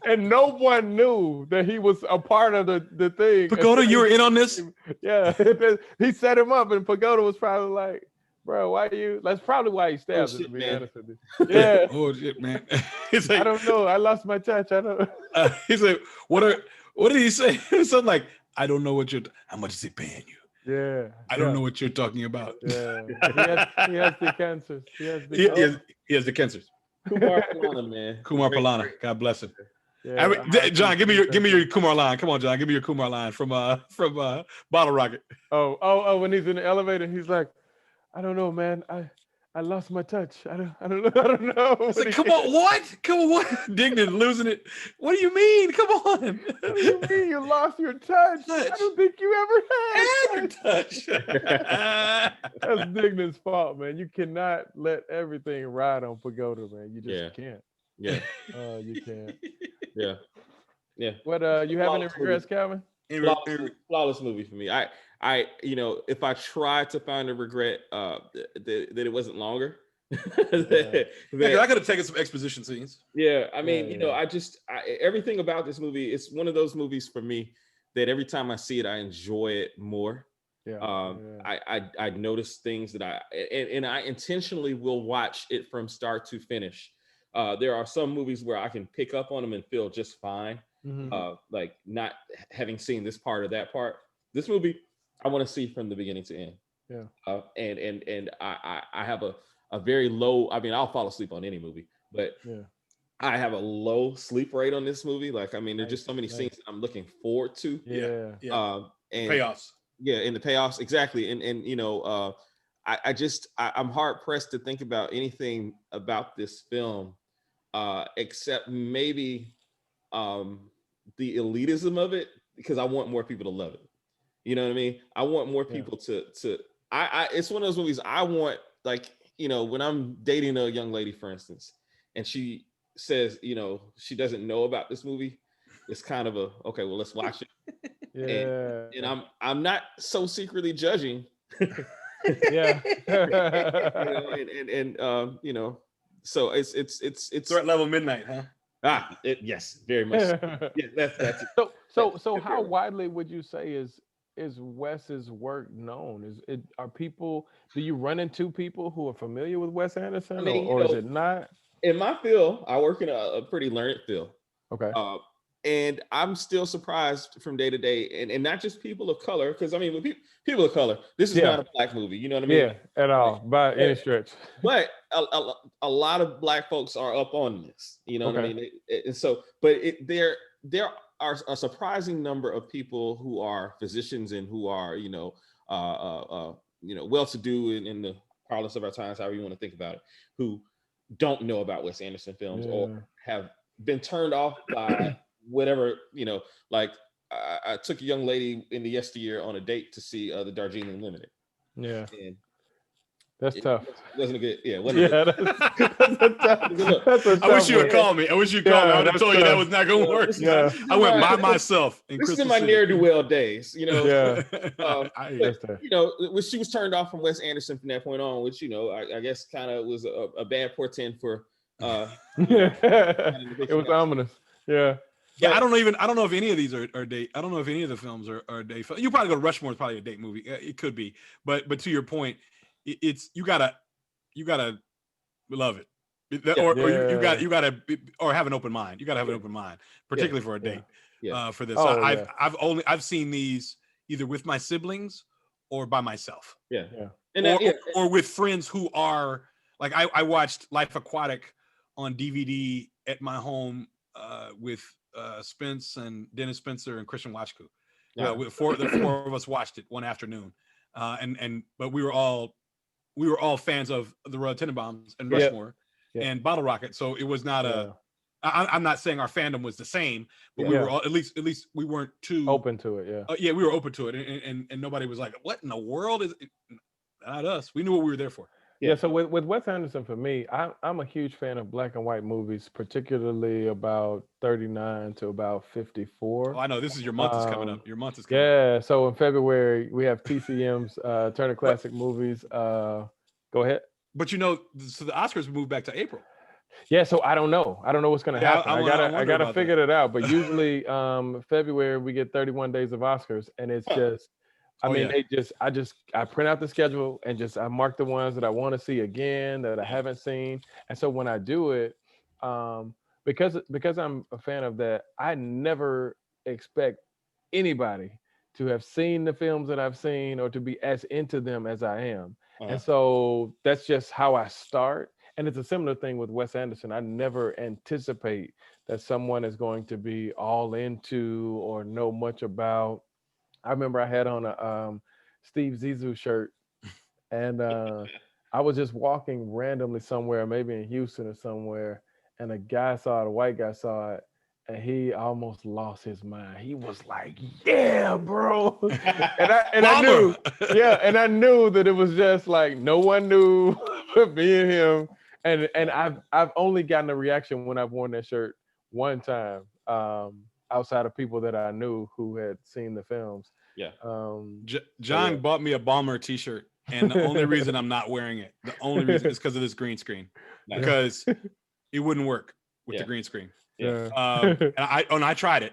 And no one knew that he was a part of the thing. Pagoda, you were in on this? Yeah. He set him up, and Pagoda was probably like, bro, why you? That's probably why he stabbed him, to be honest with you. Yeah. Oh, shit, man. Like, I don't know. I lost my touch. I don't know. He's like, what did he say? Something like, I don't know how much is he paying you? Yeah. I don't know what you're talking about. Yeah. He has the cancers. He has the cancers. Kumar Palana, man. Kumar Palana. God bless him. Yeah, John, give me your Kumar line. Come on, John. Give me your Kumar line from Bottle Rocket. Oh, when he's in the elevator, he's like, I don't know, man. I lost my touch. I don't know. Like, come on, what? Dignan losing it. What do you mean? Come on. What do you mean you lost your touch? I don't think you ever had touch. That's Dignan's fault, man. You cannot let everything ride on Pagoda, man. You just can't. Yeah. You can't. Yeah. What you have any regrets, Calvin? Flawless movie for me. I if I tried to find a regret, that it wasn't longer. I could have taken some exposition scenes. Yeah, I mean, everything about this movie, it's one of those movies for me that every time I see it, I enjoy it more. I notice things that I intentionally will watch it from start to finish. There are some movies where I can pick up on them and feel just fine. Like not having seen this part or that part. This movie, I want to see from the beginning to end. And I have a very low. I mean, I'll fall asleep on any movie, but I have a low sleep rate on this movie. Like, I mean, there's just so many scenes that I'm looking forward to. And payoffs. Yeah, in the payoffs, exactly. And I'm hard pressed to think about anything about this film, except maybe the elitism of it. because I want more people to love it. You know what I mean? I want more people to it's one of those movies I want, like, you know, when I'm dating a young lady, for instance, and she says, you know, she doesn't know about this movie, it's kind of a, okay, well, let's watch it. And I'm not so secretly judging. Yeah. You know, and you know, so it's threat level midnight, huh? Yes, very much. Yeah, that's it. So how widely would you say is Wes's work known? Do you run into people who are familiar with Wes Anderson, I mean, or is it not? In my field, I work in a pretty learned field. Okay. And I'm still surprised from day to day, and not just people of color, because I mean, with people of color, this is not a black movie, you know what I mean? Yeah, at all, by any stretch. But a lot of black folks are up on this, you know what I mean? And so, but there are a surprising number of people who are physicians and who are, you know, well-to-do in the parlance of our times, however you want to think about it, who don't know about Wes Anderson films or have been turned off by whatever, you know, like I took a young lady in the yesteryear on a date to see the Darjeeling Limited. Yeah. And that's tough. Wasn't a good, that's a tough. I wish you would call me. I wish you called me. I would have told you that was not going to work. Yeah. I went by myself. This is in my ne'er-do-well days, you know. Yeah. You know, she was turned off from Wes Anderson from that point on, which, you know, I guess kind of was a bad portent for. It was ominous. Yeah. Yeah, I don't know if any of these are date. I don't know if any of the films are date. You probably go to Rushmore is probably a date movie. It could be, but to your point, it's you gotta love it, or you gotta or have an open mind. You gotta have an open mind, particularly for a date. For this, I've seen these either with my siblings or by myself. Or with friends who are like I watched Life Aquatic on DVD at my home with Spence and Dennis Spencer and Christian Watchko. The four of us watched it one afternoon, but we were all fans of the Royal Tenenbaums and Rushmore and Bottle Rocket. So it was not I'm not saying our fandom was the same, but we were all, at least we weren't too open to it. We were open to it, and nobody was like, "What in the world is it?" Not us. We knew what we were there for. Yeah, so with Wes Anderson, for me, I'm a huge fan of black and white movies, particularly about 39 to about 54. Oh, I know. This is your month is coming up. Your month is coming up. Yeah, so in February, we have TCM's Turner Classic Movies. Go ahead. But you know, so the Oscars moved back to April. Yeah, so I don't know. I don't know what's going to happen. I gotta figure it out. But usually February, we get 31 days of Oscars, and it's just... I print out the schedule and I mark the ones that I want to see again that I haven't seen. And so when I do it, because I'm a fan of that, I never expect anybody to have seen the films that I've seen or to be as into them as I am. And so that's just how I start. And it's a similar thing with Wes Anderson. I never anticipate that someone is going to be all into or know much about. I remember I had on a Steve Zissou shirt, and I was just walking randomly somewhere, maybe in Houston or somewhere, and a white guy saw it, and he almost lost his mind. He was like, "Yeah, bro," and I knew, and I knew that it was just like no one knew but me and him, and I've only gotten a reaction when I've worn that shirt one time. Outside of people that I knew who had seen the films. John bought me a Bomber t-shirt, and the only reason I'm not wearing it, the only reason is because of this green screen, because it wouldn't work with the green screen. And I tried it.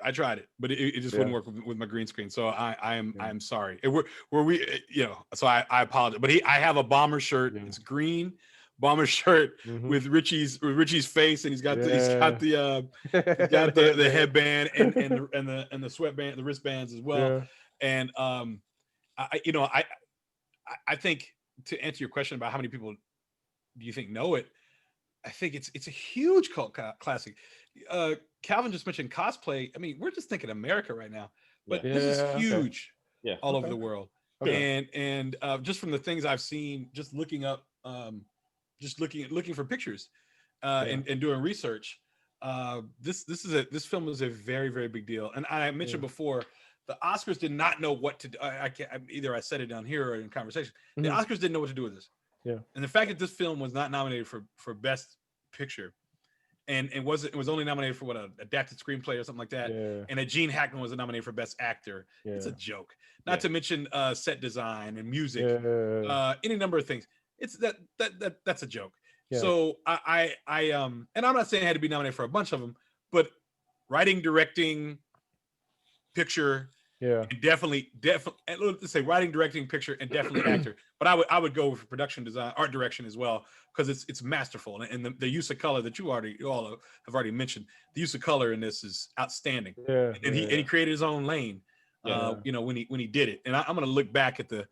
I tried it, but it just wouldn't work with my green screen. So I'm sorry. So I apologize. But I have a Bomber shirt. It's green Bomber shirt with Richie's face, and he's got the headband and the sweatband, the wristbands as well. And I think, to answer your question about how many people do you think know it, I think it's a huge cult classic. Calvin just mentioned cosplay. I mean, we're just thinking America right now, but this is huge all over the world. And just from the things I've seen, just looking up, just looking for pictures and doing research, this film is a very, very big deal. And I mentioned before, the Oscars did not know what to do. I can't, either I said it down here or in conversation. The Oscars didn't know what to do with this. Yeah. And the fact that this film was not nominated for Best Picture, and it was only nominated for an adapted screenplay or something like that. Yeah. And that Gene Hackman was nominated for Best Actor. Yeah. It's a joke. Not to mention set design and music, any number of things. It's that's a joke. Yeah. So I and I'm not saying I had to be nominated for a bunch of them, but writing, directing, picture, definitely. Let's say writing, directing, picture, and definitely actor. But I would go for production design, art direction as well, because it's masterful, and the use of color that you all have already mentioned. The use of color in this is outstanding. Yeah, and he created his own lane. You know, when he did it, and I'm going to look back at the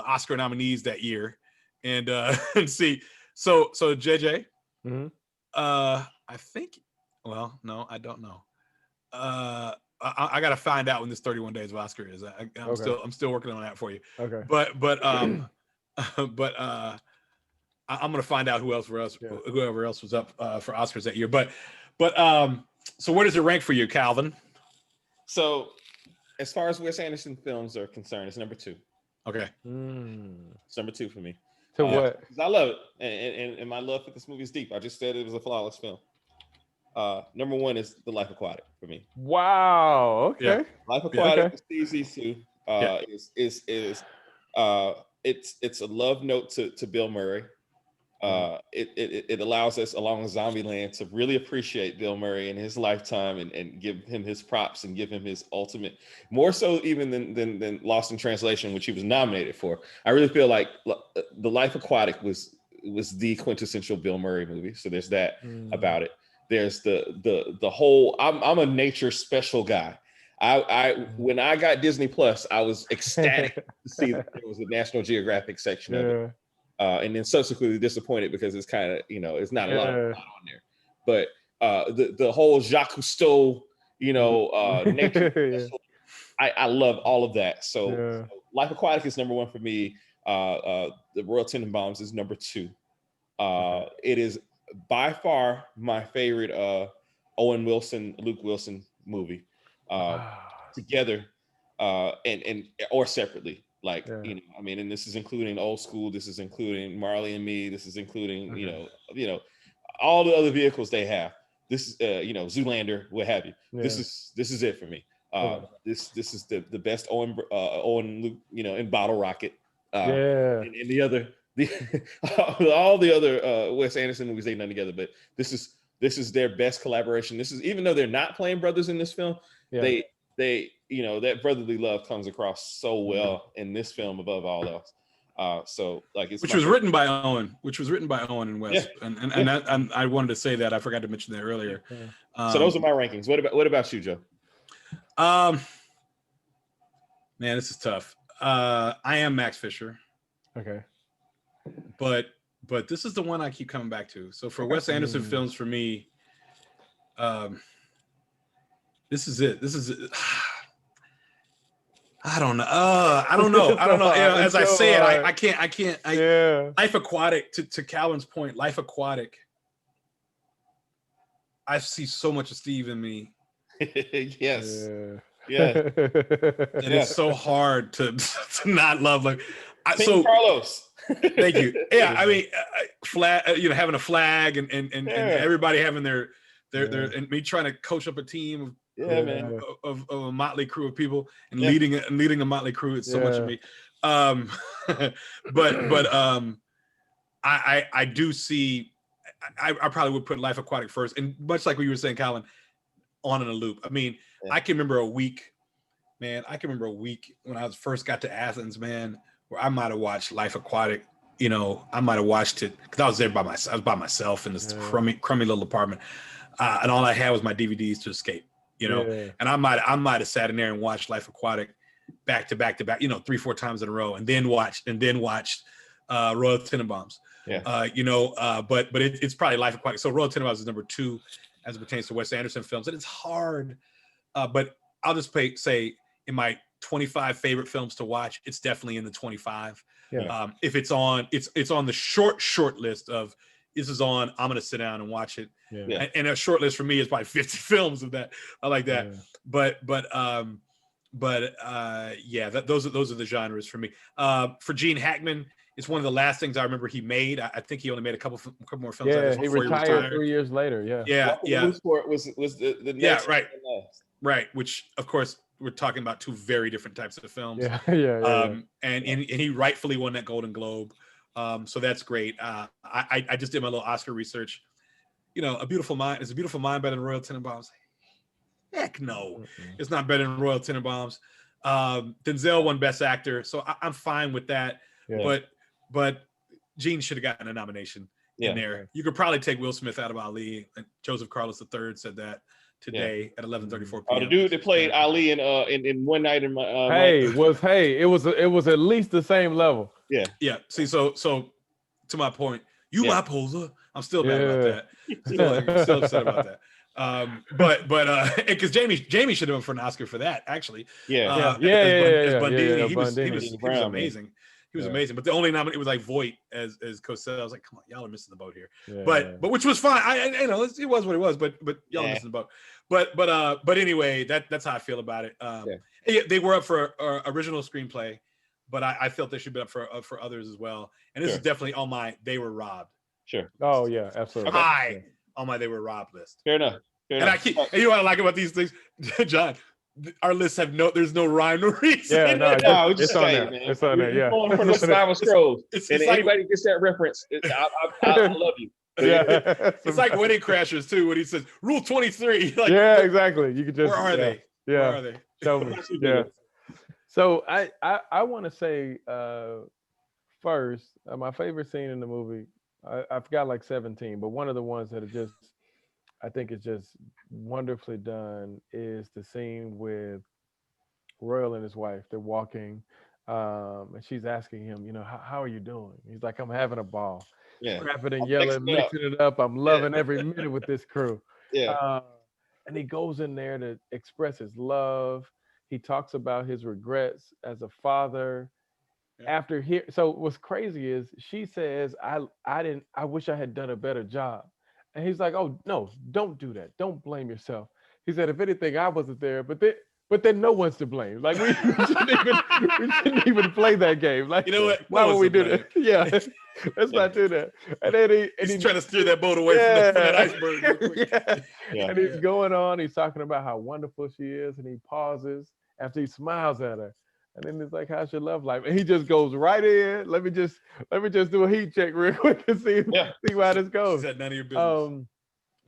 Oscar nominees that year, and see. So JJ, I think. Well, no, I don't know. I got to find out when this 31 Days of Oscar is. I'm still working on that for you. Okay. But I'm gonna find out whoever else was up for Oscars that year. But so where does it rank for you, Calvin? So as far as Wes Anderson films are concerned, it's number 2. Okay. It's number 2 for me. So what? I love it, and my love for this movie is deep. I just said it was a flawless film. Number 1 is The Life Aquatic for me. Wow. Okay. Yeah. Life Aquatic is easy to it's a love note to Bill Murray. It allows us, along with Zombieland, to really appreciate Bill Murray in his lifetime and give him his props and give him his ultimate, more so even than Lost in Translation, which he was nominated for. I really feel like The Life Aquatic was the quintessential Bill Murray movie. So there's that about it. There's the whole. I'm a nature special guy. When I got Disney Plus, I was ecstatic to see that there was a National Geographic section of it, and then subsequently disappointed because it's kind of, it's not a lot on there. But the whole Jacques Cousteau, nature special, I love all of that. So Life Aquatic is number 1 for me. The Royal Tenenbaums is number 2. It is by far my favorite Luke Wilson movie, together and or separately. Like, and this is including Old School, this is including Marley and Me, this is including all the other vehicles they have. This is Zoolander, what have you. This is it for me. This is the best Owen Luke, in Bottle Rocket. And the other all the other Wes Anderson movies they've done together, but this is their best collaboration. This is, even though they're not playing brothers in this film, they that brotherly love comes across so well in this film above all else. So like which was written by Owen and Wes, and I wanted to say that I forgot to mention that earlier. So those are my rankings. What about you, Joe? Man, this is tough. I am Max Fisher. Okay. But this is the one I keep coming back to. So for Wes Anderson films, for me, this is it. I don't know. As I say it, I can't. Life Aquatic, to Calvin's point, Life Aquatic, I see so much of Steve in me. Yes. And it's so hard to not love. Like, Carlos. Thank you. Yeah, I mean, having a flag and everybody having their and me trying to coach up a team of a motley crew of people and leading a motley crew. It's so much of me. But I do see. I probably would put Life Aquatic first, and much like what you were saying, Colin, On in a Loop. I mean, I can remember a week, man. I can remember a week when I first got to Athens, man, where I might have watched Life Aquatic. I might have watched it because I was there by myself. I was by myself in this crummy little apartment, and all I had was my DVDs to escape. And I might have sat in there and watched Life Aquatic back to back, 3-4 times in a row, and then watched Royal Tenenbaums. But it's probably Life Aquatic. So Royal Tenenbaums is number 2 as it pertains to Wes Anderson films, and it's hard. But I'll just say in my 25 favorite films to watch, it's definitely in the 25. If it's on the short list of this is on, I'm gonna sit down and watch it. Yeah. And a short list for me is probably 50 films of that. I like that. Yeah. Those are the genres for me. For Gene Hackman, it's one of the last things I remember he made. I think he only made a couple more films. Yeah, he retired 3 years later. Yeah. Was the next. Right. Right. Which, of course, we're talking about two very different types of films. And he rightfully won that Golden Globe. So that's great. I just did my little Oscar research. A Beautiful Mind. Is A Beautiful Mind better than Royal Tenenbaums? Heck no. It's not better than Royal Tenenbaums. Denzel won Best Actor, so I'm fine with that. Yeah. But Gene should have gotten a nomination in there. You could probably take Will Smith out of Ali. And Joseph Carlos III said that today at 11:34 p.m. Oh, the dude that played Ali in One Night in it was at least the same level. Yeah. See, so to my point, my poser. I'm still mad about that. Still upset about that. But because Jamie should have won for an Oscar for that, actually. As Bundini. He was amazing. He was amazing. But the only nominee was like Voight as Cosell. I was like, come on, y'all are missing the boat here. But which was fine. I know it was what it was, but y'all are missing the boat. But anyway, that's how I feel about it. They were up for original screenplay, but I felt they should be up for others as well. And this is definitely on my they were robbed. Sure. Oh yeah, absolutely. High on my they were robbed list. Fair enough. And you know what I like about these things, John? Our lists have there's no rhyme or reason. Yeah, it's on there. Man. It's on there. Yeah. Going for the Survival Scrolls. And anybody gets that reference, I love you. Yeah. It's like Wedding Crashers too, when he says Rule 23. Like, exactly. You could just. Where are they? Yeah. Where are they? Show me. Yeah. So I want to say first, my favorite scene in the movie. I've got like 17, but one of the ones that I think is just wonderfully done is the scene with Royal and his wife. They're walking, and she's asking him, how are you doing? He's like, I'm having a ball. Scrapping and yelling, mixing it up. I'm loving every minute with this crew. And he goes in there to express his love. He talks about his regrets as a father. After here, so what's crazy is she says, I wish I had done a better job. And he's like, oh no, don't do that. Don't blame yourself. He said, if anything, I wasn't there, but then no one's to blame. Like we shouldn't even play that game. Like, what? Why would we do that? Yeah. Let's not do that. And then he's trying to steer that boat away from that iceberg. And he's going on, he's talking about how wonderful she is, and he pauses after he smiles at her. And then it's like, how's your love life? And he just goes right in. Let me just do a heat check real quick and see how this goes. She said none of your business.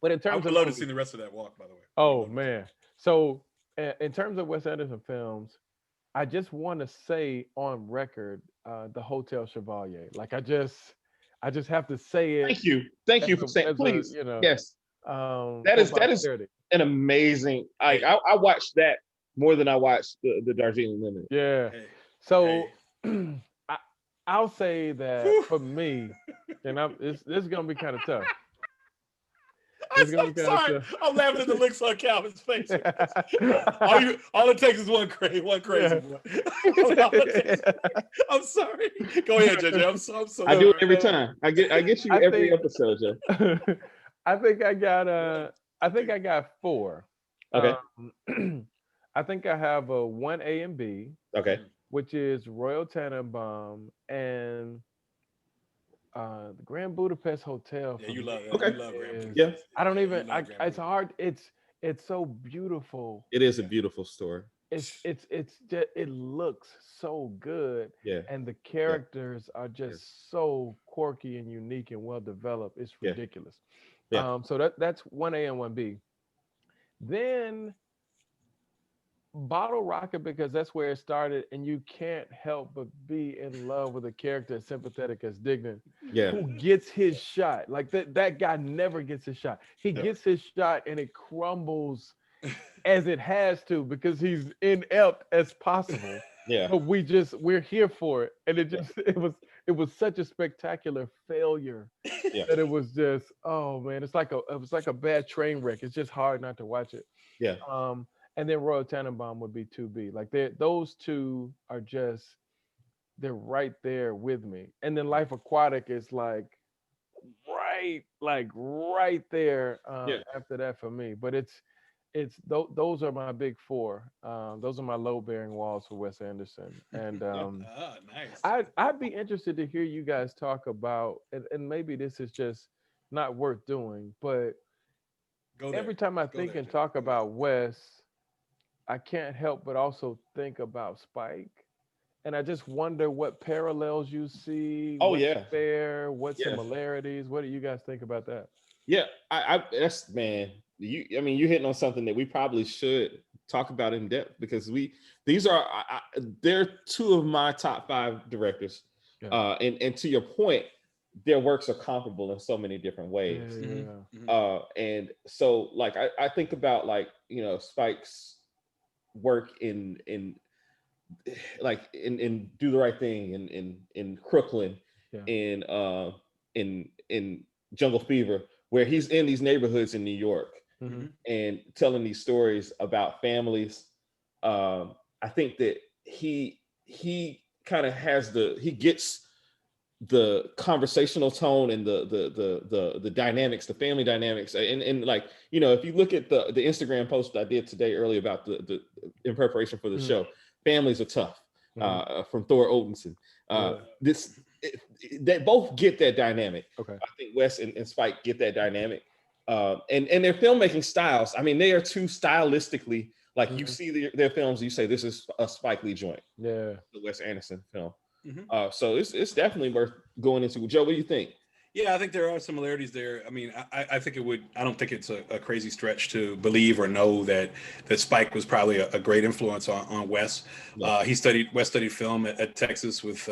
But in terms I would love to see the rest of that walk, by the way. Oh man. So in terms of Wes Anderson films, I just want to say on record, the Hotel Chevalier. Like I just have to say it. Thank you for saying. Please, yes. That is an amazing. I watched that more than I watched the Darjeeling Limited. Yeah. So I'll say that for me, and this is gonna be kind of tough. I'm sorry. I'm laughing at the looks on Calvin's face. all it takes is one crazy one. I'm sorry. Go ahead, JJ. I'm so I do it every time. I get you every episode, Joe. I think I got 4. Okay. I think I have a 1A and B. Okay. Which is Royal Tenenbaum and the Grand Budapest Hotel. Yeah, you love that. Okay. You love Grand Yeah. I don't even. It's hard. It's so beautiful. It is a beautiful story. It's just, it looks so good. Yeah. And the characters are just so quirky and unique and well developed. It's ridiculous. Yeah. So that's 1A and 1B. Then Bottle Rocket, because that's where it started, and you can't help but be in love with a character as sympathetic as Dignan, who gets his shot. Like that guy never gets his shot. He gets his shot and it crumbles as it has to because he's inept as possible. But we're here for it. And it was such a spectacular failure that it was just, oh man, it was like a bad train wreck. It's just hard not to watch it. Yeah. And then Royal Tenenbaum would be 2B. Like those two are just, they're right there with me. And then Life Aquatic is like right right there Yeah. after that for me. But those are my big four. Those are my load bearing walls for Wes Anderson. And Nice. I'd be interested to hear you guys talk about, and maybe this is just not worth doing, but every time I think and talk about Wes, I can't help but also think about Spike. And I just wonder what parallels you see, Oh what yeah. share, what Yeah. similarities. What do you guys think about that? Yeah. I that's man. I mean, you're hitting on something that we probably should talk about in depth because they're two of my top 5 directors. Yeah. And to your point, their works are comparable in so many different ways. And so like I think about like, Spike's work in like in Do the Right Thing in Crooklyn, Yeah. in Jungle Fever, where he's in these neighborhoods in New York and telling these stories about families. I think that he kind of he gets the conversational tone and the dynamics, the family dynamics, and like, if you look at the Instagram post I did today earlier about the in preparation for the show, families are tough, from Thor Odinson. They both get that dynamic. Okay. I think Wes and Spike get that dynamic, and their filmmaking styles. I mean, they are too stylistically like you see their films, you say this is a Spike Lee joint. Yeah, the Wes Anderson film. So it's definitely worth going into. Joe, what do you think? Yeah, I think there are similarities there. I mean, I think I don't think it's a crazy stretch to believe or know that Spike was probably a great influence on Wes. Yeah. Wes studied film at Texas with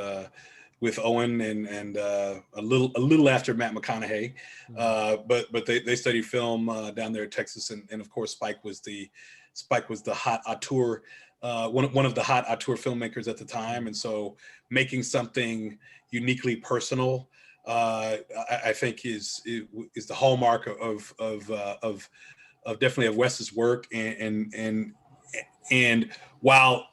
Owen and a little after Matt McConaughey. But they studied film down there in Texas, and of course Spike was the hot auteur, one of the hot auteur filmmakers at the time, and so making something uniquely personal, I think is the hallmark of definitely of Wes's work, and while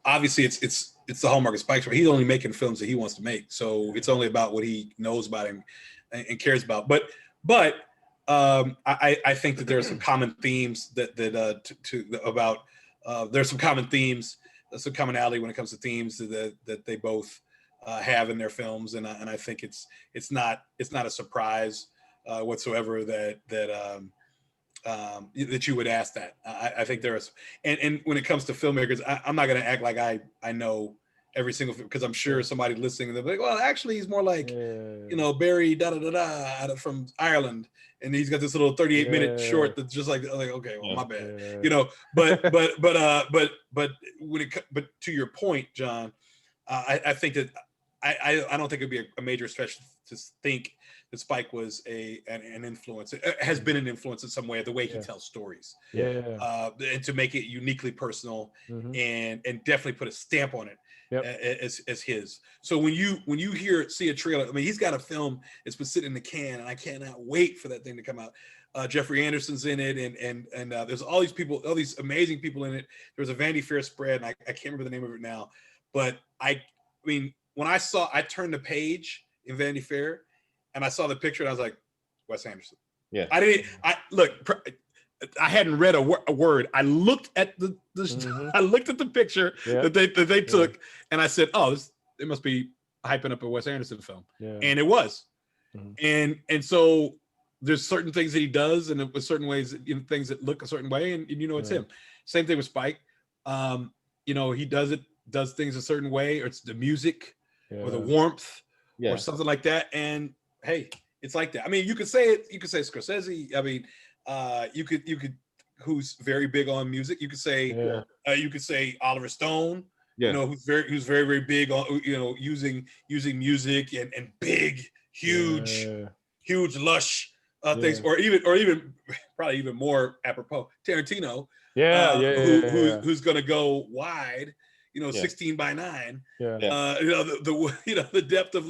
obviously it's the hallmark of Spike's work, he's only making films that he wants to make, so it's only about what he knows about him and cares about. But I think that there are some common themes there's some common themes, some commonality when it comes to themes that they both have in their films, and I think it's not a surprise whatsoever that you would ask that. I think there is, and when it comes to filmmakers, I'm not going to act like I know every single film, because I'm sure somebody listening, they'll be like, well, actually he's more like Barry from Ireland, and he's got this little 38-minute short that's just like okay, well, my bad, but to your point, John, I think that I don't think it'd be a major stretch to think that Spike was an influence. It has been an influence in some way, the way he tells stories. And to make it uniquely personal, and definitely put a stamp on it as his. So when you see a trailer, I mean, he's got a film that's been sitting in the can, and I cannot wait for that thing to come out. Jeffrey Anderson's in it, and there's all these people, all these amazing people in it. There's a Vanity Fair spread, and I can't remember the name of it now, but I mean, when I turned the page in Vanity Fair and I saw the picture, and I was like, Wes Anderson. Yeah. I hadn't read a word. I looked at I looked at the picture that they took, and I said, oh, it must be hyping up a Wes Anderson film. And it was. And so there's certain things that he does, and with certain ways, things that look a certain way, and it's him. Same thing with Spike. He does things a certain way, or it's the music or the warmth or something like that. And hey, it's like that. I mean, you could say Scorsese. I mean, you could who's very big on music. You could say Oliver Stone. Who's very very big on using music and big, huge lush things, or even probably even more apropos, Tarantino. Who's gonna go wide, 16 by 9. The depth of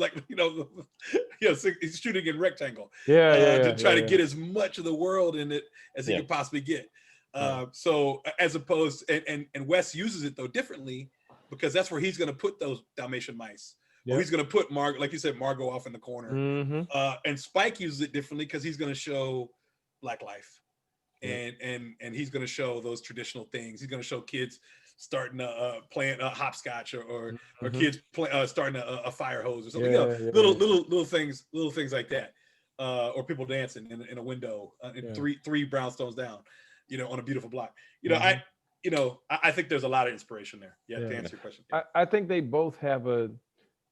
he's shooting in rectangle to try to get as much of the world in it as he could possibly get. So as opposed, and Wes uses it though differently, because that's where he's going to put those Dalmatian mice, or he's going to put Margot, like you said, Margot off in the corner. And Spike uses it differently because he's going to show Black life, and he's going to show those traditional things. He's going to show kids starting playing hopscotch, or kids starting a fire hose or something. Little things like that, or people dancing in a window, three brownstones down, on a beautiful block. I think there's a lot of inspiration there. To answer your question. I think they both have a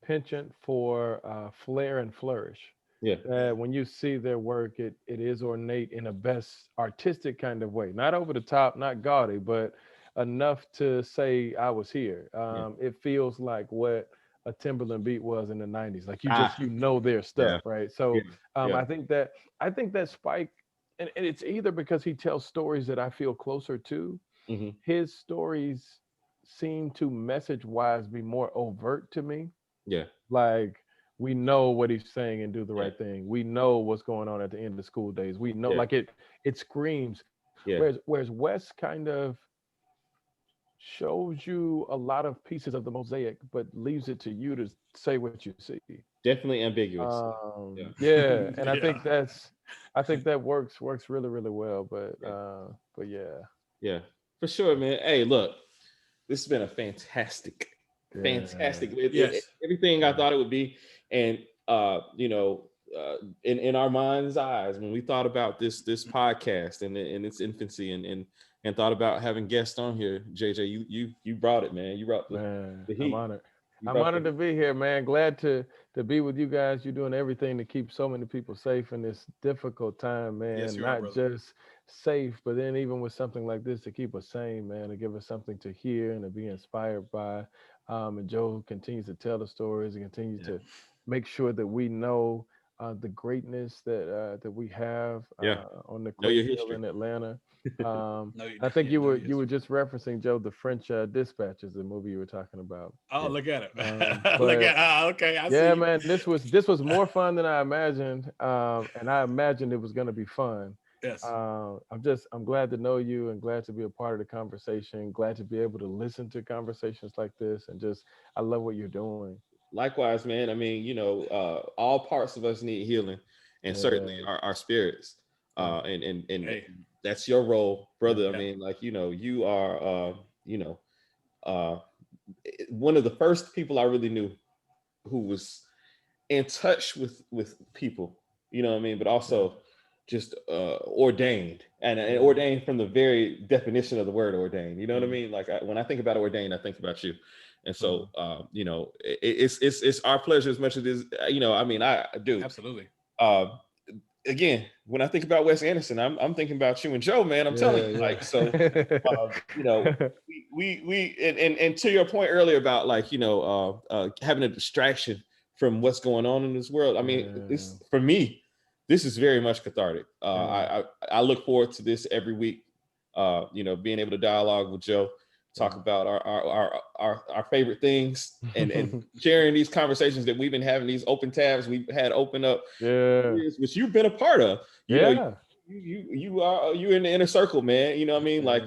penchant for flair and flourish. When you see their work, it is ornate in a best artistic kind of way, not over the top, not gaudy, but enough to say I was here. It feels like what a Timberland beat was in the 90s. Like you know their stuff, right? So I think that Spike, and it's either because he tells stories that I feel closer to. His stories seem to message-wise be more overt to me. Like, we know what he's saying and do the right thing. We know what's going on at the end of school days. We know, like it screams. Whereas Wes kind of shows you a lot of pieces of the mosaic, but leaves it to you to say what you see. Definitely ambiguous. And I think that works really, really well. But yeah, for sure, man. Hey, look, this has been a fantastic. Everything I thought it would be, and in our mind's eyes, when we thought about this podcast in its infancy, and thought about having guests on here, JJ, you brought it, man. You brought the heat. I'm honored. I'm honored to be here, man. Glad to be with you guys. You're doing everything to keep so many people safe in this difficult time, man. Yes, Not just safe, but then even with something like this, to keep us sane, man, to give us something to hear and to be inspired by. And Joe continues to tell the stories and continues to make sure that we know the greatness that we have on the Quake in Atlanta. I think you were just referencing, Joe, the French Dispatches, the movie you were talking about. Oh, look at it! Okay, I see. Yeah, man, this was more fun than I imagined, and I imagined it was going to be fun. Yes. I'm glad to know you and glad to be a part of the conversation. Glad to be able to listen to conversations like this, and I love what you're doing. Likewise, man. I mean, all parts of us need healing, and certainly our spirits. And that's your role, brother. I mean, like, you are, one of the first people I really knew who was in touch with people, but also just ordained, and ordained from the very definition of the word ordained. You know what I mean? Like, when I think about ordained, I think about you. And so, it's our pleasure as much as it is, I do. Absolutely. Again, when I think about Wes Anderson, I'm thinking about you and Joe, man. I'm telling you, like, so, we and to your point earlier about, like, having a distraction from what's going on in this world. I mean, this, for me, this is very much cathartic. I look forward to this every week. Being able to dialogue with Joe, talk about our favorite things, and sharing these conversations that we've been having, these open tabs we've had open up, which you've been a part of. You're in the inner circle, man. You know what I mean? Like,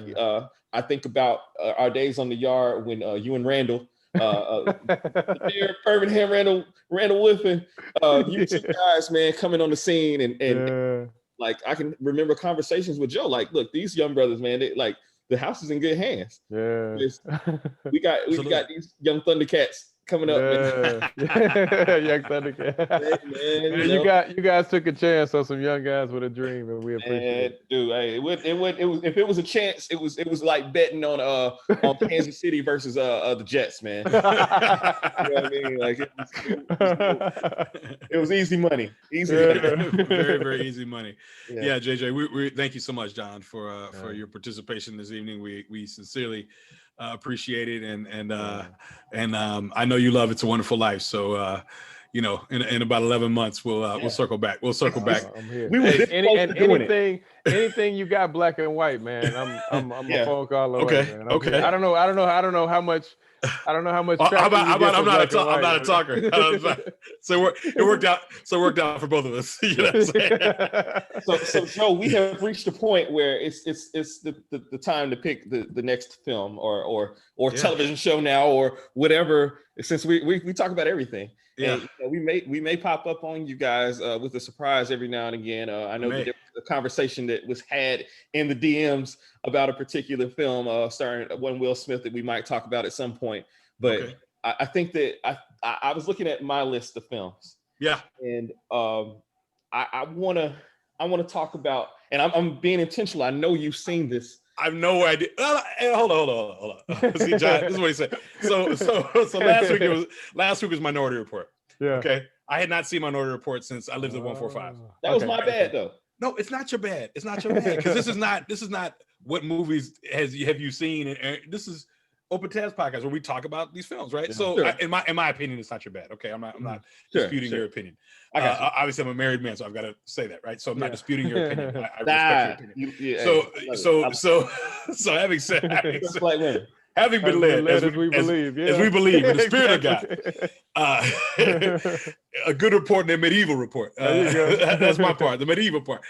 I think about our days on the yard when you and Randall, Birmingham, Randall Whiffen, you two guys, man, coming on the scene, and like, I can remember conversations with Joe. Like, look, these young brothers, man, they, like, the house is in good hands. We got these young Thundercats coming up. Young Thundercats. Man, you guys took a chance on some young guys with a dream, and we appreciate it. Dude, hey, if it was a chance, it was like betting on Kansas City versus the Jets, man. You know what I mean? Like, it was easy money. Very, very easy money. Yeah, JJ, we thank you so much, John, for your participation this evening. We sincerely appreciate it, and I know you love It's a Wonderful Life. So in about 11 months we'll circle back. I'm here. Anything you got black and white, man. I'm a phone call away, man. Okay. I don't know how much. How about I'm not a talker. So it worked out. So it worked out for both of us. You know what I'm saying? So Joe, we have reached a point where it's the time to pick the next film or television show now or whatever. Since we talk about everything, and we may pop up on you guys with a surprise every now and again. I know that there was a conversation that was had in the DMs about a particular film starring one Will Smith that we might talk about at some point. But I think that I was looking at my list of films. Yeah. And I wanna talk about, and I'm being intentional. I know you've seen this. I have no idea. Hold on. See, John, this is what he said. So last week was Minority Report. Yeah. Okay. I had not seen Minority Report since I lived at 145. That was my bad though. No, it's not your bad. It's not your bad. Because this is not what movies have you seen, and this is Open Tabs podcast where we talk about these films, right? Yeah, so sure. in my opinion, it's not your bad. Okay, I'm not disputing your opinion. Obviously, I'm a married man, so I've got to say that, right? So I'm not disputing your opinion. I respect your opinion. So having been led as we believe in the spirit of God, a good report and a medieval report. That's my part, the medieval part.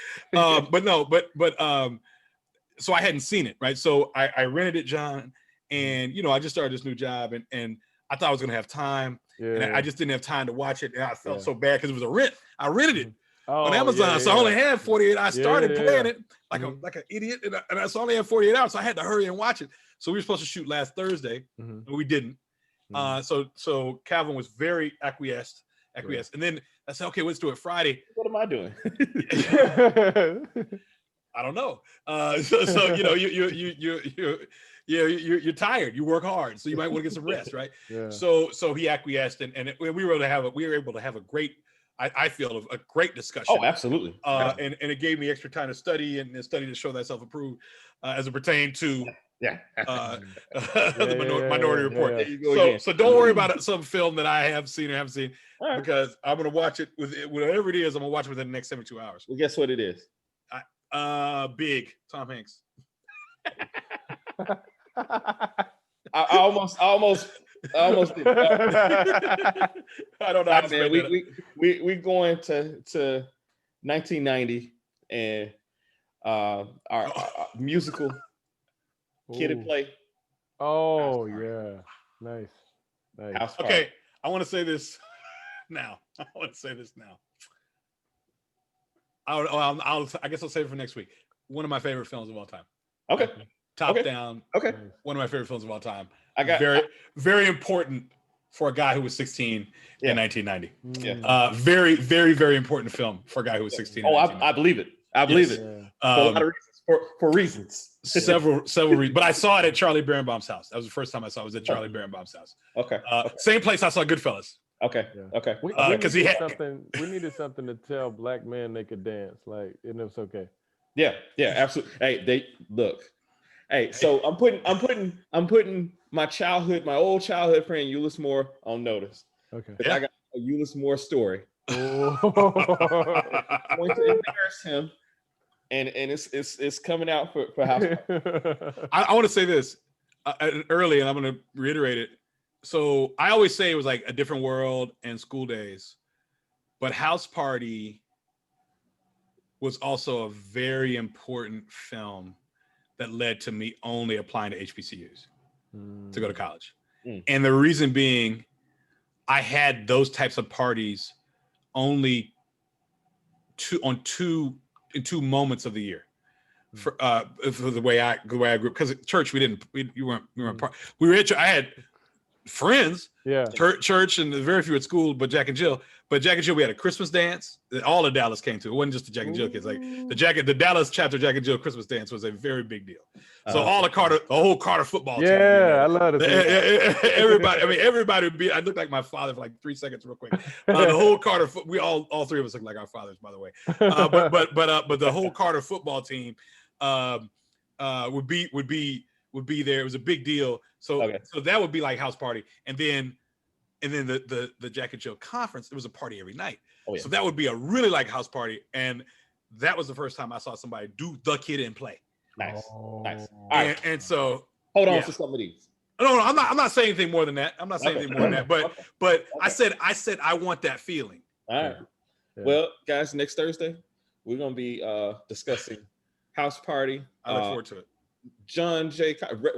So I hadn't seen it, right? So I rented it, John. And, I just started this new job and I thought I was going to have time. Yeah. And I just didn't have time to watch it. And I felt so bad because it was a rent. I rented it on Amazon. So I only had 48. I started playing it like an idiot. And I only had 48 hours. So I had to hurry and watch it. So we were supposed to shoot last Thursday and we didn't. So Calvin was very acquiesced. And then I said, okay, let's do it Friday. What am I doing? I don't know. You're tired. You work hard, so you might want to get some rest, right? Yeah. So he acquiesced, and we were able to have a great, I feel, a great discussion. Oh, absolutely. And it gave me extra time to study and study to show thyself approved as it pertained to the Minority Report. Yeah. So don't worry about some film that I have seen or haven't seen because I'm going to watch it with whatever it is. I'm going to watch it within the next 72 hours. Well, guess what it is? Big Tom Hanks. I almost did. I don't know. Man, we going to 1990 and our musical Kid and Play. Oh yeah, nice. Okay, I want to say this now. I guess I'll save it for next week. One of my favorite films of all time. Okay. Top down. Okay. One of my favorite films of all time. Very important for a guy who was 16 in 1990. Yeah. Very, very, very important film for a guy who was 16. I believe it. I believe it. For a lot of reasons. For reasons. Several reasons. But I saw it at Charlie Birnbaum's house. That was the first time I saw it. Was at Charlie Birnbaum's house. Okay. Same place I saw Goodfellas. Okay. Yeah. Okay. Because we needed something to tell black men they could dance. Like, and it's okay. Yeah. Yeah. Absolutely. Hey, they look. Hey, so I'm putting my old childhood friend Euless Moore on notice. Okay. I got a Euless Moore story. I'm going to embarrass him, and it's coming out for house. I want to say this early, and I'm going to reiterate it. So I always say it was like A Different World and School Days, but House Party was also a very important film that led to me only applying to HBCUs to go to college. And the reason being, I had those types of parties only in two moments of the year. For the way I grew, because at church we weren't part. We were at church. I had friends, church, and very few at school, but Jack and Jill. But Jack and Jill, we had a Christmas dance that all of Dallas came to. It wasn't just the Jack and Jill kids. Like the Dallas chapter Jack and Jill Christmas dance was a very big deal. So the whole Carter football team. Yeah, I love it. Everybody would be. I looked like my father for like 3 seconds, real quick. The whole Carter, we all three of us look like our fathers, by the way. But the whole Carter football team would be there. It was a big deal. So that would be like House Party, and then the Jack and Jill conference, it was a party every night. So that would be a really like House Party, and that was the first time I saw somebody do the Kid and Play. Nice. All right. And so hold on to some of these. No, I'm not saying anything more than that. I'm not saying anything more than that. But I said I want that feeling. All right. Yeah. Well, guys, next Thursday we're gonna be discussing House Party. I look forward to it.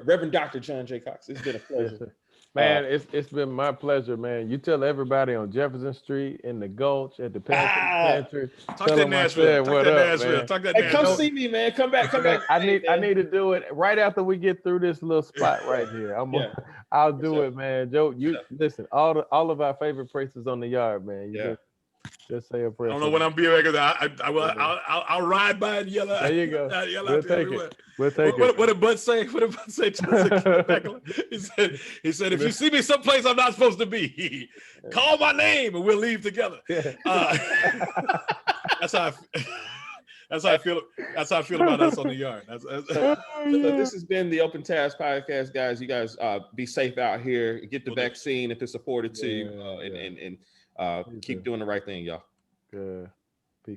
Reverend Dr. John J. Cox. It's been a pleasure. Man, it's been my pleasure, man. You tell everybody on Jefferson Street, in the Gulch, at the Pantry. Talk that Nashville. Talk that Nashville. Talk that Nashville. Come see me, man. Come back. I need to do it right after we get through this little spot right here. I'll do it, man. Joe, you listen. All of our favorite places on the yard, man. Just say a prayer. I don't know when I'm being because I'll ride by and yell out. There you go. We'll take it. What did Bud say? What did Bud say? He said, if you see me someplace I'm not supposed to be, call my name and we'll leave together. That's how I feel. That's how I feel about us on the yard. So this has been the Open Tabs podcast, guys. You guys be safe out here. Get the vaccine if it's afforded to you, and keep doing the right thing, y'all. Good.